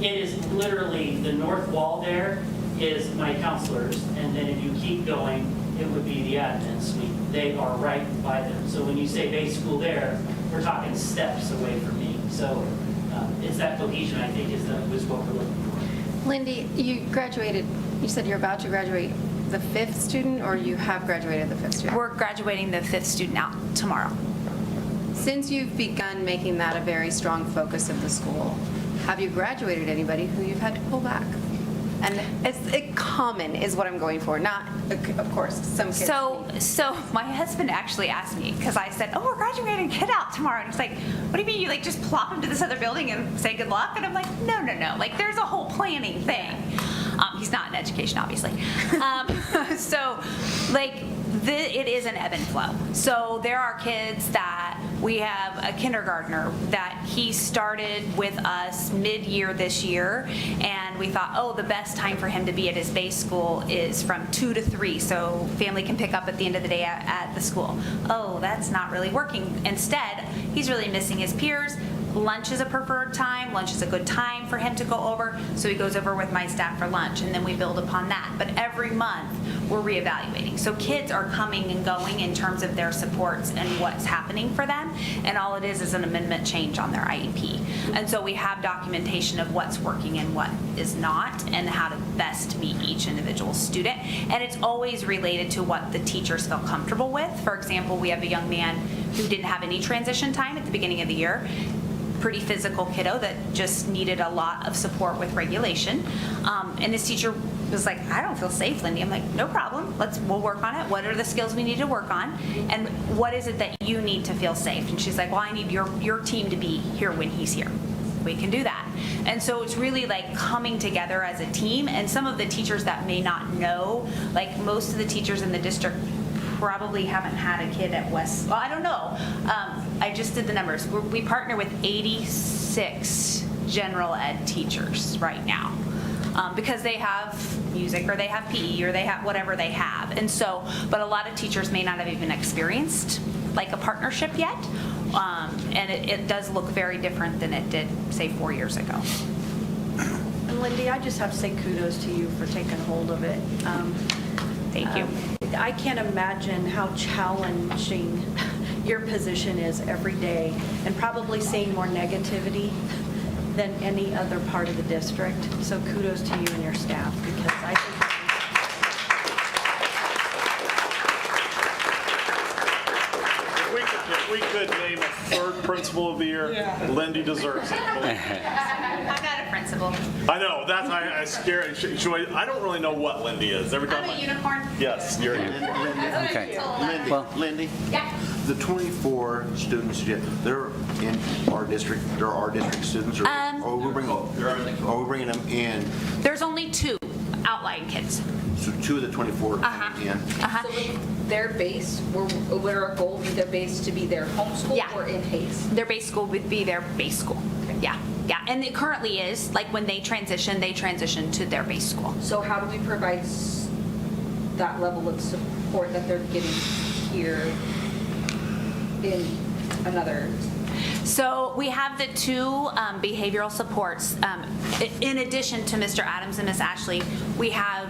it is literally the north wall there is my counselors, and then if you keep going, it would be the admin suite. They are right by them. So when you say base school there, we're talking steps away from me. So it's that cohesion, I think, is what we're looking for. Lindy, you graduated, you said you're about to graduate the 5th student, or you have graduated the 5th student? We're graduating the 5th student out tomorrow. Since you've begun making that a very strong focus of the school, have you graduated anybody who you've had to pull back? And it's common is what I'm going for, not, of course, some kids. So my husband actually asked me, because I said, oh, we're graduating a kid out tomorrow. And he's like, what do you mean? You like just plop him to this other building and say good luck? And I'm like, no. Like there's a whole planning thing. He's not in education, obviously. So like it is an ebb and flow. So there are kids that we have a kindergartner that he started with us mid-year this year, and we thought, oh, the best time for him to be at his base school is from 2 to 3, so family can pick up at the end of the day at the school. Oh, that's not really working. Instead, he's really missing his peers. Lunch is a preferred time. Lunch is a good time for him to go over, so he goes over with my staff for lunch, and then we build upon that. But every month, we're reevaluating. So kids are coming and going in terms of their supports and what's happening for them, and all it is an amendment change on their IEP. And so we have documentation of what's working and what is not, and how to best meet each individual student. And it's always related to what the teachers feel comfortable with. For example, we have a young man who didn't have any transition time at the beginning of the year. Pretty physical kiddo that just needed a lot of support with regulation. And his teacher was like, I don't feel safe, Lindy. I'm like, no problem. We'll work on it. What are the skills we need to work on? And what is it that you need to feel safe? And she's like, well, I need your team to be here when he's here. We can do that. And so it's really like coming together as a team. And some of the teachers that may not know, like most of the teachers in the district probably haven't had a kid at West. Well, I don't know. I just did the numbers. We partner with 86 general ed teachers right now because they have music or they have PE or they have whatever they have. And so, but a lot of teachers may not have even experienced like a partnership yet. And it does look very different than it did, say, 4 years ago. And Lindy, I just have to say kudos to you for taking hold of it. Thank you. I can't imagine how challenging your position is every day, and probably seeing more negativity than any other part of the district. So kudos to you and your staff, because I think If we could name a third principal of the year, Lindy deserves it. I've got a principal. I know, that's why I scared. I don't really know what Lindy is. Every time I'm a unicorn. Yes, you're a unicorn. Okay. Lindy, Yeah. the 24 students, they're in our district, they're our district students, or are we bringing them in? There's only 2 outlying kids. So 2 of the 24 coming in? Uh-huh. So would their base, would our goal be their base to be their home school or in Hayes? Their base school would be their base school. Okay. Yeah. And it currently is, like when they transition to their base school. So how do we provide that level of support that they're getting here in another? So we have the 2 behavioral supports. In addition to Mr. Adams and Miss Ashley, we have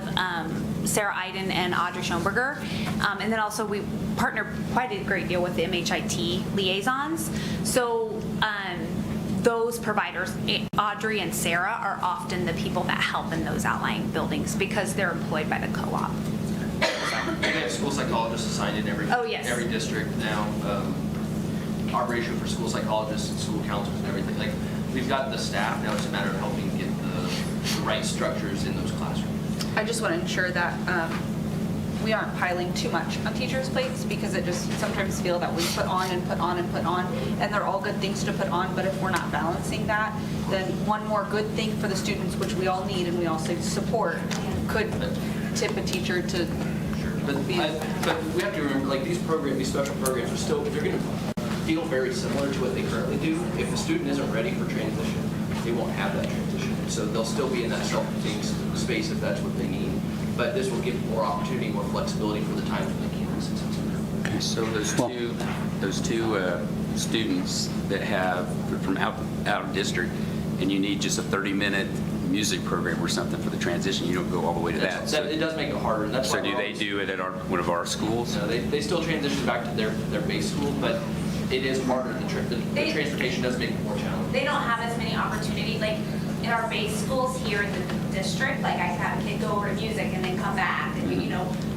Sarah Iden and Audrey Schoenberger. And then also we partner quite a great deal with the MHIT liaisons. So those providers, Audrey and Sarah, are often the people that help in those outlying buildings because they're employed by the co-op. We have school psychologists assigned in every district now. Our ratio for school psychologists and school counselors and everything, like, we've got the staff, now it's a matter of helping get the right structures in those classrooms. I just want to ensure that we aren't piling too much on teachers' plates, because it just sometimes feel that we put on and put on and put on, and they're all good things to put on, but if we're not balancing that, then one more good thing for the students, which we all need and we also support, could tip a teacher to But we have to remember, like, these special programs are still, they're going to feel very similar to what they currently do. If the student isn't ready for transition, they won't have that transition. So they'll still be in that self-contained space if that's what they need. But this will give more opportunity, more flexibility for the times when they can't listen to. Okay, so those two students that have from out of district, and you need just a 30-minute music program or something for the transition, you don't go all the way to that. It does make it harder, and that's why. So do they do it at one of our schools? No, they still transition back to their base school, but it is harder. The transportation does make it more challenging. They don't have as many opportunities, like in our base schools here in the district, like I have a kid go over to music and then come back, and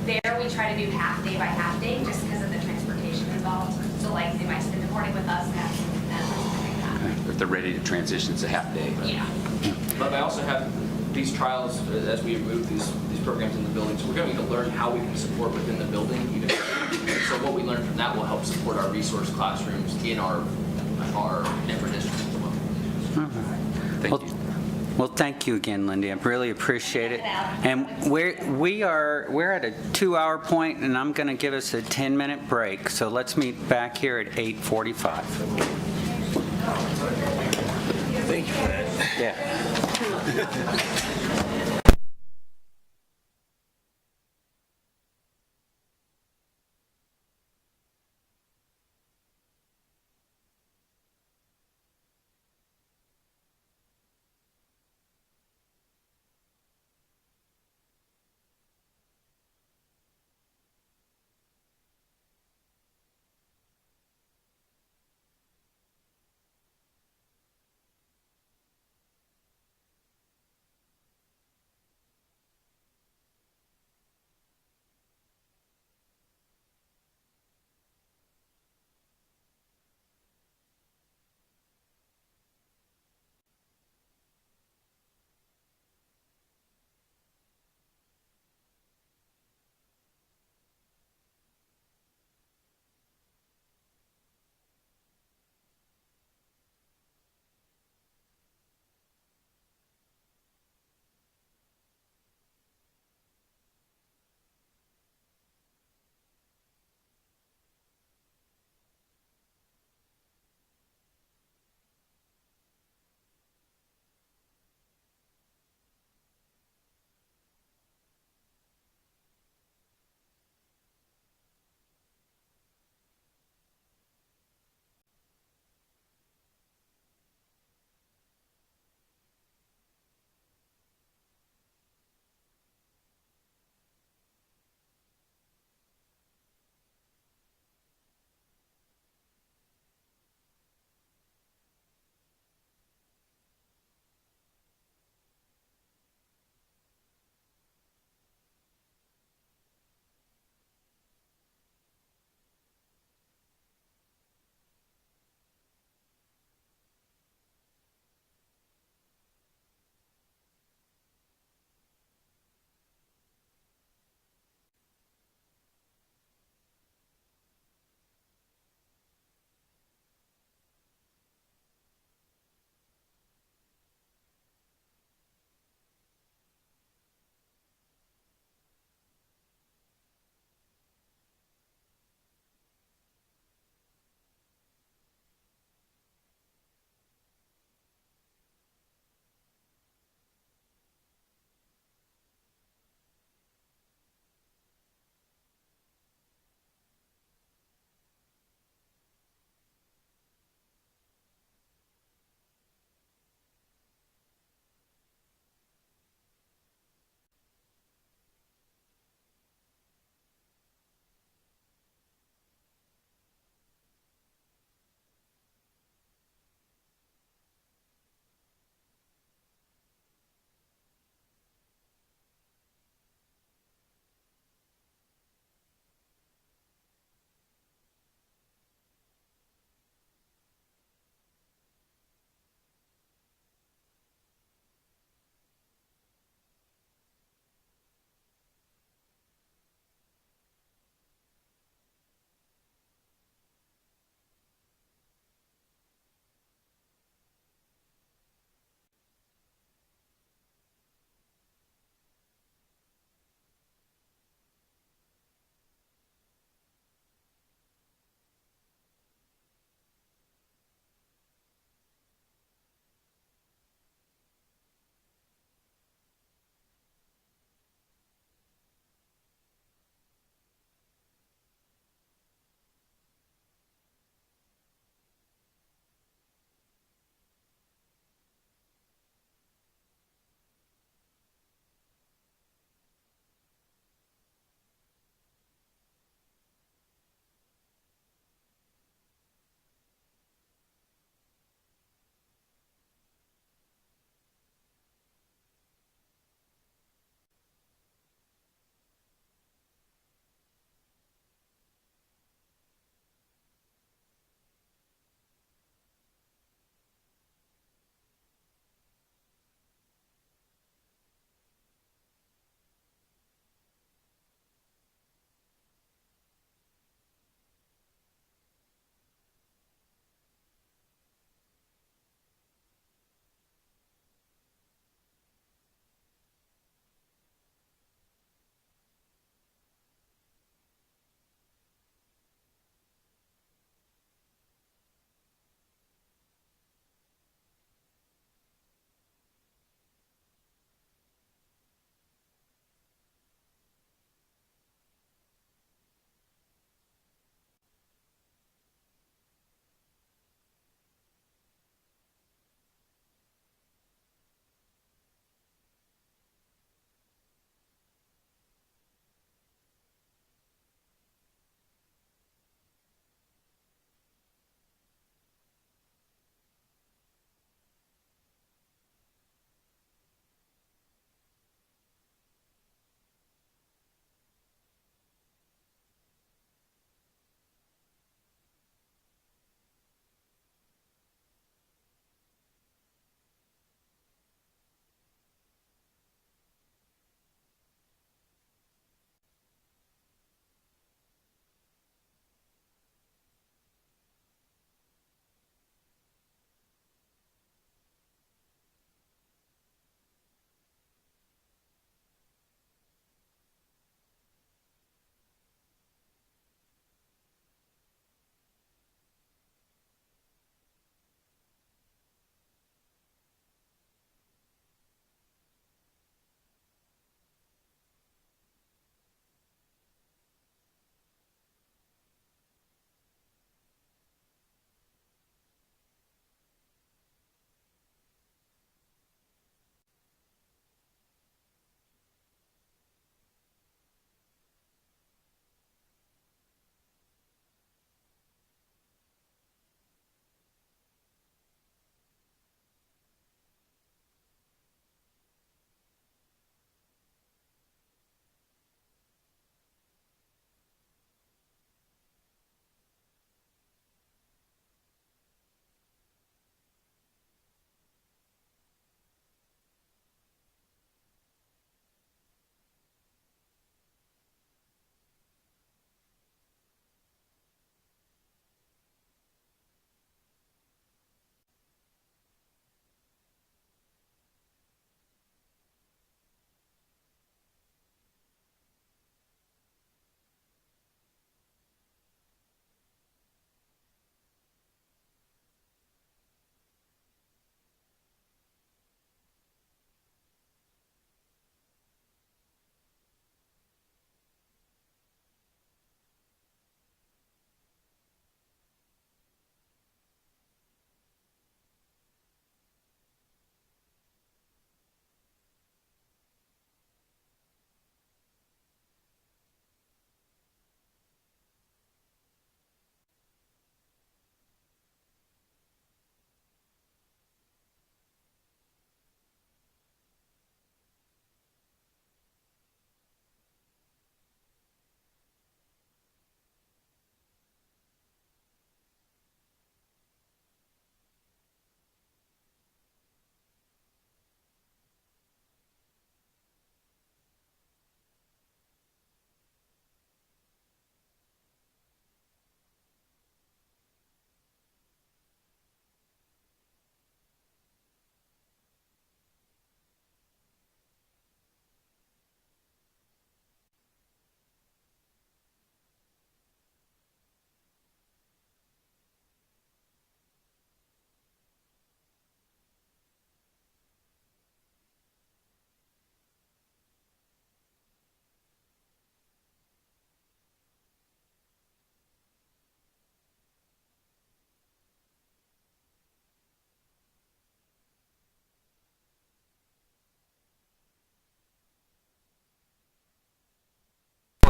there we try to do half day by half day just because of the transportation involved. So like they might spend the morning with us and have something like that. If they're ready to transition, it's a half day. Yeah. But I also have these trials as we move these programs in the building. So we're going to learn how we can support within the building. So what we learn from that will help support our resource classrooms in our different districts as well. Thank you. Well, thank you again, Lindy. I really appreciate it. And we're at a 2-hour point, and I'm going to give us a 10-minute break. So let's meet back here at 8:45. Thank you for that. Yeah.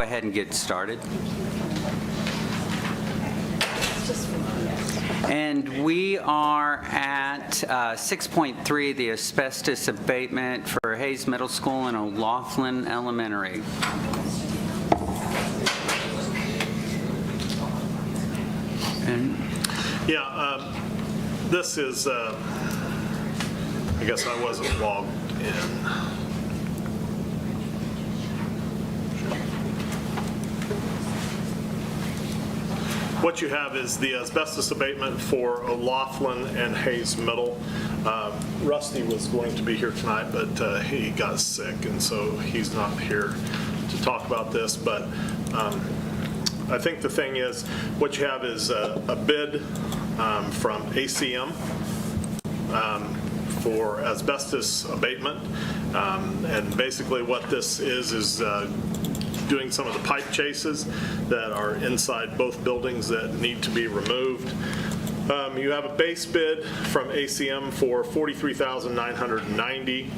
ahead and get started. And we are at 6.3, the asbestos abatement for Hayes Middle School and O'Laughlin Elementary. Yeah, this is, I guess I wasn't logged in. What you have is the asbestos abatement for O'Laughlin and Hayes Middle. Rusty was going to be here tonight, but he got sick, and so he's not here to talk about this. But I think the thing is, what you have is a bid from ACM for asbestos abatement. And basically what this is doing some of the pipe chases that are inside both buildings that need to be removed. You have a base bid from ACM for $43,990.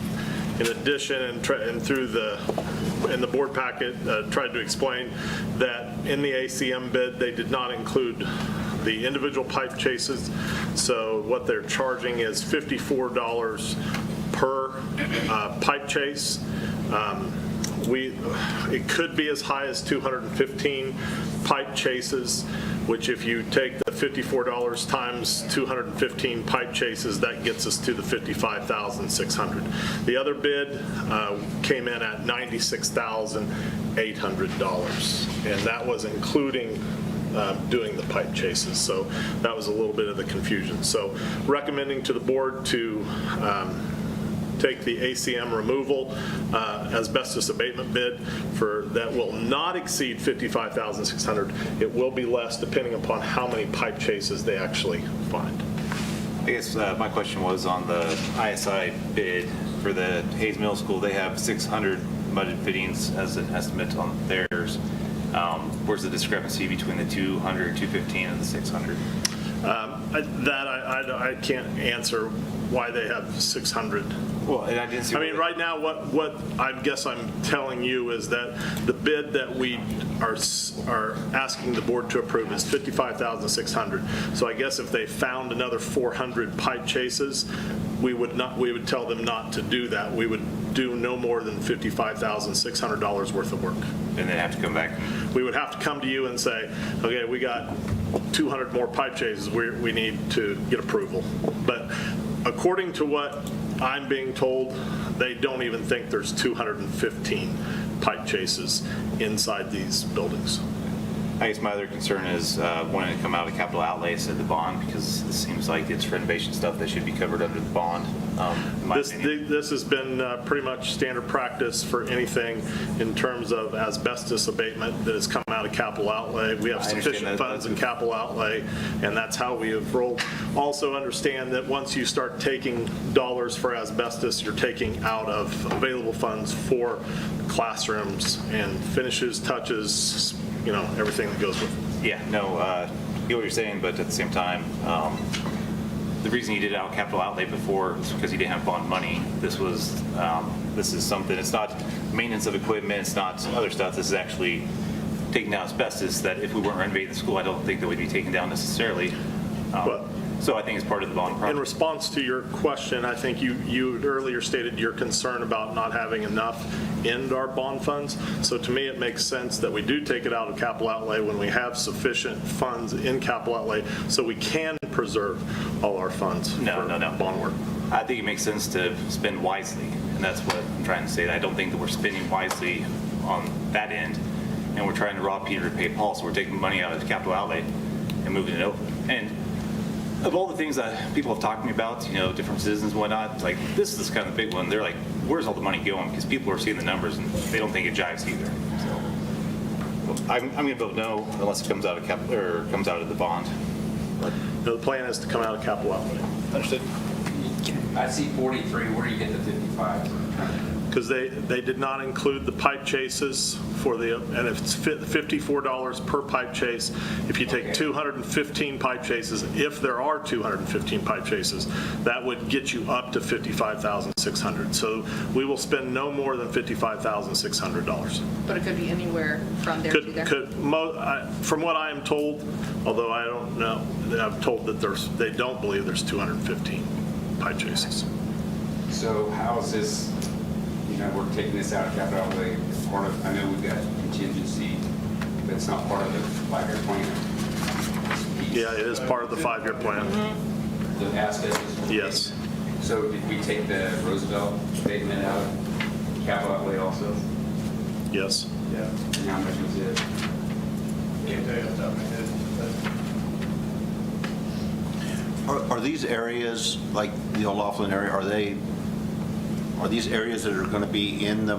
In addition, and through in the board packet, tried to explain that in the ACM bid, they did not include the individual pipe chases. So what they're charging is $54 per pipe chase. It could be as high as 215 pipe chases, which if you take the $54 times 215 pipe chases, that gets us to the $55,600. The other bid came in at $96,800, and that was including doing the pipe chases. So that was a little bit of the confusion. So recommending to the board to take the ACM removal asbestos abatement bid for that will not exceed $55,600. It will be less depending upon how many pipe chases they actually find. I guess my question was on the ISI bid for the Hayes Middle School. They have 600 mudded fittings as an estimate on theirs. Where's the discrepancy between the 200, 215, and the 600? I can't answer why they have 600. Well, and I didn't see. I mean, right now, what I guess I'm telling you is that the bid that we are asking the board to approve is $55,600. So I guess if they found another 400 pipe chases, we would tell them not to do that. We would do no more than $55,600 worth of work. And then have to come back. We would have to come to you and say, okay, we got 200 more pipe chases. We need to get approval. But according to what I'm being told, they don't even think there's 215 pipe chases inside these buildings. I guess my other concern is wanting to come out of capital outlays at the bond, because it seems like it's renovation stuff that should be covered under the bond. This has been pretty much standard practice for anything in terms of asbestos abatement that has come out of capital outlay. We have sufficient funds in capital outlay, and that's how we have rolled. Also understand that once you start taking dollars for asbestos, you're taking out of available funds for classrooms and finishes, touches, everything that goes with it. Yeah, no, I get what you're saying, but at the same time, the reason he did it out capital outlay before was because he didn't have bond money. This is something, it's not maintenance of equipment, it's not other stuff. This is actually taking down asbestos that if we weren't renovating the school, I don't think that would be taken down necessarily. So I think it's part of the bond project. In response to your question, I think you earlier stated your concern about not having enough in our bond funds. So to me, it makes sense that we do take it out of capital outlay when we have sufficient funds in capital outlay so we can preserve all our funds for bond work. I think it makes sense to spend wisely, and that's what I'm trying to say. I don't think that we're spending wisely on that end, and we're trying to rob Peter to pay Paul, so we're taking money out of the capital outlay and moving it over. And of all the things that people have talked to me about, different citizens and whatnot, like this is kind of the big one. They're like, where's all the money going? Because people are seeing the numbers and they don't think it jives either. So I'm going to vote no unless it comes out of comes out of the bond. The plan is to come out of capital outlay. Understood. I see 43. Where do you get the 55? because they did not include the pipe chases for the, and it's $54 per pipe chase. If you take 215 pipe chases, if there are 215 pipe chases, that would get you up to $55,600. So we will spend no more than $55,600. But it could be anywhere from there to there. From what I am told, although I don't know, I'm told that they don't believe there's 215 pipe chases. So how is this, we're taking this out of capital outlay, it's part of, I know we've got contingency, but it's not part of the 5-year plan. Yeah, it is part of the 5-year plan. The asbestos? Yes. So did we take the Roosevelt abatement out of capital outlay also? Yes. Yeah. And how much was it? Can't tell you off the top of my head. Are these areas, like the O'Laughlin area, are these areas that are going to be in the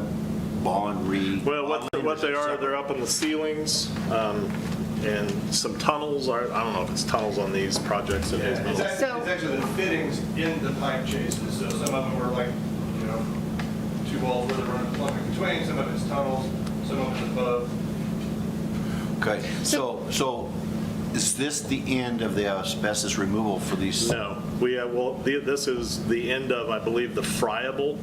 bond Well, what they are, they're up in the ceilings, and some tunnels. I don't know if it's tunnels on these projects. It's actually the fittings in the pipe chases. So some of them are like, 2 walls where they're running plumb in between. Some of it's tunnels. Some of it's above. Okay, so is this the end of the asbestos removal for these? No, this is the end of, I believe, the friable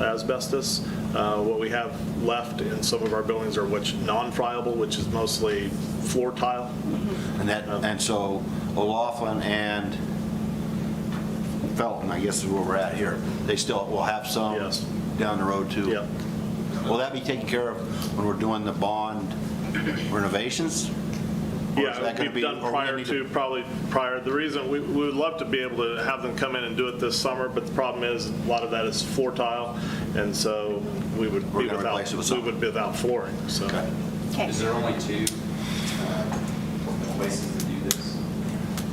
asbestos. What we have left in some of our buildings are non-friable, which is mostly floor tile. And so O'Laughlin and Felton, I guess is where we're at here. They still will have some down the road too. Yeah. Will that be taken care of when we're doing the bond renovations? Yeah, we've done prior. The reason we would love to be able to have them come in and do it this summer, but the problem is a lot of that is floor tile, and so we would be without flooring. So. Okay. Is there only 2 places to do this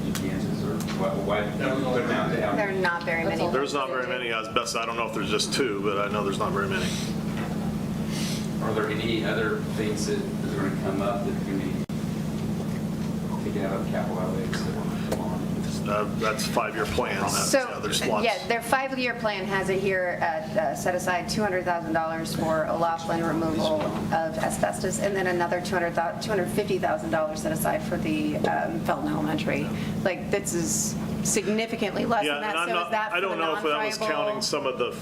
in Kansas, or why did you put them out to have? There are not very many. There's not very many asbestos. I don't know if there's just 2, but I know there's not very many. Are there any other things that are going to come up that are going to be taken out of capital outlays that want to come on? That's 5-year plan. There's lots. Yeah, their 5-year plan has it here at set aside $200,000 for O'Laughlin removal of asbestos, and then another $250,000 set aside for the Felton Elementary. Like, this is significantly less than that. So is that I for don't the know if that was counting some of the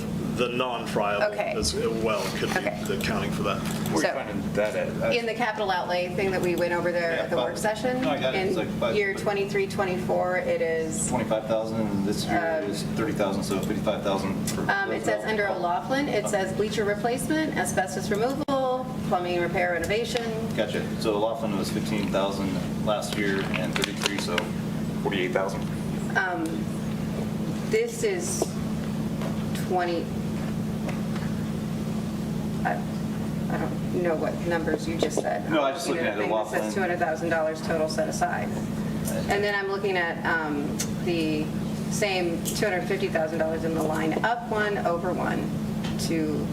non-friable as well. Could be the counting for that. Where are you finding that at? In the capital outlay thing that we went over there at the work session. No, I got it. It's In like year 23-24, it is 25,000, and this year is 30,000, so 55,000 for it says under O'Laughlin, it says bleacher replacement, asbestos removal, plumbing repair renovation. Gotcha. So Laughlin was 15,000 last year and 33, so 48,000. This is 20, I don't know what numbers you just said. No, I just looking at O'Laughlin. It says $200,000 total set aside. And then I'm looking at the same $250,000 in the line up one, over one to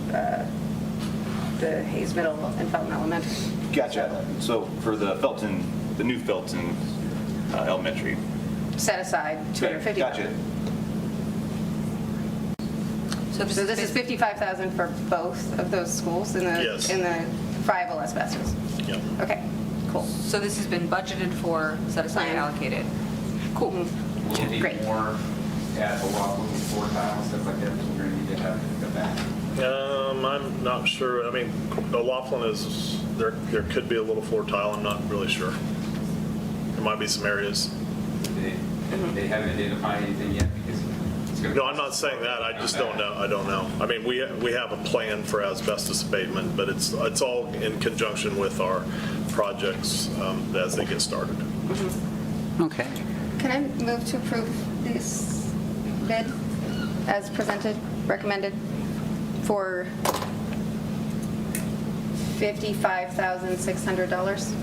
the Hayes Middle and Felton Elementary. Gotcha. So for the new Felton Elementary. Set aside $250,000. Gotcha. So this is $55,000 for both of those schools in the friable asbestos? Yep. Okay, cool. So this has been budgeted for, set aside, and allocated. Cool. Will it be more at O'Laughlin with floor tile and stuff like that? We're going to need to have to go back. I'm not sure. I mean, O'Laughlin is, there could be a little floor tile. I'm not really sure. There might be some areas. They haven't identified anything yet because it's going to. No, I'm not saying that. I just don't know. I don't know. I mean, we have a plan for asbestos abatement, but it's all in conjunction with our projects as they get started. Okay. Can I move to approve this bid as presented, recommended for $55,600?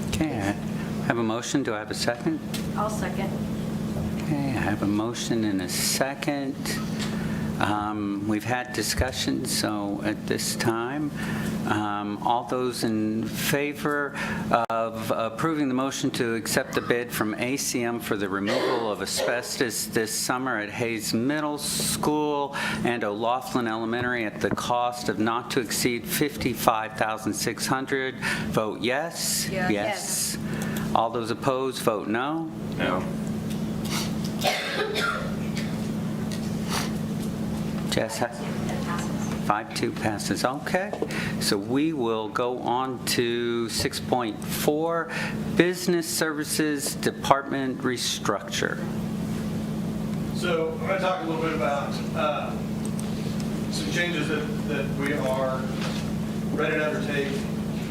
Okay, I have a motion. Do I have a second? I'll second. Okay, I have a motion and a second. We've had discussion, so at this time, All those in favor of approving the motion to accept the bid from ACM for the removal of asbestos this summer at Hayes Middle School and O'Laughlin Elementary at the cost of not to exceed $55,600, vote yes? Yes. Yes. All those opposed, vote no. No. Jess, 5-2 passes. Okay. So we will go on to 6.4, Business Services Department Restructure. So I'm going to talk a little bit about some changes that we are ready to undertake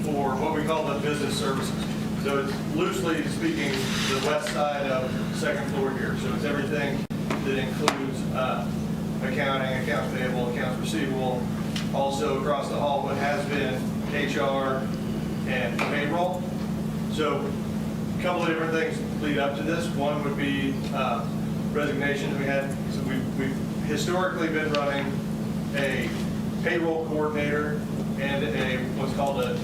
for what we call the business services. So it's loosely speaking the west side of the second floor here. So it's everything that includes accounting, accounts payable, accounts receivable. Also across the hall, what has been HR and payroll. So a couple of different things lead up to this. One would be resignations we had. So we've historically been running a payroll coordinator and a what's called a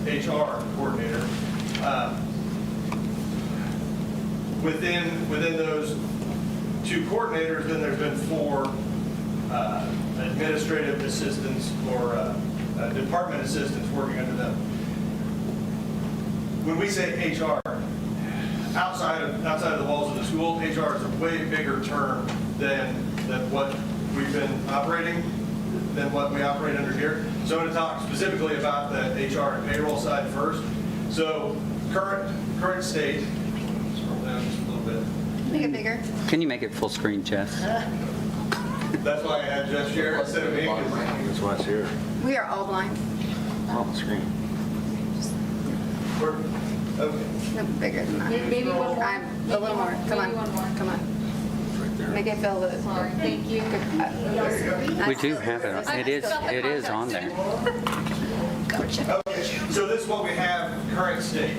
HR coordinator. Within those two coordinators, then there's been 4 administrative assistants or department assistants working under them. When we say HR, outside of the walls of the school, HR is a way bigger term than what we've been operating, than what we operate under here. So I'm going to talk specifically about the HR and payroll side first. So current state, scroll down just a little bit. Make it bigger. Can you make it full screen, Jess? That's why I had Jeff share instead of me. That's why it's here. We are all blind. On the screen. Okay. No, bigger than that. Maybe one more. A little more. Come on. Maybe one more. Come on. Make it feel the. Sorry, thank you. We do have it. It is on there. Okay, so this is what we have current state.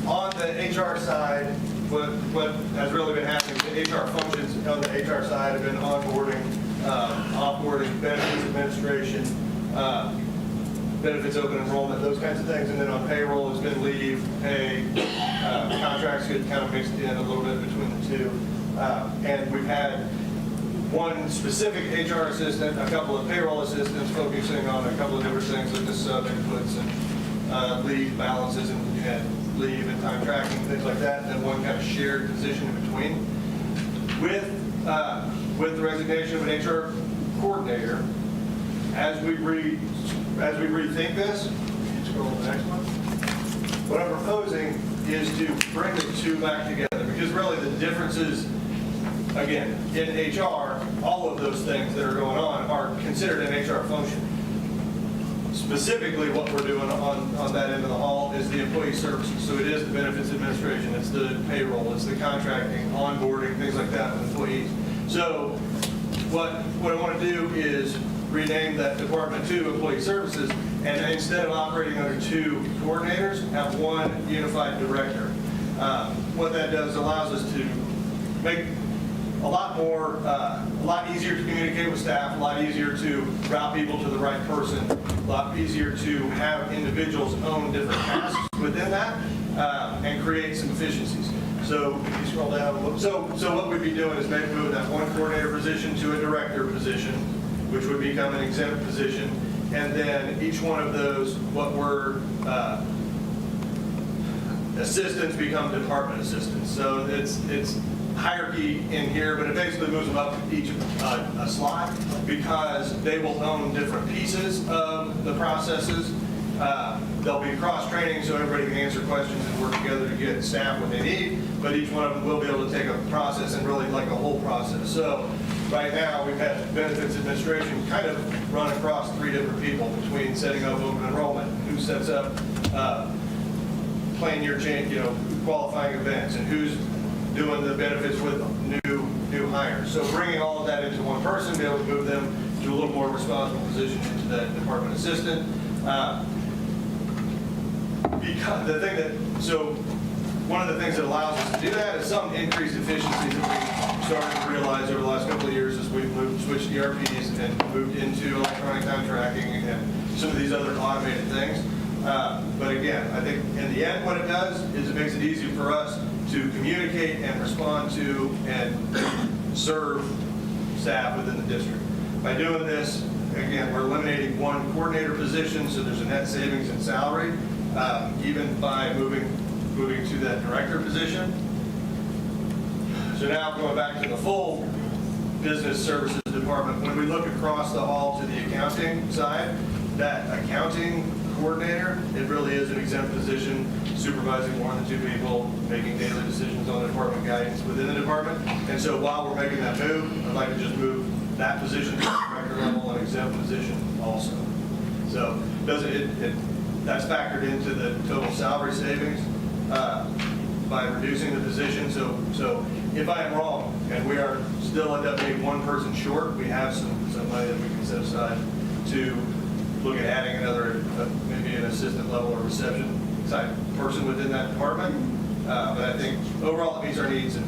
On the HR side, what has really been happening, the HR functions on the HR side have been onboarding, offboarding, benefits administration, benefits open enrollment, those kinds of things. And then on payroll, it's been leave, pay, contracts get kind of mixed in a little bit between the two. And we've had one specific HR assistant, a couple of payroll assistants focusing on a couple of different things like the sub inputs and leave balances and leave and time tracking, things like that, and then one kind of shared position in between. With the resignation of an HR coordinator, as we rethink this, scroll to the next one. What I'm proposing is to bring the two back together, because really the differences, again, in HR, all of those things that are going on are considered an HR function. Specifically, what we're doing on that end of the hall is the employee services. So it is the benefits administration, it's the payroll, it's the contracting, onboarding, things like that with employees. So what I want to do is rename that department to employee services, and instead of operating under 2 coordinators, have one unified director. What that does allows us to make a lot easier to communicate with staff, a lot easier to route people to the right person, a lot easier to have individuals own different tasks within that, and create some efficiencies. So if you scroll down, so what we'd be doing is maybe moving that one coordinator position to a director position, which would become an exempt position, and then each one of those, what were assistants become department assistants. So it's hierarchy in here, but it basically moves them up each a slot, because they will own different pieces of the processes. There'll be cross-training so everybody can answer questions and work together to get staff what they need, but each one of them will be able to take a process and really like a whole process. So right now, we've had benefits administration kind of run across 3 different people between setting up open enrollment, who sets up plan year change, qualifying events, and who's doing the benefits with new hires. So bringing all of that into one person, be able to move them to a little more responsible position into that department assistant. One of the things that allows us to do that is some increased efficiencies that we started to realize over the last couple of years as we've switched ERPs and moved into electronic time tracking and some of these other automated things. But again, I think in the end, what it does is it makes it easier for us to communicate and respond to and serve staff within the district. By doing this, again, we're eliminating one coordinator position, so there's a net savings in salary, even by moving to that director position. So now going back to the full business services department, when we look across the hall to the accounting side, that accounting coordinator, it really is an exempt position, supervising more than 2 people, making daily decisions on the department guidance within the department. And so while we're making that move, I'd like to just move that position to the director level, an exempt position also. So that's factored into the total salary savings by reducing the position. So if I am wrong and we are still end up being one person short, we have some money that we can set aside to look at adding another, maybe an assistant level or reception type person within that department. But I think overall it meets our needs and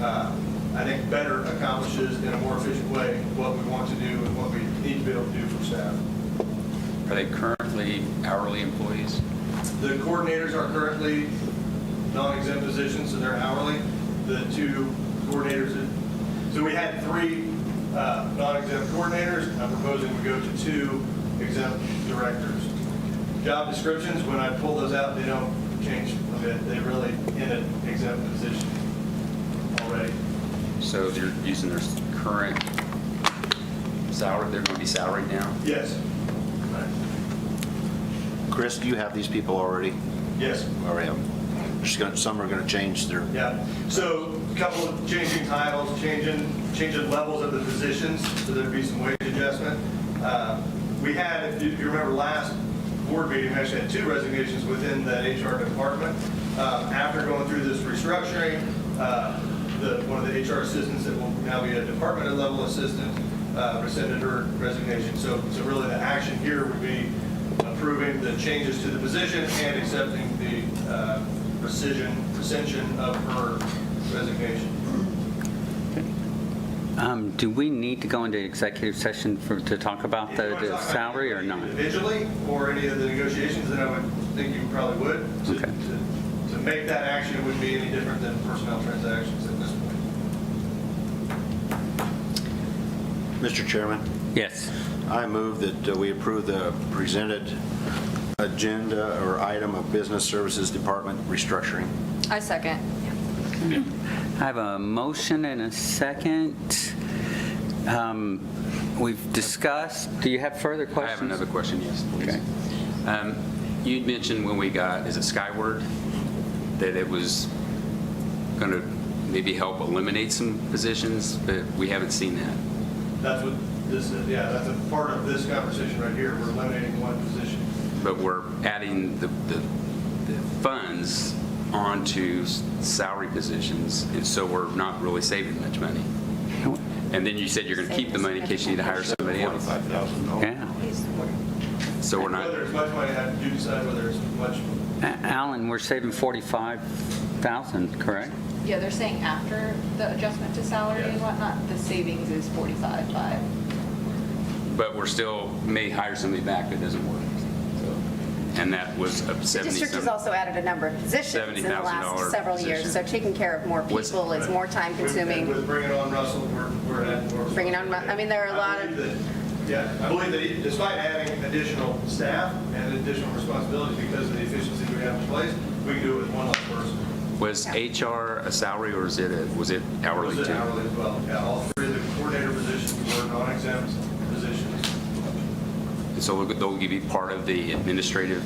I think better accomplishes in a more efficient way what we want to do and what we need to be able to do for staff. Are they currently hourly employees? The coordinators are currently non-exempt positions, so they're hourly. The 2 coordinators, so we had 3 non-exempt coordinators. I'm proposing we go to 2 exempt directors. Job descriptions, when I pull those out, they don't change a bit. They're really in an exempt position already. So they're using their current salary, they're going to be salaried now? Yes. Chris, do you have these people already? Yes. Already. Some are going to change their... Yeah. So a couple of changing titles, changing levels of the positions, so there'd be some wage adjustment. We had, if you remember last board meeting, we actually had 2 resignations within that HR department. After going through this restructuring, one of the HR assistants that will now be a department level assistant rescinded her resignation. So really the action here would be approving the changes to the position and accepting the rescission of her resignation. Do we need to go into executive session to talk about the salary or not? Individually or any of the negotiations, then I would think you probably would. To make that action, it wouldn't be any different than personnel transactions at this point. Mr. Chairman? Yes. I move that we approve the presented agenda or item of Business Services Department restructuring. I second. I have a motion and a second. We've discussed. Do you have further questions? I have another question, yes, please. Okay. You'd mentioned when we got, is it Skyward, that it was going to maybe help eliminate some positions, but we haven't seen that. That's what this is, yeah, that's a part of this conversation right here. We're eliminating one position. But we're adding the funds onto salary positions, and so we're not really saving much money. And then you said you're going to keep the money in case you need to hire somebody else. Yeah. So we're not. Whether it's much money, you decide whether it's much. Alan, we're saving $45,000, correct? Yeah, they're saying after the adjustment to salary and whatnot, the savings is 45.5. But we're still may hire somebody back that doesn't work. And that was a The district has also added a number of positions in the last several years, so taking care of more people is more time consuming. With bringing on Russell, we're adding more. Bringing on, I mean, there are a lot of... I believe that despite adding additional staff and additional responsibilities because of the efficiency we have in place, we can do it with one less person. Was HR a salary or was it hourly too? It was hourly as well. Yeah, all 3 of the coordinator positions were non-exempt positions. And so they'll give you part of the administrator's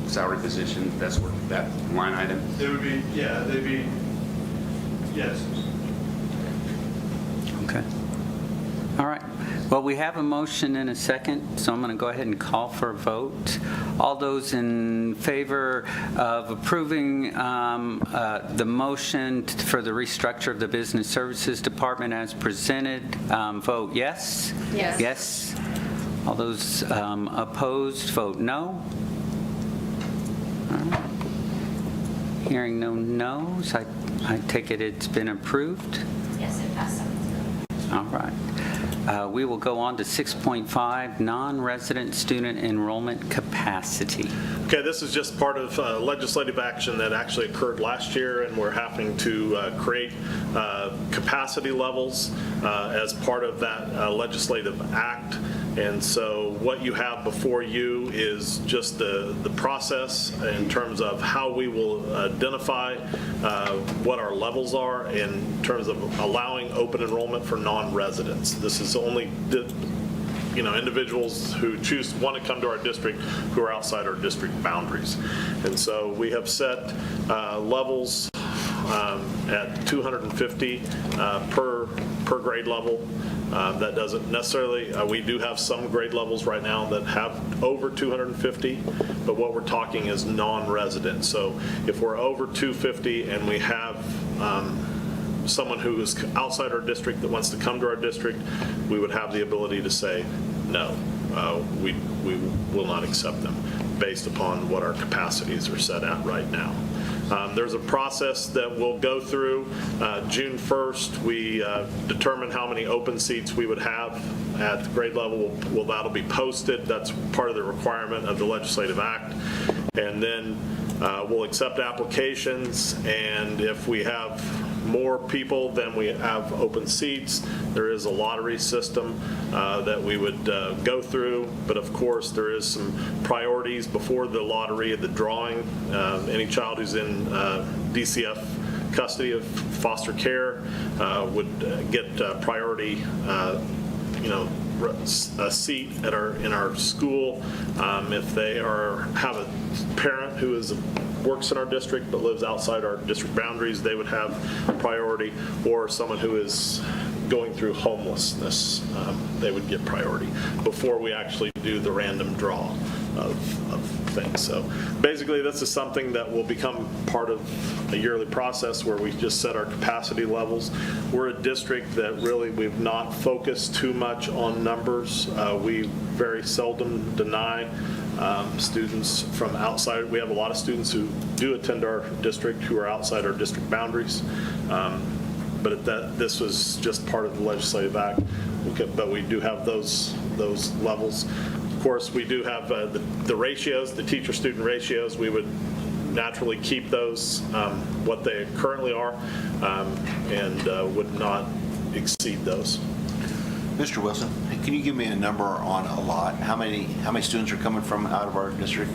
salary position. That's where that line item. They would be, yeah, they'd be, yes. Okay. All right. Well, we have a motion and a second, so I'm going to go ahead and call for a vote. All those in favor of approving the motion for the restructure of the Business Services Department as presented, vote yes? Yes. Yes. All those opposed, vote no. All right. Hearing no no's, I take it it's been approved? Yes, it passed 7-0. All right. We will go on to 6.5, non-resident student enrollment capacity. Okay, this is just part of legislative action that actually occurred last year, and we're having to create capacity levels as part of that legislative act. And so what you have before you is just the process in terms of how we will identify what our levels are in terms of allowing open enrollment for non-residents. This is only individuals who want to come to our district who are outside our district boundaries. And so we have set levels at 250 per grade level. That doesn't necessarily, we do have some grade levels right now that have over 250, but what we're talking is non-resident. So if we're over 250 and we have someone who is outside our district that wants to come to our district, we would have the ability to say, no, we will not accept them based upon what our capacities are set at right now. There's a process that we'll go through. June 1st, we determine how many open seats we would have at the grade level. That'll be posted. That's part of the requirement of the legislative act. And then we'll accept applications, and if we have more people than we have open seats, there is a lottery system that we would go through. But of course, there is some priorities before the lottery, the drawing. Any child who's in DCF custody of foster care would get priority, a seat in our school. If they have a parent who works in our district but lives outside our district boundaries, they would have priority, or someone who is going through homelessness, they would get priority before we actually do the random draw of things. So basically, this is something that will become part of a yearly process where we just set our capacity levels. We're a district that really we've not focused too much on numbers. We very seldom deny students from outside. We have a lot of students who do attend our district who are outside our district boundaries. But this was just part of the legislative act. But we do have those levels. Of course, we do have the ratios, the teacher-student ratios. We would naturally keep those what they currently are, and would not exceed those. Mr. Wilson, can you give me a number on a lot? How many students are coming from out of our district?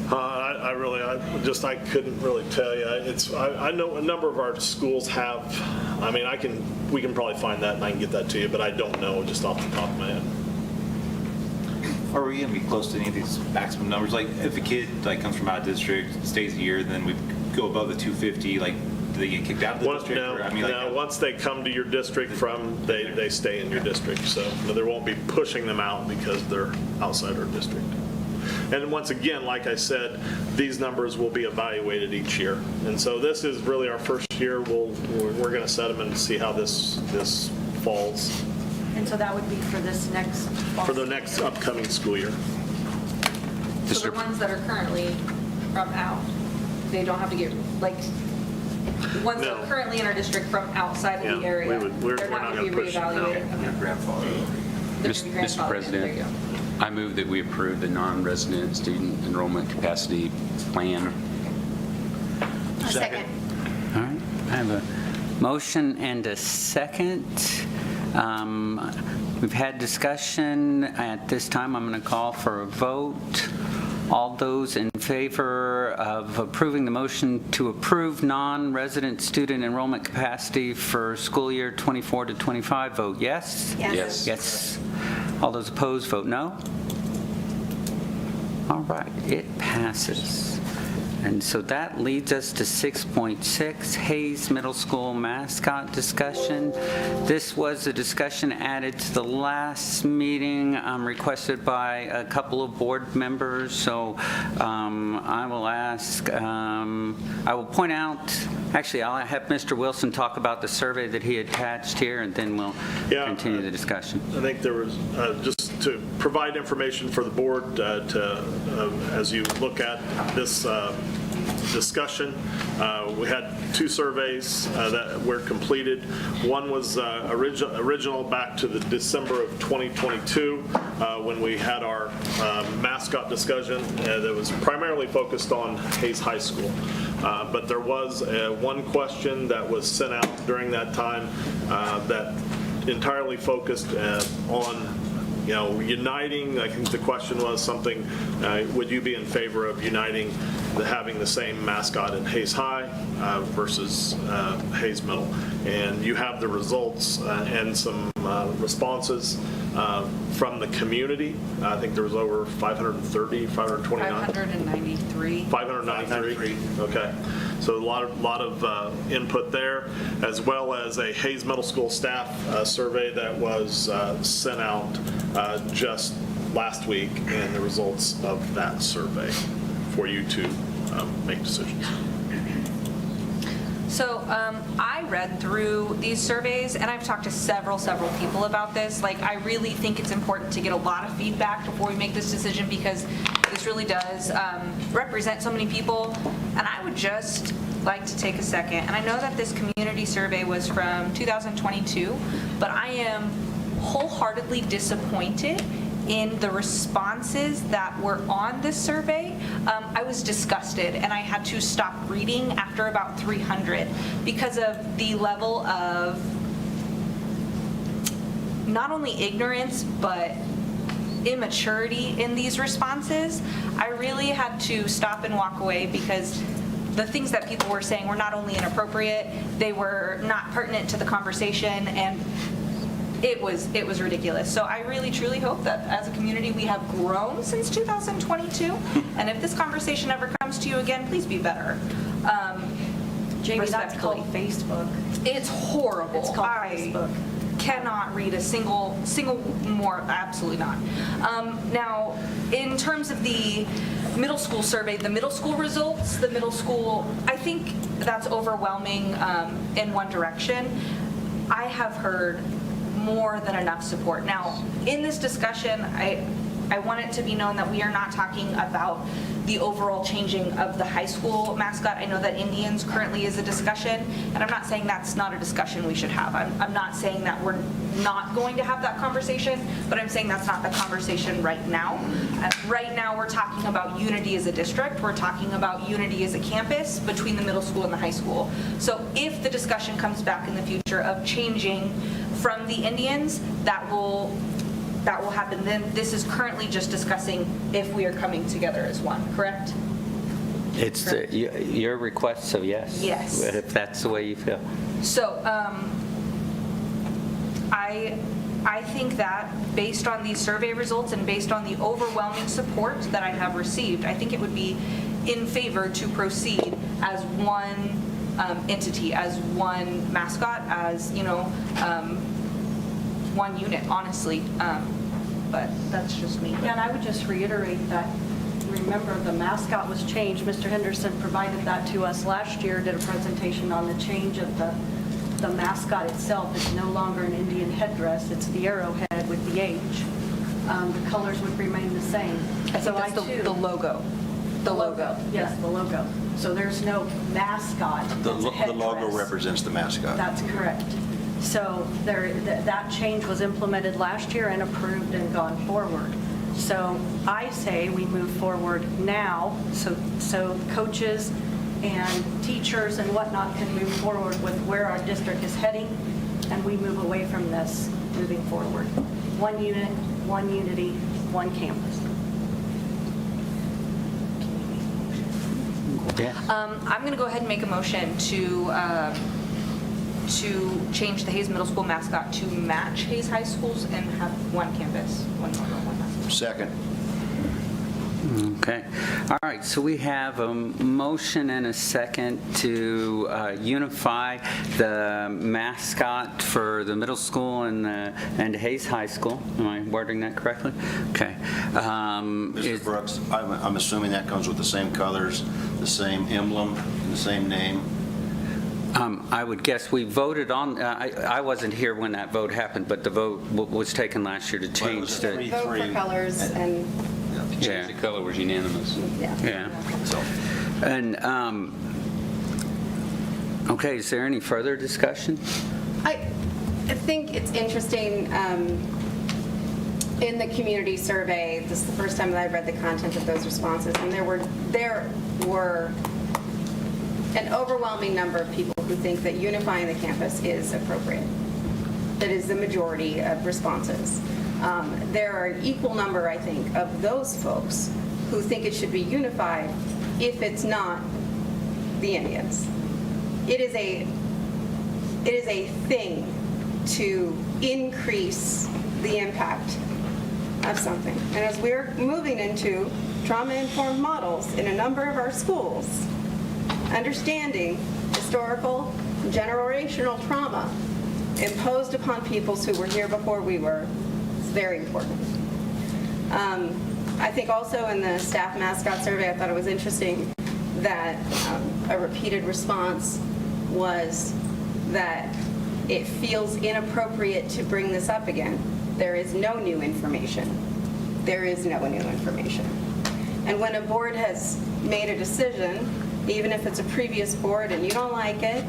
I couldn't really tell you. I know a number of our schools have. We can probably find that and I can get that to you, but I don't know just off the top of my head. Are we going to be close to any of these maximum numbers? Like, if a kid comes from out of district, stays a year, then we go above the 250, do they get kicked out of the district? No, once they come to your district they stay in your district. So there won't be pushing them out because they're outside our district. And once again, like I said, these numbers will be evaluated each year. And so this is really our first year. We're going to set them and see how this falls. And so that would be for this next fall? For the next upcoming school year. So the ones that are currently from out, they don't have to get, ones that are currently in our district from outside of the area, they're not going to be reevaluated? Mr. President, I move that we approve the non-resident student enrollment capacity plan. Second. All right, I have a motion and a second. We've had discussion. At this time, I'm going to call for a vote. All those in favor of approving the motion to approve non-resident student enrollment capacity for school year 24 to 25, vote yes. Yes. Yes. All those opposed, vote no. All right, it passes. And so that leads us to 6.6, Hayes Middle School mascot discussion. This was a discussion added to the last meeting requested by a couple of board members. So I will ask, I will point out, actually I'll have Mr. Wilson talk about the survey that he attached here, and then we'll continue the discussion. I think there was, just to provide information for the board as you look at this discussion. We had 2 surveys that were completed. One was original back to the December of 2022 when we had our mascot discussion that was primarily focused on Hayes High School. But there was one question that was sent out during that time that entirely focused on uniting. I think the question was something, would you be in favor of uniting, having the same mascot in Hayes High versus Hayes Middle? And you have the results and some responses from the community. I think there was over 530, 529? 593. 593, okay. So a lot of input there, as well as a Hayes Middle School staff survey that was sent out just last week, and the results of that survey for you to make decisions. So I read through these surveys, and I've talked to several people about this. Like, I really think it's important to get a lot of feedback before we make this decision, because this really does represent so many people. And I would just like to take a second, and I know that this community survey was from 2022, but I am wholeheartedly disappointed in the responses that were on this survey. I was disgusted, and I had to stop reading after about 300 because of the level of not only ignorance, but immaturity in these responses. I really had to stop and walk away because the things that people were saying were not only inappropriate, they were not pertinent to the conversation, and it was ridiculous. So I really truly hope that as a community we have grown since 2022, and if this conversation ever comes to you again, please be better. Jamie, that's Respectfully. called Facebook. It's horrible. It's called I Facebook. cannot read a single more, absolutely not. Now, in terms of the middle school survey, the middle school results, I think that's overwhelming in one direction. I have heard more than enough support. Now, in this discussion, I want it to be known that we are not talking about the overall changing of the high school mascot. I know that Indians currently is a discussion, and I'm not saying that's not a discussion we should have. I'm not saying that we're not going to have that conversation, but I'm saying that's not the conversation right now. Right now, we're talking about unity as a district. We're talking about unity as a campus between the middle school and the high school. So if the discussion comes back in the future of changing from the Indians, that will happen. Then this is currently just discussing if we are coming together as one, correct? It's your request, so yes. Yes. If that's the way you feel. So I think that based on these survey results and based on the overwhelming support that I have received, I think it would be in favor to proceed as one entity, as one mascot, as, one unit, honestly. But that's just me. Yeah, and I would just reiterate that, remember, the mascot was changed. Mr. Henderson provided that to us last year, did a presentation on the change of the mascot itself. It's no longer an Indian headdress, it's the arrowhead with the H. The colors would remain the same. I think that's the logo. The logo. Yes, the logo. So there's no mascot. The it's a logo headdress. represents the mascot. That's correct. So that change was implemented last year and approved and gone forward. So I say we move forward now, so coaches and teachers and whatnot can move forward with where our district is heading, and we move away from this moving forward. One unit, one unity, one campus. Yeah. I'm going to go ahead and make a motion to change the Hayes Middle School mascot to match Hayes High Schools and have one campus, one logo, one mascot. Second. Okay. All right. So we have a motion and a second to unify the mascot for the middle school and Hayes High School. Am I wording that correctly? Okay. Mr. Brooks, I'm assuming that comes with the same colors, the same emblem, and the same name? I would guess we voted on, I wasn't here when that vote happened, but the vote was taken last year to change the... Vote for colors and... Change the color was unanimous. Yeah. Yeah. So, And, okay, is there any further discussion? I think it's interesting, in the community survey, this is the first time that I've read the content of those responses, and there were an overwhelming number of people who think that unifying the campus is appropriate. That is the majority of responses. There are an equal number, I think, of those folks who think it should be unified if it's not the Indians. It is a thing to increase the impact of something. And as we're moving into trauma-informed models in a number of our schools, understanding historical, generational trauma imposed upon peoples who were here before we were is very important. I think also in the staff mascot survey, I thought it was interesting that a repeated response was that it feels inappropriate to bring this up again. There is no new information. There is no new information. And when a board has made a decision, even if it's a previous board and you don't like it,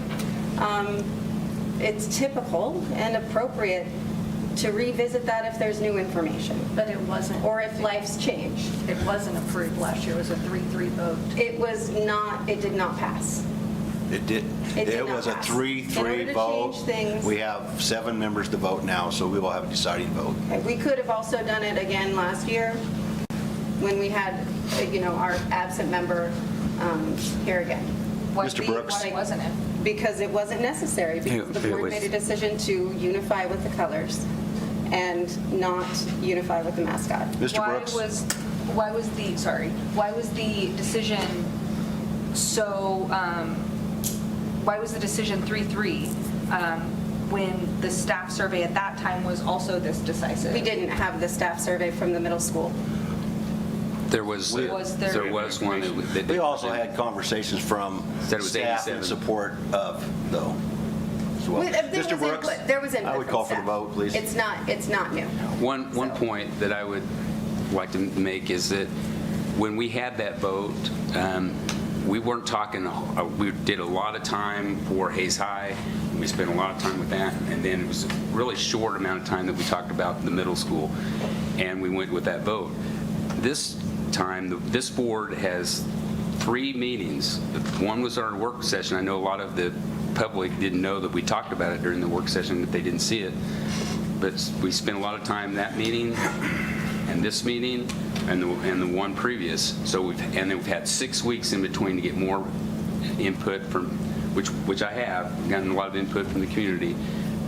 it's typical and appropriate to revisit that if there's new information. But it wasn't. Or if life's changed. It wasn't approved last year. It was a 3-3 vote. It was not, it did not pass. It did. It did It not was a pass. In order 3-3 to vote. change things- We have 7 members to vote now, so we will have a deciding vote. We could have also done it again last year when we had, our absent member here again. Mr. Brooks? Why wasn't it? Because it wasn't necessary, because the It board was- made a decision to unify with the colors and not unify with the mascot. Mr. Brooks? Why was the decision so, why was the decision 3-3 when the staff survey at that time was also this decisive? We didn't have the staff survey from the middle school. There was one that We also had conversations from Said it was staff 87. in support of, though, as well. Mr. Brooks? There was input I would from call for the staff. vote, please. It's not new. One point that I would like to make is that when we had that vote, we weren't talking, we did a lot of time for Hayes High, and we spent a lot of time with that, and then it was a really short amount of time that we talked about the middle school, and we went with that vote. This time, this board has 3 meetings. One was our work session. I know a lot of the public didn't know that we talked about it during the work session, that they didn't see it, but we spent a lot of time that meeting and this meeting and the one previous. So then we've had 6 weeks in between to get more input from, which I have gotten a lot of input from the community.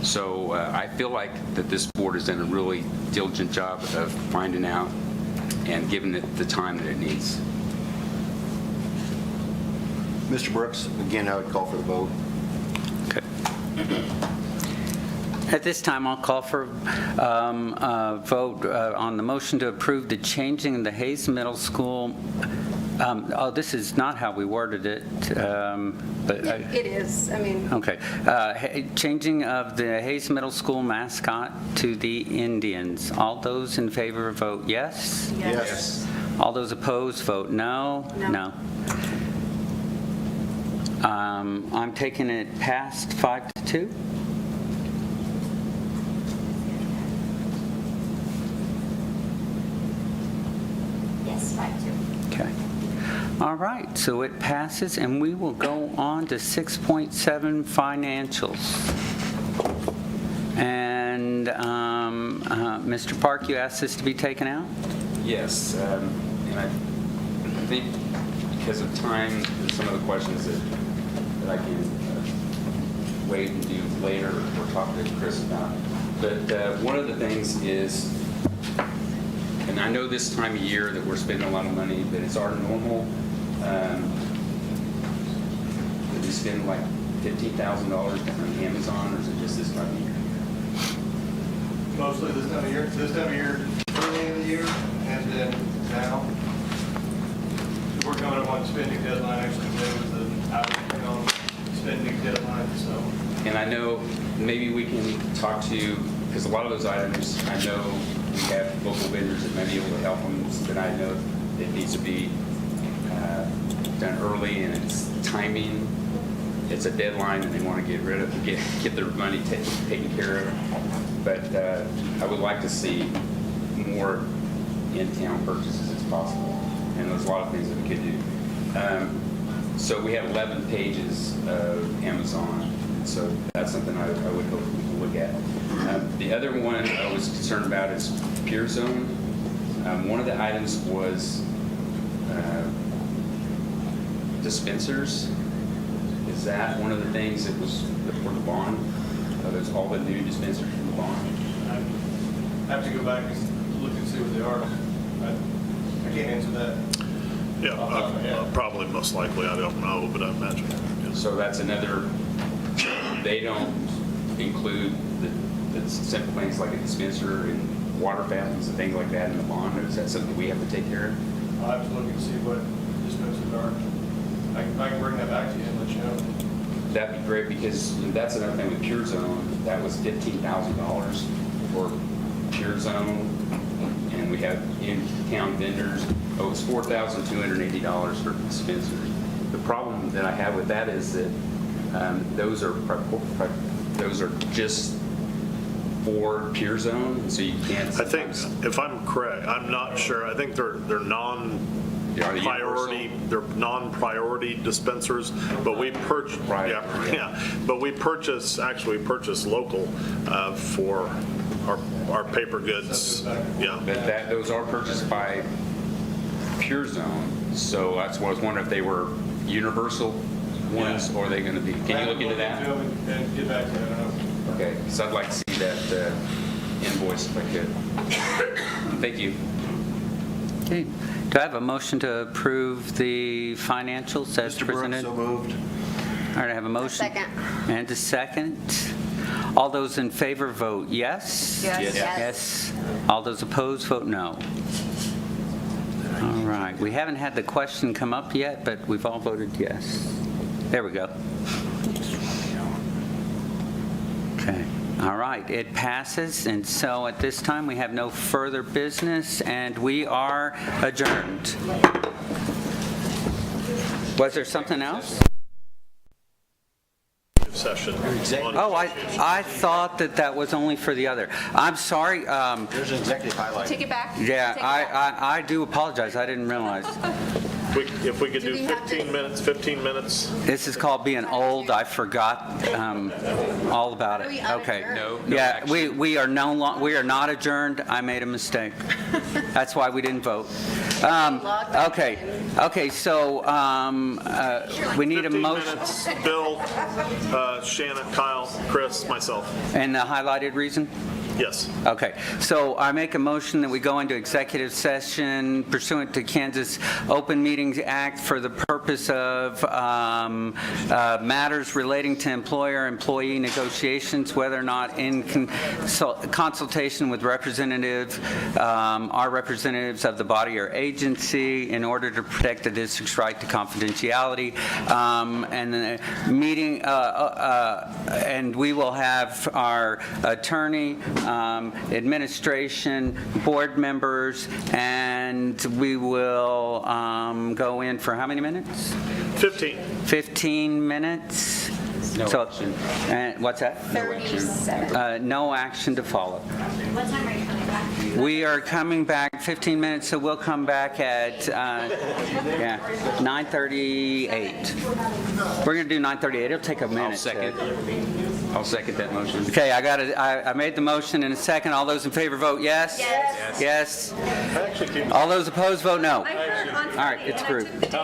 So I feel like that this board has done a really diligent job of finding out and giving it the time that it needs. Mr. Brooks, again, I would call for the vote. Okay. At this time, I'll call for a vote on the motion to approve the changing of the Hayes Middle School. This is not how we worded it, but It is, okay. Changing of the Hayes Middle School mascot to the Indians. All those in favor vote yes? Yes. All those opposed vote no? No. I'm taking it past 5-2. Yes, 5-2. Okay. All right, so it passes, and we will go on to 6.7 financials. And Mr. Park, you asked this to be taken out? Yes, and I think because of time, and some of the questions that I can wait and do later or talk to Chris about. But one of the things is, and I know this time of year that we're spending a lot of money, but it's our normal, that we spend like $15,000 on Amazon, or is it just this time of year? Mostly this time of year. This time of year, early in the year, and then now. We're coming up on spending deadline, actually, today was the out spending deadline, so. And I know maybe we can talk to, because a lot of those items, I know we have local vendors that may be able to help them, but I know it needs to be done early and it's timing, it's a deadline and they want to get rid of, get their money taken care of. But I would like to see more in-town purchases as possible. And there's a lot of things that we could do. So we have 11 pages of Amazon. So that's something I would hope we can look at. The other one I was concerned about is Pure Zone. One of the items was dispensers. Is that one of the things that was for the bond? There's all the new dispensers for the bond. I have to go back and look and see what they are. I can't answer that. Yeah, probably most likely, I don't know, but I imagine. Yeah. So that's another, they don't include the simple things like a dispenser and water fountains and things like that in the bond, or is that something we have to take care of? I'll have to look and see what dispensers are. I can bring that back to you and let you know. That'd be great, because that's another thing with Pure Zone. That was $15,000 for Pure Zone, and we have in-town vendors. Oh, it was $4,280 for dispensers. The problem that I have with that is that those are just for Pure Zone, so you can't. I think, if I'm correct, I'm not sure. I think they're non-priority dispensers, but we purchase actually purchase local for our paper goods. Yeah, but those are purchased by Pure Zone, so that's what I was wondering if they were universal ones, or are they going to be? Can you look into that? And get back to you. I don't know. Okay, so I'd like to see that invoice if I could. Thank you. Okay. Do I have a motion to approve the financials as presented? So moved. All right, I have a motion. Second. And a second. All those in favor vote yes. Yes. Yes. All those opposed vote no. All right. We haven't had the question come up yet, but we've all voted yes. There we go. Okay. All right. It passes. And so at this time, we have no further business, and we are adjourned. Was there something else? Session. Oh, I thought that was only for the other. I'm sorry. There's an executive highlight. Take it back. Yeah, Take it back. I do apologize. I didn't realize. If we could Do do we have 15 minutes. This is called being old. I forgot all about Are we it. Okay. unadjourned? No Yeah, action. we are we are not adjourned. I made a mistake. That's why we didn't vote. Okay. So we need a 15 motion minutes. Bill, Shannon, Kyle, Chris, myself. and the highlighted reason. Yes. Okay, so I make a motion that we go into executive session pursuant to Kansas Open Meetings Act for the purpose of matters relating to employer-employee negotiations, whether or not in consultation with our representatives of the body or agency, in order to protect the district's right to confidentiality. And the meeting, and we will have our attorney, administration, board members, and we will go in for how many minutes? 15. 15 minutes. No action. What's that? 37. No action to follow. What time are you coming back? We are coming back 15 minutes, so we'll come back at 9:38. We're going to do 9:38. It'll take a minute. I'll second that motion. Okay, I made the motion in a second. All those in favor vote yes? Yes. All those opposed vote no. All right, it's approved.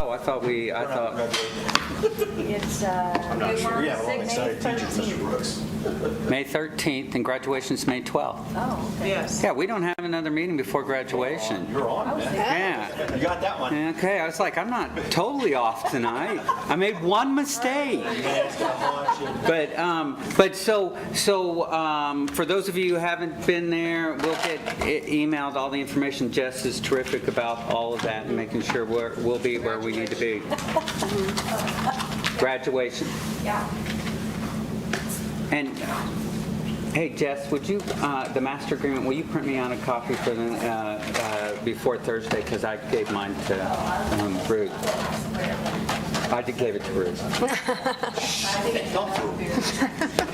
Oh, I thought. It's, I'm not sure. Yeah, May well, excited teachers, Mr. Brooks. May 13th, and graduation's May 12th. Oh, okay. Yes. Yeah, we don't have another meeting before graduation. You're on, man. Yeah. You got that one. Okay, I was like, I'm not totally off tonight. I made one mistake. But so for those of you who haven't been there, we'll get emailed all the information. Jess is terrific about all of that and making sure we'll be where we need to be. Graduation. Yeah. And, hey, Jess, would you, the master agreement, will you print me on a copy for the, before Thursday? Because I gave mine to Ruth. I did give it to Ruth.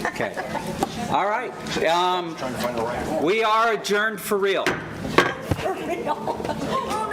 Okay. All right. We are adjourned for real. For real.